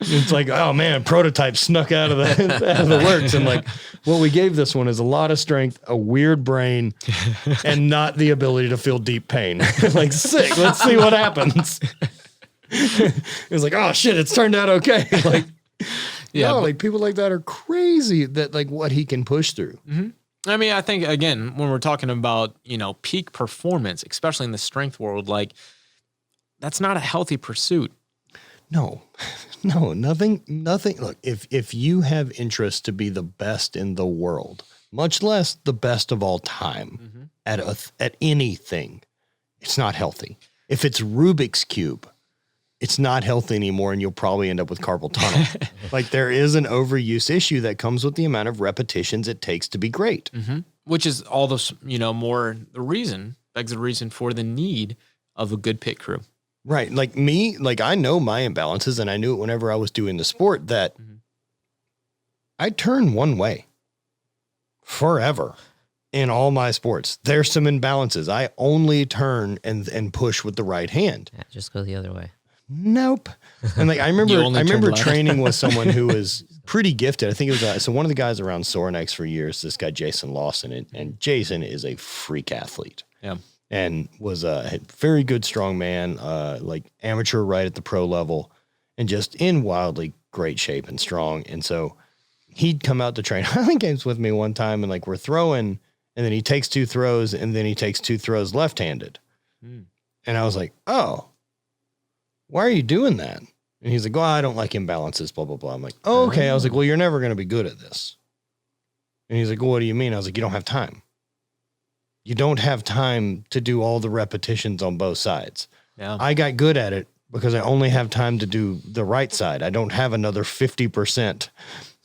[SPEAKER 1] It's like, oh man, prototype snuck out of the works. And like what we gave this one is a lot of strength, a weird brain, and not the ability to feel deep pain. Like sick. Let's see what happens. It was like, oh shit, it's turned out okay. Like, yeah, no, like people like that are crazy that like what he can push through.
[SPEAKER 2] Mm-hmm. I mean, I think again, when we're talking about, peak performance, especially in the strength world, like that's not a healthy pursuit.
[SPEAKER 1] No, nothing. Look, if you have interest to be the best in the world, much less the best of all time at anything, it's not healthy. If it's Rubik's Cube, it's not healthy anymore, and you'll probably end up with carpal tunnel. Like there is an overuse issue that comes with the amount of repetitions it takes to be great.
[SPEAKER 2] Mm-hmm. Which is all those, more begs the reason for the need of a good pit crew.
[SPEAKER 1] Right. Like me, like I know my imbalances, and I knew it whenever I was doing the sport that I turn one way forever in all my sports. There's some imbalances. I only turn and push with the right hand.
[SPEAKER 3] Yeah, just go the other way.
[SPEAKER 1] Nope. And like I remember training with someone who was pretty gifted. I think it was so one of the guys around Sorinex for years, this guy Jason Lawson, and Jason is a freak athlete.
[SPEAKER 2] Yeah.
[SPEAKER 1] And was a very good strong man, like amateur right at the pro level, and just in wildly great shape and strong. And so he'd come out to train Highland Games with me one time, and like we're throwing, and then he takes 2 throws, and then he takes 2 throws left-handed. And I was like, oh, why are you doing that? And he's like, oh, I don't like imbalances, blah, blah, blah. I'm like, oh, okay. I was like, well, you're never going to be good at this. And he's like, well, what do you mean? I was like, you don't have time. You don't have time to do all the repetitions on both sides.
[SPEAKER 2] Yeah.
[SPEAKER 1] I got good at it because I only have time to do the right side. I don't have another 50%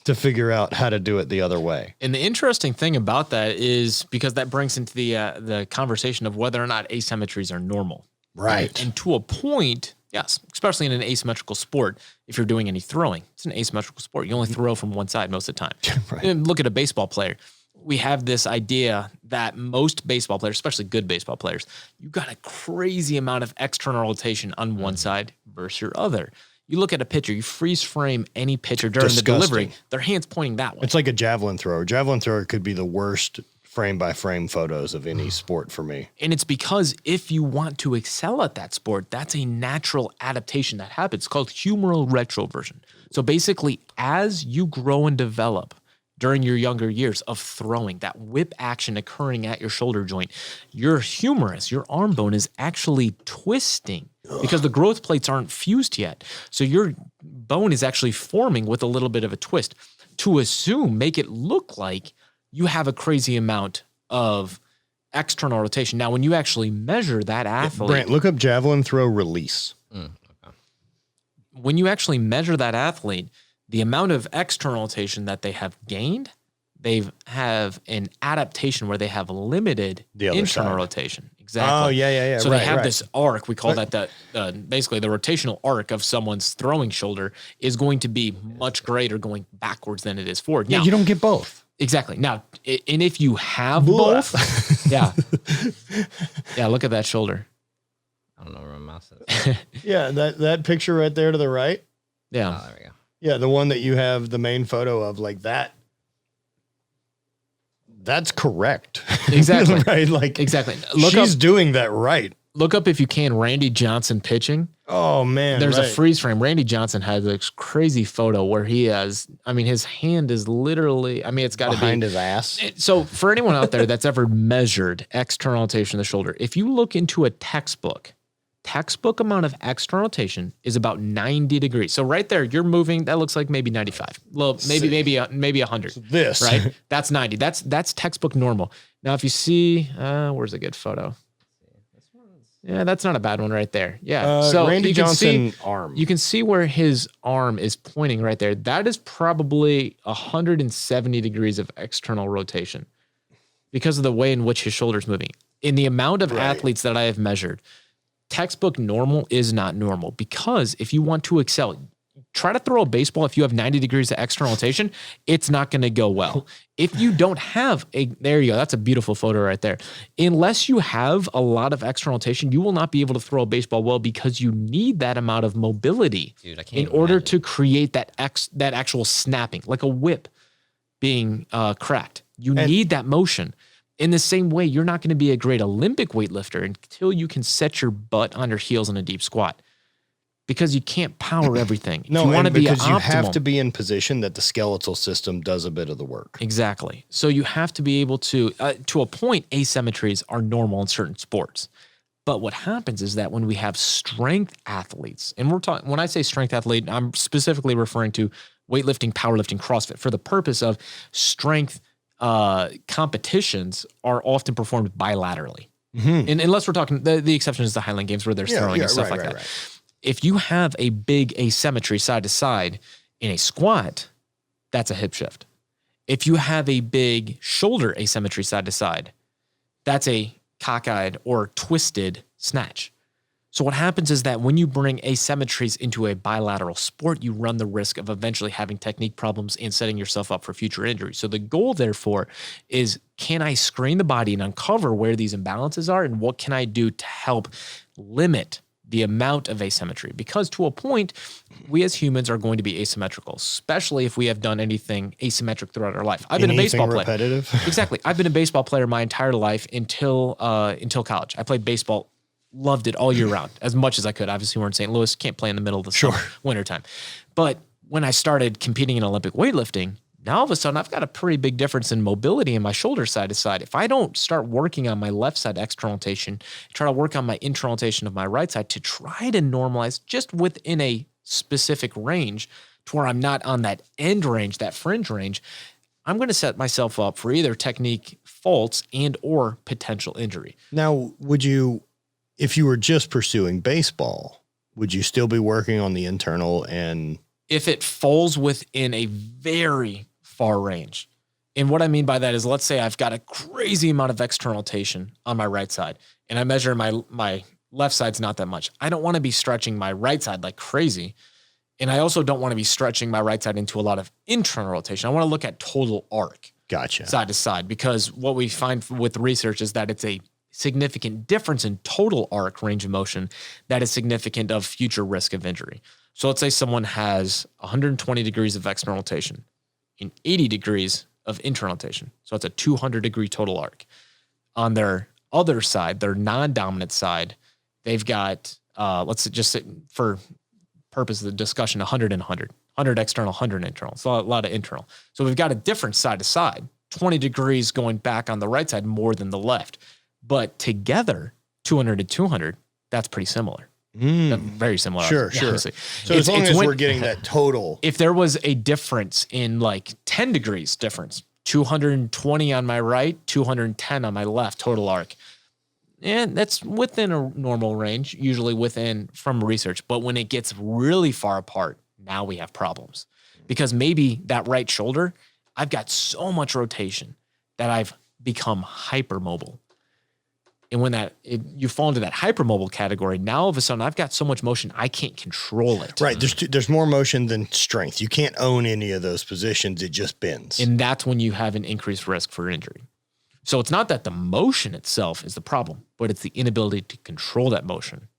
[SPEAKER 1] to figure out how to do it the other way.
[SPEAKER 2] And the interesting thing about that is because that brings into the conversation of whether or not asymmetries are normal.
[SPEAKER 1] Right.
[SPEAKER 2] And to a point, yes, especially in an asymmetrical sport, if you're doing any throwing, it's an asymmetrical sport. You only throw from one side most of the time.
[SPEAKER 1] Right.
[SPEAKER 2] And look at a baseball player. We have this idea that most baseball players, especially good baseball players, you got a crazy amount of external rotation on one side versus your other. You look at a pitcher, you freeze frame any pitcher during the delivery, their hand's pointing that way.
[SPEAKER 1] It's like a javelin thrower. Javelin thrower could be the worst frame by frame photos of any sport for me.
[SPEAKER 2] And it's because if you want to excel at that sport, that's a natural adaptation that happens. It's called humeral retroversion. So basically, as you grow and develop during your younger years of throwing, that whip action occurring at your shoulder joint, your humerus, your arm bone is actually twisting because the growth plates aren't fused yet. So your bone is actually forming with a little bit of a twist to make it look like you have a crazy amount of external rotation. Now, when you actually measure that athlete...
[SPEAKER 1] Brant, look up javelin throw release.
[SPEAKER 2] Okay. When you actually measure that athlete, the amount of external rotation that they have gained, they have an adaptation where they have limited internal rotation. Exactly.
[SPEAKER 1] Oh, yeah.
[SPEAKER 2] So they have this arc. We call that basically the rotational arc of someone's throwing shoulder is going to be much greater going backwards than it is forward.
[SPEAKER 1] Yeah,
[SPEAKER 2] now,
[SPEAKER 1] you don't get both.
[SPEAKER 2] Exactly. Now, and if you have both, yeah, look at that shoulder.
[SPEAKER 3] I don't know where my mouse is.
[SPEAKER 1] Yeah, that picture right there to the right.
[SPEAKER 2] Yeah.
[SPEAKER 3] Oh, there we go.
[SPEAKER 1] Yeah, the one that you have the main photo of, like that. That's correct.
[SPEAKER 2] Exactly.
[SPEAKER 1] Right? Like
[SPEAKER 2] exactly.
[SPEAKER 1] She's doing that right.
[SPEAKER 2] Look up if you can Randy Johnson pitching.
[SPEAKER 1] Oh man.
[SPEAKER 2] There's a freeze frame. Randy Johnson has this crazy photo where he has, his hand is literally, it's got to be
[SPEAKER 1] behind his ass.
[SPEAKER 2] So for anyone out there that's ever measured external rotation of the shoulder, if you look into a textbook amount of external rotation is about 90 degrees. So right there, you're moving, that looks like maybe 95. Well, maybe 100.
[SPEAKER 1] So this.
[SPEAKER 2] Right? That's 90. That's textbook normal. Now, if you see, where's a good photo? Yeah, that's not a bad one right there. Yeah. So
[SPEAKER 1] Randy Johnson arm.
[SPEAKER 2] You can see where his arm is pointing right there. That is probably 170 degrees of external rotation because of the way in which his shoulder's moving. In the amount of athletes that I have measured, textbook normal is not normal because if you want to excel, try to throw a baseball if you have 90 degrees of external rotation, it's not going to go well. If you don't have there you go, that's a beautiful photo right there. Unless you have a lot of external rotation, you will not be able to throw a baseball well because you need that amount of mobility in order to create that actual snapping, like a whip being cracked. You need that motion. In the same way, you're not going to be a great Olympic weightlifter until you can set your butt on your heels in a deep squat. Because you can't power everything.
[SPEAKER 1] No,
[SPEAKER 2] you want to be
[SPEAKER 1] because you
[SPEAKER 2] optimal,
[SPEAKER 1] have to be in position that the skeletal system does a bit of the work.
[SPEAKER 2] Exactly. So you have to be able to a point, asymmetries are normal in certain sports. But what happens is that when we have strength athletes, and we're talking, when I say strength athlete, I'm specifically referring to weightlifting, powerlifting, CrossFit, for the purpose of strength competitions are often performed bilaterally. Mm-hmm. And unless we're talking, the exception is the Highland Games where there's throwing and stuff like that. Right. If you have a big asymmetry side to side in a squat, that's a hip shift. If you have a big shoulder asymmetry side to side, that's a cockeyed or twisted snatch. So what happens is that when you bring asymmetries into a bilateral sport, you run the risk of eventually having technique problems and setting yourself up for future injury. So the goal, therefore, is can I screen the body and uncover where these imbalances are, and what can I do to help limit the amount of asymmetry? Because to a point, we as humans are going to be asymmetrical, especially if we have done anything asymmetric throughout our life. I've been a baseball player.
[SPEAKER 1] Repetitive.
[SPEAKER 2] Exactly. I've been a baseball player my entire life until college. I played baseball, loved it all year round, as much as I could. Obviously, we're in St. Louis, can't play in the middle of the summer, wintertime. But when I started competing in Olympic weightlifting, now all of a sudden I've got a pretty big difference in mobility in my shoulder side to side. If I don't start working on my left side external rotation, try to work on my internal rotation of my right side to try to normalize just within a specific range to where I'm not on that end range, that fringe range, I'm going to set myself up for either technique faults and or potential injury.
[SPEAKER 1] Now, would you, if you were just pursuing baseball, would you still be working on the internal? And
[SPEAKER 2] if it falls within a very far range. And what I mean by that is, let's say I've got a crazy amount of external rotation on my right side, and I measure my left side's not that much. I don't want to be stretching my right side like crazy. And I also don't want to be stretching my right side into a lot of internal rotation. I want to look at total arc.
[SPEAKER 1] Gotcha.
[SPEAKER 2] Side to side, because what we find with research is that it's a significant difference in total arc range of motion that is significant of future risk of injury. So let's say someone has 120 degrees of external rotation and 80 degrees of internal rotation. So it's a 200 degree total arc. On their other side, their non-dominant side, they've got, let's just say for purpose of the discussion, 100 and 100. 100 external, 100 internal. It's a lot of internal. So we've got a difference side to side, 20 degrees going back on the right side more than the left. But together, 200 to 200, that's pretty similar. Very similar.
[SPEAKER 1] Sure.
[SPEAKER 2] Honestly.
[SPEAKER 1] So as long as we're getting that total.
[SPEAKER 2] If there was a difference in like 10 degrees difference, 220 on my right, 210 on my left, total arc. And that's within a normal range, usually within from research. But when it gets really far apart, now we have problems. Because maybe that right shoulder, I've got so much rotation that I've become hypermobile. And when you fall into that hypermobile category, now all of a sudden I've got so much motion I can't control it.
[SPEAKER 1] Right. There's more motion than strength. You can't own any of those positions. It just bends.
[SPEAKER 2] And that's when you have an increased risk for injury. So it's not that the motion itself is the problem, but it's the inability to control that motion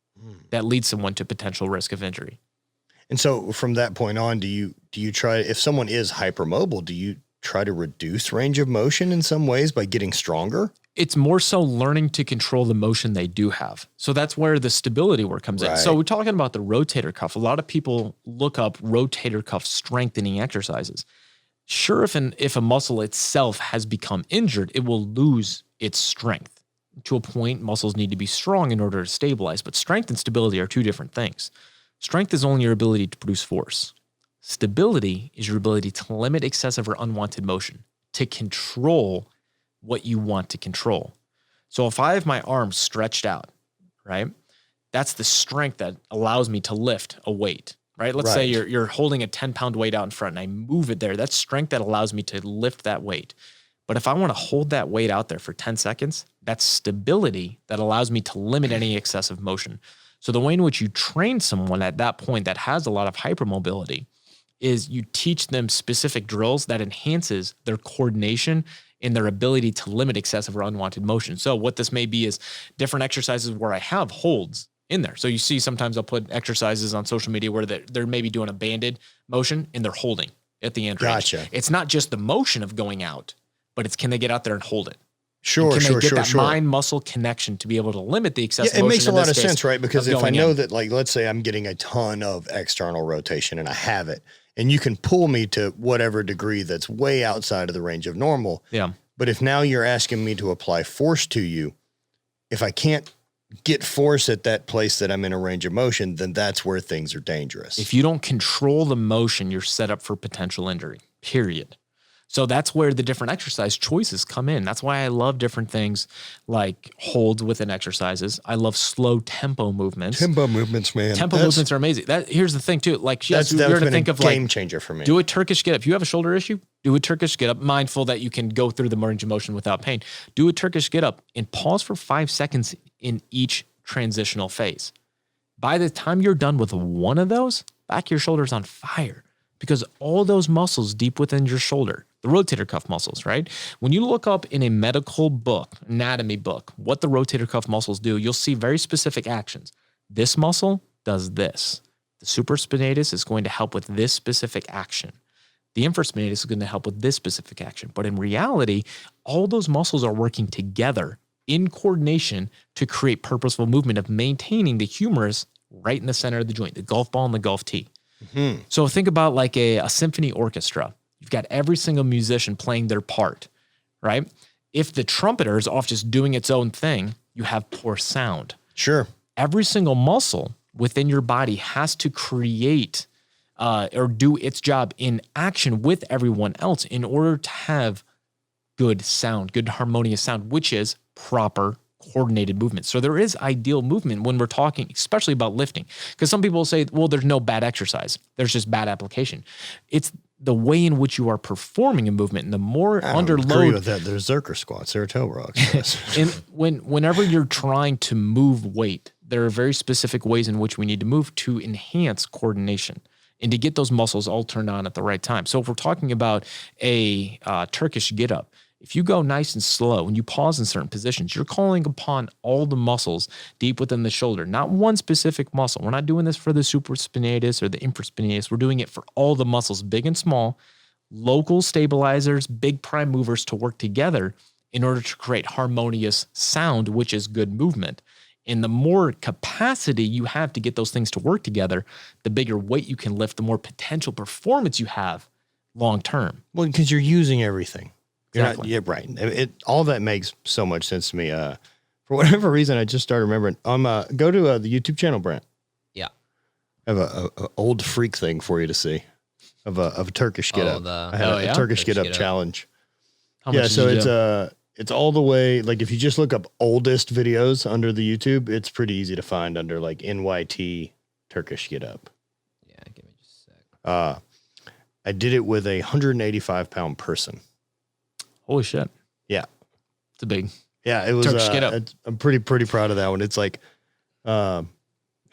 [SPEAKER 2] that leads someone to potential risk of injury.
[SPEAKER 1] And so from that point on, do you try, if someone is hypermobile, do you try to reduce range of motion in some ways by getting stronger?
[SPEAKER 2] It's more so learning to control the motion they do have. So that's where the stability work comes in. So we're talking about the rotator cuff. A lot of people look up rotator cuff strengthening exercises. Sure, if a muscle itself has become injured, it will lose its strength. To a point, muscles need to be strong in order to stabilize, but strength and stability are two different things. Strength is only your ability to produce force. Stability is your ability to limit excessive or unwanted motion, to control what you want to control. So if I have my arms stretched out, right, that's the strength that allows me to lift a weight, right? Let's say you're holding a 10-pound weight out in front and I move it there. That's strength that allows me to lift that weight. But if I want to hold that weight out there for 10 seconds, that's stability that allows me to limit any excessive motion. So the way in which you train someone at that point that has a lot of hypermobility is you teach them specific drills that enhances their coordination and their ability to limit excessive or unwanted motion. So what this may be is different exercises where I have holds in there. So you see sometimes I'll put exercises on social media where they're maybe doing a banded motion and they're holding at the end.
[SPEAKER 1] Gotcha.
[SPEAKER 2] Range. It's not just the motion of going out, but it's can they get out there and hold it?
[SPEAKER 1] Sure,
[SPEAKER 2] and can
[SPEAKER 1] sure,
[SPEAKER 2] they get
[SPEAKER 1] sure,
[SPEAKER 2] that
[SPEAKER 1] sure.
[SPEAKER 2] mind-muscle connection to be able to limit the excessive
[SPEAKER 1] Yeah, it
[SPEAKER 2] motion?
[SPEAKER 1] makes a
[SPEAKER 2] in
[SPEAKER 1] lot
[SPEAKER 2] this
[SPEAKER 1] of
[SPEAKER 2] case
[SPEAKER 1] sense, right? Because
[SPEAKER 2] of
[SPEAKER 1] if I
[SPEAKER 2] going
[SPEAKER 1] know
[SPEAKER 2] in.
[SPEAKER 1] that, like, let's say I'm getting a ton of external rotation and I have it, and you can pull me to whatever degree that's way outside of the range of normal.
[SPEAKER 2] Yeah.
[SPEAKER 1] But if now you're asking me to apply force to you, if I can't get force at that place that I'm in a range of motion, then that's where things are dangerous.
[SPEAKER 2] If you don't control the motion, you're set up for potential injury, period. So that's where the different exercise choices come in. That's why I love different things like holds within exercises. I love slow tempo movements.
[SPEAKER 1] Tempo movements, man.
[SPEAKER 2] Tempo movements are amazing. Here's the thing too. Like, yes,
[SPEAKER 1] That's
[SPEAKER 2] you're to
[SPEAKER 1] been
[SPEAKER 2] think
[SPEAKER 1] a
[SPEAKER 2] of
[SPEAKER 1] game
[SPEAKER 2] like
[SPEAKER 1] changer for me.
[SPEAKER 2] do a Turkish get up. If you have a shoulder issue, do a Turkish get up, mindful that you can go through the range of motion without pain. Do a Turkish get up and pause for 5 seconds in each transitional phase. By the time you're done with one of those, back of your shoulder's on fire because all those muscles deep within your shoulder, the rotator cuff muscles, right? When you look up in a medical book, anatomy book, what the rotator cuff muscles do, you'll see very specific actions. This muscle does this. The supraspinatus is going to help with this specific action. The infraspinatus is going to help with this specific action. But in reality, all those muscles are working together in coordination to create purposeful movement of maintaining the humerus right in the center of the joint, the golf ball and the golf tee.
[SPEAKER 1] Mm-hmm.
[SPEAKER 2] So think about like a symphony orchestra. You've got every single musician playing their part, right? If the trumpeter is off just doing its own thing, you have poor sound.
[SPEAKER 1] Sure.
[SPEAKER 2] Every single muscle within your body has to create or do its job in action with everyone else in order to have good sound, good harmonious sound, which is proper coordinated movement. So there is ideal movement when we're talking, especially about lifting, because some people say, well, there's no bad exercise. There's just bad application. It's the way in which you are performing a movement, and the more under
[SPEAKER 1] agree
[SPEAKER 2] load.
[SPEAKER 1] with that. There's Zerker squats. There are toe rocks.
[SPEAKER 2] And whenever you're trying to move weight, there are very specific ways in which we need to move to enhance coordination and to get those muscles all turned on at the right time. So if we're talking about a Turkish get up, if you go nice and slow and you pause in certain positions, you're calling upon all the muscles deep within the shoulder, not one specific muscle. We're not doing this for the supraspinatus or the infraspinatus. We're doing it for all the muscles, big and small, local stabilizers, big prime movers to work together in order to create harmonious sound, which is good movement. And the more capacity you have to get those things to work together, the bigger weight you can lift, the more potential performance you have long term.
[SPEAKER 1] Well, because you're using everything.
[SPEAKER 2] Exactly.
[SPEAKER 1] Yeah, right. All that makes so much sense to me. For whatever reason, I just started remembering. Go to the YouTube channel, Brent.
[SPEAKER 3] Yeah.
[SPEAKER 1] I have a old freak thing for you to see of a Turkish get up. I had a Turkish get up challenge.
[SPEAKER 2] How much did you do?
[SPEAKER 1] It's all the way. Like if you just look up oldest videos under the YouTube, it's pretty easy to find under like NYT Turkish get up.
[SPEAKER 3] Yeah, give me just a sec.
[SPEAKER 1] I did it with a 185-pound person.
[SPEAKER 2] Holy shit.
[SPEAKER 1] Yeah.
[SPEAKER 2] It's a big.
[SPEAKER 1] Yeah, it was.
[SPEAKER 2] Turkish get up.
[SPEAKER 1] I'm pretty proud of that one. It's like, I've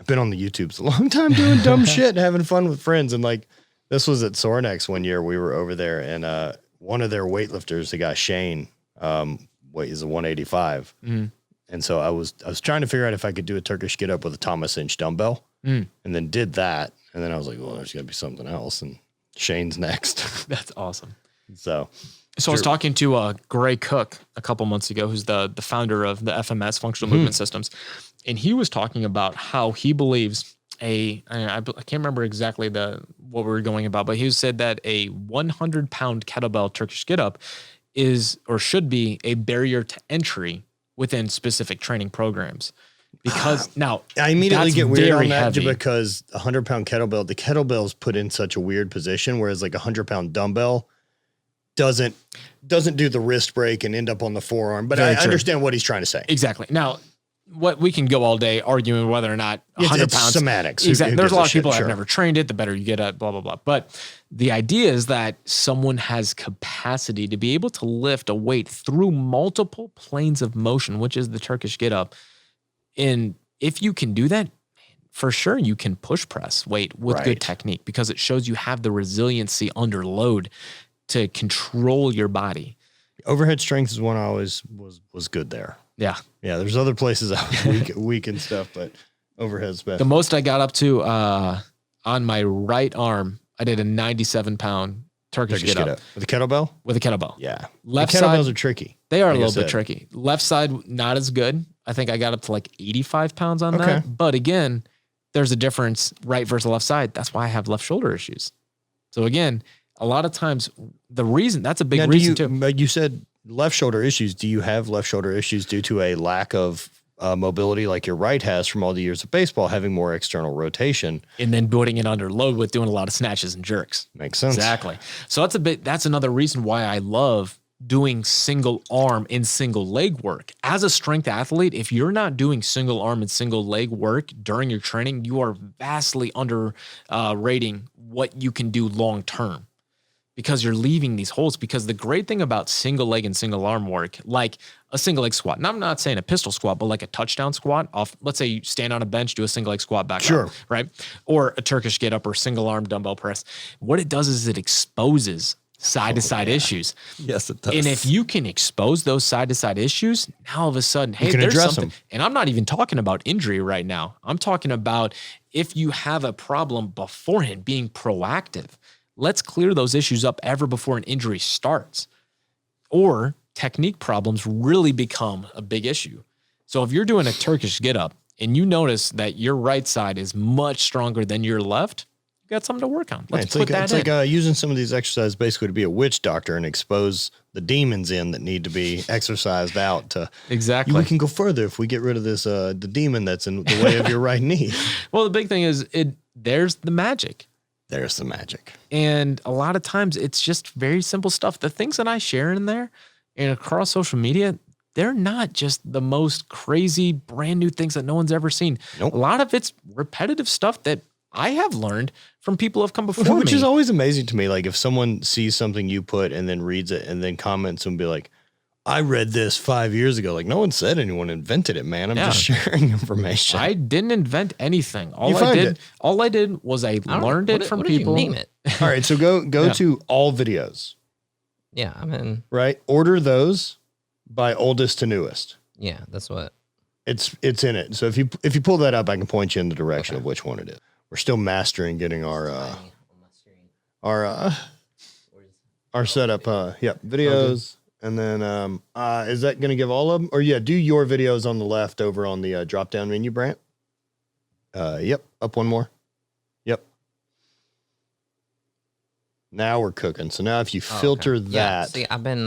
[SPEAKER 1] been on the YouTubes a long time doing dumb shit and having fun with friends. And like, this was at Sornex one year. We were over there, and one of their weightlifters, the guy Shane, is a 185.
[SPEAKER 2] Mm.
[SPEAKER 1] And so I was trying to figure out if I could do a Turkish get up with a Thomas inch dumbbell, and then did that. And then I was like, well, there's got to be something else. And Shane's next.
[SPEAKER 2] That's awesome.
[SPEAKER 1] So
[SPEAKER 2] I was talking to Gray Cook a couple months ago, who's the founder of the FMS, Functional Movement Systems. And he was talking about how he believes I can't remember exactly what we were going about, but he said that a 100-pound kettlebell Turkish get up is or should be a barrier to entry within specific training programs. Because now
[SPEAKER 1] I immediately get weird on that
[SPEAKER 2] heavy.
[SPEAKER 1] because a 100-pound kettlebell, the kettlebell's put in such a weird position, whereas like a 100-pound dumbbell doesn't do the wrist break and end up on the forearm. But I understand what he's trying to say.
[SPEAKER 2] Exactly. Now, what we can go all day arguing whether or not 100
[SPEAKER 1] it's
[SPEAKER 2] pounds.
[SPEAKER 1] semantics.
[SPEAKER 2] Exactly. There's a lot of people that
[SPEAKER 1] sure.
[SPEAKER 2] have never trained it. The better you get at blah, blah, blah. But the idea is that someone has capacity to be able to lift a weight through multiple planes of motion, which is the Turkish get up. And if you can do that, for sure you can push press weight with good technique because it shows you have the resiliency under load to control your body.
[SPEAKER 1] Overhead strength is one I always was good there.
[SPEAKER 2] Yeah.
[SPEAKER 1] Yeah. There's other places I was weak and stuff, but overhead's best.
[SPEAKER 2] The most I got up to on my right arm, I did a 97-pound Turkish get up.
[SPEAKER 1] With a kettlebell?
[SPEAKER 2] With a kettlebell.
[SPEAKER 1] Yeah.
[SPEAKER 2] Left
[SPEAKER 1] the kettlebells
[SPEAKER 2] side,
[SPEAKER 1] are tricky.
[SPEAKER 2] They are a little bit tricky. Left side, not as good. I think I got up to like 85 pounds on that. But again, there's a difference right versus left side. That's why I have left shoulder issues. So again, a lot of times the reason, that's a big reason too.
[SPEAKER 1] But you said left shoulder issues. Do you have left shoulder issues due to a lack of mobility like your right has from all the years of baseball, having more external rotation?
[SPEAKER 2] And then putting it under load with doing a lot of snatches and jerks.
[SPEAKER 1] Makes sense.
[SPEAKER 2] Exactly. So that's another reason why I love doing single arm and single leg work. As a strength athlete, if you're not doing single arm and single leg work during your training, you are vastly under rating what you can do long term because you're leaving these holes. Because the great thing about single leg and single arm work, like a single leg squat, and I'm not saying a pistol squat, but like a touchdown squat off, let's say you stand on a bench, do a single leg squat back up, right? Or a Turkish get up or single arm dumbbell press. What it does is it exposes side-to-side issues.
[SPEAKER 1] Yes, it does.
[SPEAKER 2] And if you can expose those side-to-side issues, now all of a sudden, hey,
[SPEAKER 1] can
[SPEAKER 2] there's
[SPEAKER 1] address
[SPEAKER 2] something.
[SPEAKER 1] them.
[SPEAKER 2] And I'm not even talking about injury right now. I'm talking about if you have a problem beforehand, being proactive. Let's clear those issues up ever before an injury starts. Or technique problems really become a big issue. So if you're doing a Turkish get-up and you notice that your right side is much stronger than your left, you got something to work on. Let's put that in.
[SPEAKER 1] It's like using some of these exercises basically to be a witch doctor and expose the demons in that need to be exercised out.
[SPEAKER 2] Exactly.
[SPEAKER 1] We can go further if we get rid of this the demon that's in the way of your right knee.
[SPEAKER 2] Well, the big thing is there's the magic.
[SPEAKER 1] There's the magic.
[SPEAKER 2] And a lot of times it's just very simple stuff. The things that I share in there and across social media, they're not just the most crazy brand new things that no one's ever seen.
[SPEAKER 1] Nope.
[SPEAKER 2] A lot of it's repetitive stuff that I have learned from people who have come before me.
[SPEAKER 1] Which is always amazing to me. Like if someone sees something you put and then reads it and then comments and be like, I read this 5 years ago. Like no one said anyone invented it, man. I'm just sharing information.
[SPEAKER 2] I didn't invent anything. All I did was I learned it from people.
[SPEAKER 3] What did you name it?
[SPEAKER 1] All right. So go to all videos.
[SPEAKER 3] Yeah, I'm in.
[SPEAKER 1] Right. Order those by oldest to newest.
[SPEAKER 3] Yeah, that's what.
[SPEAKER 1] It's in it. So if you pull that up, I can point you in the direction of which one it is. We're still mastering getting our setup. Videos. And then, is that going to give all of them? Or do your videos on the left over on the drop down menu, Brant. Yep. Up one more. Yep. Now we're cooking. So now if you filter that.
[SPEAKER 3] Yeah, see, I've been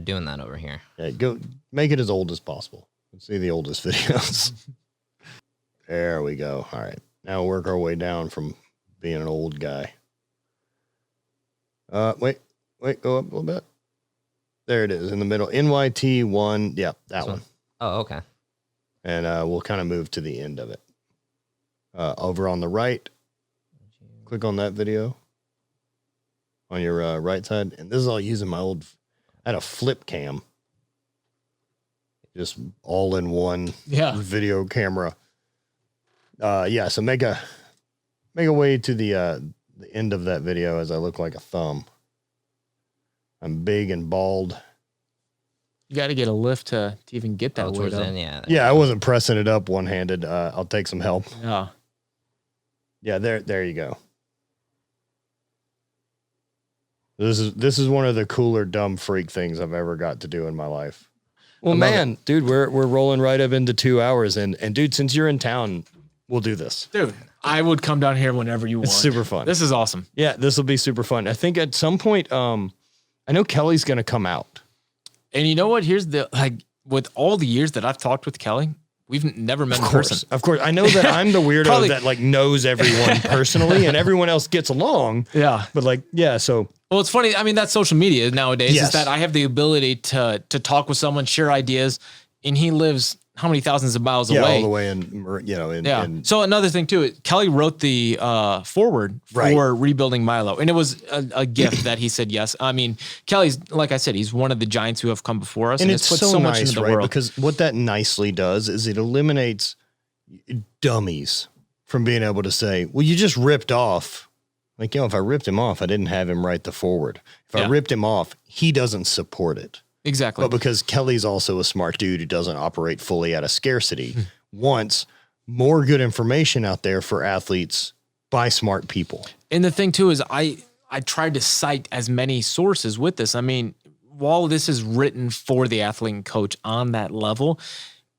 [SPEAKER 3] doing that over here.
[SPEAKER 1] Yeah, go make it as old as possible. Let's see the oldest videos. There we go. All right. Now work our way down from being an old guy. Wait, go up a little bit. There it is in the middle. NYT 1. Yeah, that one.
[SPEAKER 3] Oh, okay.
[SPEAKER 1] And we'll kind of move to the end of it. Over on the right, click on that video on your right side. And this is all using my old, I had a flip cam. Just all in one video camera. So make a way to the end of that video as I look like a thumb. I'm big and bald.
[SPEAKER 2] You got to get a lift to even get that weight up.
[SPEAKER 3] Yeah,
[SPEAKER 1] I wasn't pressing it up one-handed. I'll take some help.
[SPEAKER 2] Yeah.
[SPEAKER 1] Yeah, there you go. This is one of the cooler dumb freak things I've ever got to do in my life. Well, man, dude, we're rolling right up into 2 hours, and dude, since you're in town, we'll do this.
[SPEAKER 2] Dude, I would come down here whenever you want.
[SPEAKER 1] It's super fun.
[SPEAKER 2] This is awesome.
[SPEAKER 1] Yeah, this will be super fun. I think at some point, I know Kelly's going to come out.
[SPEAKER 2] And you know what? Here's with all the years that I've talked with Kelly, we've never met in person.
[SPEAKER 1] Of course. I know that I'm the weirdo that knows everyone personally and everyone else gets along.
[SPEAKER 2] Yeah.
[SPEAKER 1] But so.
[SPEAKER 2] Well, it's funny. I mean, that's social media nowadays is that I have the ability to talk with someone, share ideas, and he lives how many thousands of miles away?
[SPEAKER 1] All the way in.
[SPEAKER 2] So another thing too, Kelly wrote the forward for Rebuilding Milo, and it was a gift that he said yes. I mean, Kelly's, like I said, he's one of the giants who have come before us, and it's put so much into the world.
[SPEAKER 1] Because what that nicely does is it eliminates dummies from being able to say, well, you just ripped off. Like, if I ripped him off, I didn't have him write the forward. If I ripped him off, he doesn't support it.
[SPEAKER 2] Exactly.
[SPEAKER 1] But because Kelly's also a smart dude who doesn't operate fully out of scarcity, wants more good information out there for athletes by smart people.
[SPEAKER 2] And the thing too is I tried to cite as many sources with this. I mean, while this is written for the athlete and coach on that level,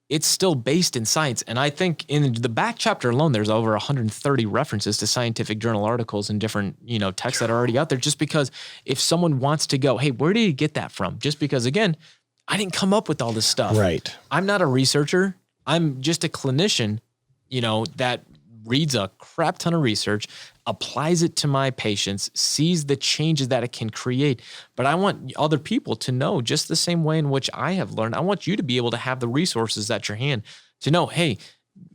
[SPEAKER 2] it's still based in science. And I think in the back chapter alone, there's over 130 references to scientific journal articles and different, texts that are already out there, just because if someone wants to go, hey, where did you get that from? Just because, again, I didn't come up with all this stuff.
[SPEAKER 1] Right.
[SPEAKER 2] I'm not a researcher. I'm just a clinician, that reads a crap ton of research, applies it to my patients, sees the changes that it can create. But I want other people to know just the same way in which I have learned. I want you to be able to have the resources at your hand to know, hey,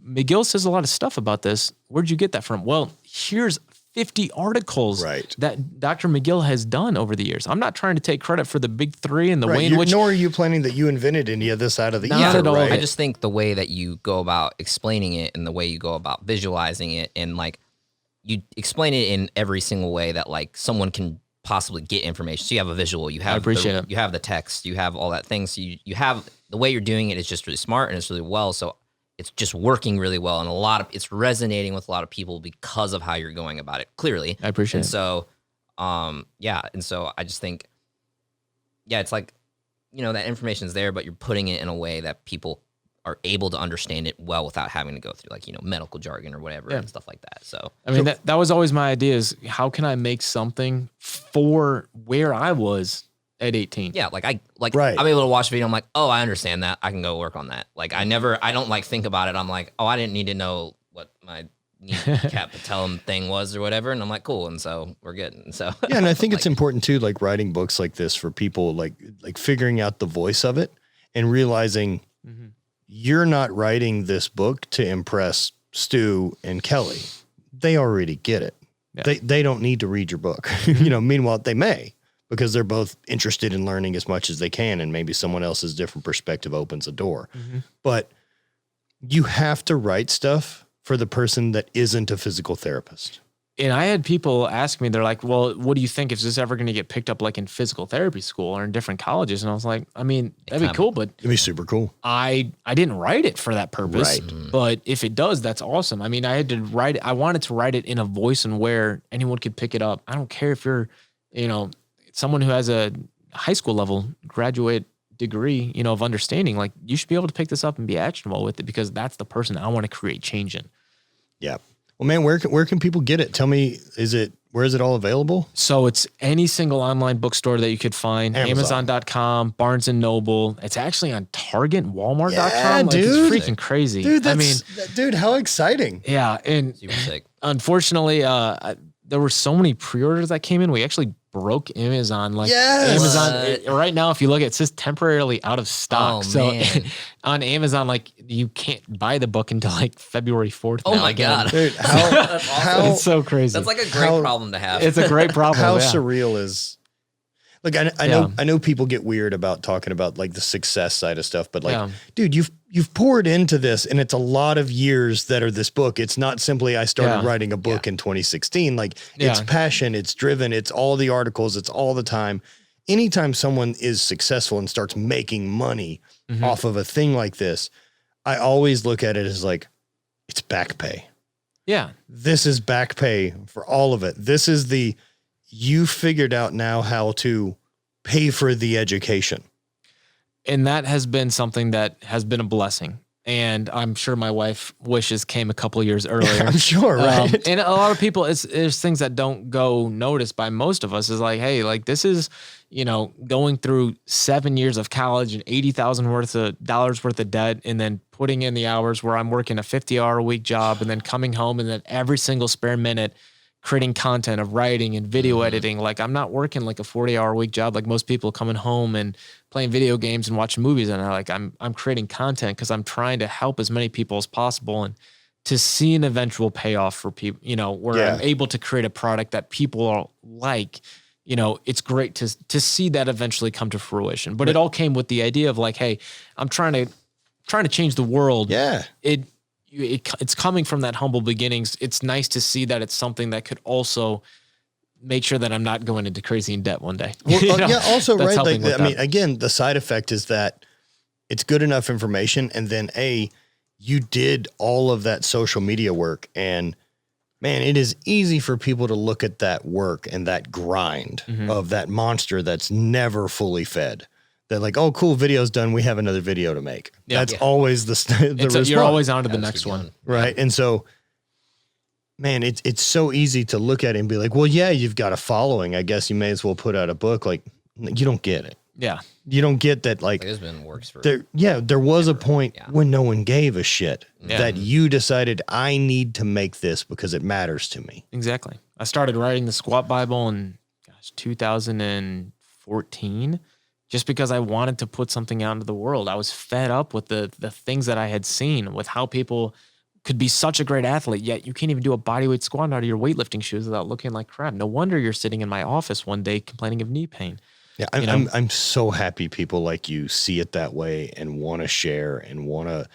[SPEAKER 2] McGill says a lot of stuff about this. Where'd you get that from? Well, here's 50 articles that Dr. McGill has done over the years. I'm not trying to take credit for the big three and the way in which...
[SPEAKER 1] Nor are you planning that you invented any of this out of the ether,
[SPEAKER 2] Not at all.
[SPEAKER 1] right?
[SPEAKER 3] I just think the way that you go about explaining it and the way you go about visualizing it, and like you explain it in every single way that like someone can possibly get information. So you have a visual, you have
[SPEAKER 2] it.
[SPEAKER 3] You have the text, you have all that thing. So you have the way you're doing it is just really smart and it's really well. So it's just working really well, and it's resonating with a lot of people because of how you're going about it. Clearly,
[SPEAKER 2] I appreciate it.
[SPEAKER 3] So, and so I just think, it's like, that information's there, but you're putting it in a way that people are able to understand it well without having to go through like medical jargon or whatever and stuff like that. So,
[SPEAKER 2] I mean, that was always my idea: is how can I make something for where I was at 18.
[SPEAKER 3] Yeah, I'm able to watch a video. I'm like, oh, I understand that. I can go work on that. Like, I don't like think about it. I'm like, oh, I didn't need to know what my kneecap patellum thing was or whatever. And I'm like, cool. And so we're good. And so
[SPEAKER 1] yeah, and I think it's important too, like writing books like this for people, like figuring out the voice of it and realizing you're not writing this book to impress Stu and Kelly. They already get it. Yeah. They don't need to read your book. Meanwhile, they may, because they're both interested in learning as much as they can, and maybe someone else's different perspective opens a door. But you have to write stuff for the person that isn't a physical therapist.
[SPEAKER 2] And I had people ask me, they're like, well, what do you think? Is this ever going to get picked up like in physical therapy school or in different colleges? And I was like, I mean, that'd be cool, but
[SPEAKER 1] it'd be super cool.
[SPEAKER 2] I didn't write it for that purpose, but if it does, that's awesome. I mean, I wanted to write it in a voice and where anyone could pick it up. I don't care if you're, someone who has a high school level graduate degree, of understanding, like you should be able to pick this up and be actionable with it, because that's the person I want to create change in.
[SPEAKER 1] Yeah. Well, man, where can people get it? Tell me, where is it all available?
[SPEAKER 2] So it's any single online bookstore that you could find, Amazon.com, Barnes & Noble. It's actually on Target and Walmart.com.
[SPEAKER 1] Yeah,
[SPEAKER 2] like,
[SPEAKER 1] dude.
[SPEAKER 2] It's freaking crazy.
[SPEAKER 1] Dude, dude, how exciting.
[SPEAKER 2] Yeah. And
[SPEAKER 3] super sick.
[SPEAKER 2] Unfortunately, there were so many pre-orders that came in. We actually broke Amazon. Amazon right now, if you look, it says temporarily out of stock. On Amazon, like you can't buy the book until like February 4th.
[SPEAKER 3] Oh my God.
[SPEAKER 1] Dude,
[SPEAKER 3] that's awesome.
[SPEAKER 2] It's so crazy.
[SPEAKER 3] That's like a great problem to have.
[SPEAKER 2] It's a great problem.
[SPEAKER 1] How surreal is, like, I know people get weird about talking about like the success side of stuff, but like, dude, you've poured into this, and it's a lot of years that are this book. It's not simply I started writing a book in 2016. Like it's passion, it's driven, it's all the articles, it's all the time. Anytime someone is successful and starts making money off of a thing like this, I always look at it as like, it's back pay.
[SPEAKER 2] Yeah.
[SPEAKER 1] This is back pay for all of it. This is you figured out now how to pay for the education.
[SPEAKER 2] And that has been something that has been a blessing. And I'm sure my wife wishes came a couple of years earlier.
[SPEAKER 1] I'm sure, right?
[SPEAKER 2] And a lot of people, there's things that don't go noticed by most of us, is like, hey, like this is, going through 7 years of college and $80,000 worth of debt, and then putting in the hours where I'm working a 50-hour-a-week job, and then coming home, and then every single spare minute creating content of writing and video editing. Like I'm not working like a 40-hour-a-week job like most people, coming home and playing video games and watching movies. And I'm creating content because I'm trying to help as many people as possible, and to see an eventual payoff for people, where I'm able to create a product that people are like, it's great to see that eventually come to fruition. But it all came with the idea of like, hey, I'm trying to change the world.
[SPEAKER 1] Yeah.
[SPEAKER 2] it's coming from that humble beginnings. It's nice to see that it's something that could also make sure that I'm not going into crazy in debt one day.
[SPEAKER 1] Well, yeah, also, right.
[SPEAKER 2] Like,
[SPEAKER 1] I mean, again, the side effect is that it's good enough information. And then you did all of that social media work, and man, it is easy for people to look at that work and that grind of that monster that's never fully fed. They're like, oh, cool, video's done. We have another video to make. Yeah, that's always the response.
[SPEAKER 2] You're always on to the next one.
[SPEAKER 1] Right. And so, man, it's so easy to look at it and be like, well, yeah, you've got a following. I guess you may as well put out a book. Like, you don't get it.
[SPEAKER 2] Yeah.
[SPEAKER 1] You don't get that. Like,
[SPEAKER 3] it's been works for
[SPEAKER 1] there was a point when no one gave a shit that you decided I need to make this because it matters to me.
[SPEAKER 2] Exactly. I started writing the Squat Bible in 2014. Just because I wanted to put something out into the world. I was fed up with the things that I had seen, with how people could be such a great athlete, yet you can't even do a bodyweight squat out of your weightlifting shoes without looking like crap. No wonder you're sitting in my office one day complaining of knee pain.
[SPEAKER 1] Yeah, I'm so happy people like you see it that way and want to share and want to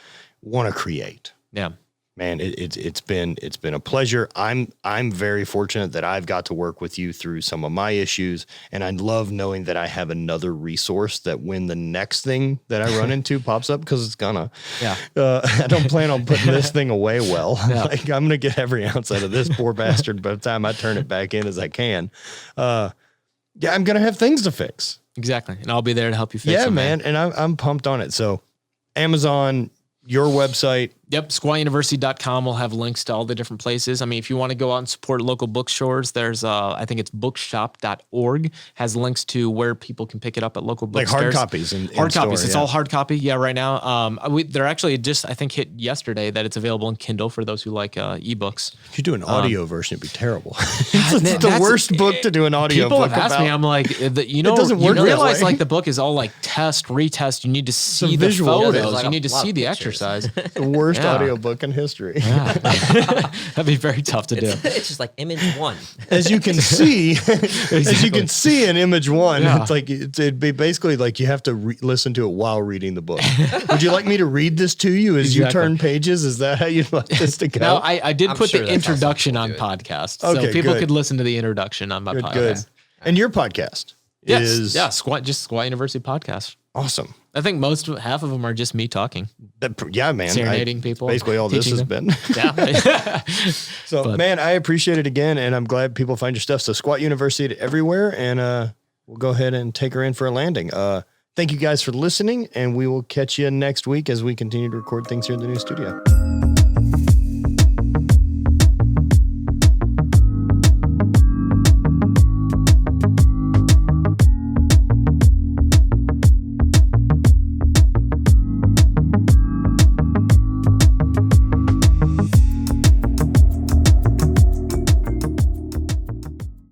[SPEAKER 1] create.
[SPEAKER 2] Yeah.
[SPEAKER 1] Man, it's been a pleasure. I'm very fortunate that I've got to work with you through some of my issues, and I love knowing that I have another resource that when the next thing that I run into pops up, because it's gonna. Yeah. I don't plan on putting this thing away well. Yeah. Like, I'm gonna get every ounce out of this poor bastard by the time I turn it back in as I can. I'm gonna have things to fix.
[SPEAKER 2] Exactly, and I'll be there to help you fix them.
[SPEAKER 1] Yeah, man, and I'm pumped on it. So, Amazon, your website.
[SPEAKER 2] Yep. SquatUniversity.com will have links to all the different places. I mean, if you want to go out and support local bookstores, there's, I think it's bookshop.org has links to where people can pick it up at local bookstores.
[SPEAKER 1] Like hard copies.
[SPEAKER 2] Hard copies. It's all hard copy. Yeah. Right now. They're actually just, I think, hit yesterday that it's available in Kindle for those who like ebooks.
[SPEAKER 1] If you do an audio version, it'd be terrible. It's the worst book to do an audio book about.
[SPEAKER 2] People have asked me, I'm like, it doesn't work. You realize like the book is all like test, retest. You need to see the photos.
[SPEAKER 3] Like
[SPEAKER 2] you need to see the exercise.
[SPEAKER 1] The worst audiobook in history.
[SPEAKER 2] Yeah. That'd be very tough to do.
[SPEAKER 3] It's just like image one.
[SPEAKER 1] As you can see, as you can see in image one, it's like it'd be basically like you have to listen to it while reading the book. Would you like me to read this to you as you turn pages? Is that how you'd like this to go?
[SPEAKER 2] No, I did put the introduction on podcast, so people could listen to the introduction on my podcast. Good.
[SPEAKER 1] And your podcast is
[SPEAKER 2] Squat University podcast.
[SPEAKER 1] Awesome.
[SPEAKER 2] I think half of them are just me talking.
[SPEAKER 1] Yeah, man.
[SPEAKER 2] Serenading people.
[SPEAKER 1] Basically all this has been.
[SPEAKER 2] Yeah.
[SPEAKER 1] So, man, I appreciate it again, and I'm glad people find your stuff. So Squat University everywhere, and we'll go ahead and take her in for a landing. Thank you guys for listening, and we will catch you next week as we continue to record things here in the new studio.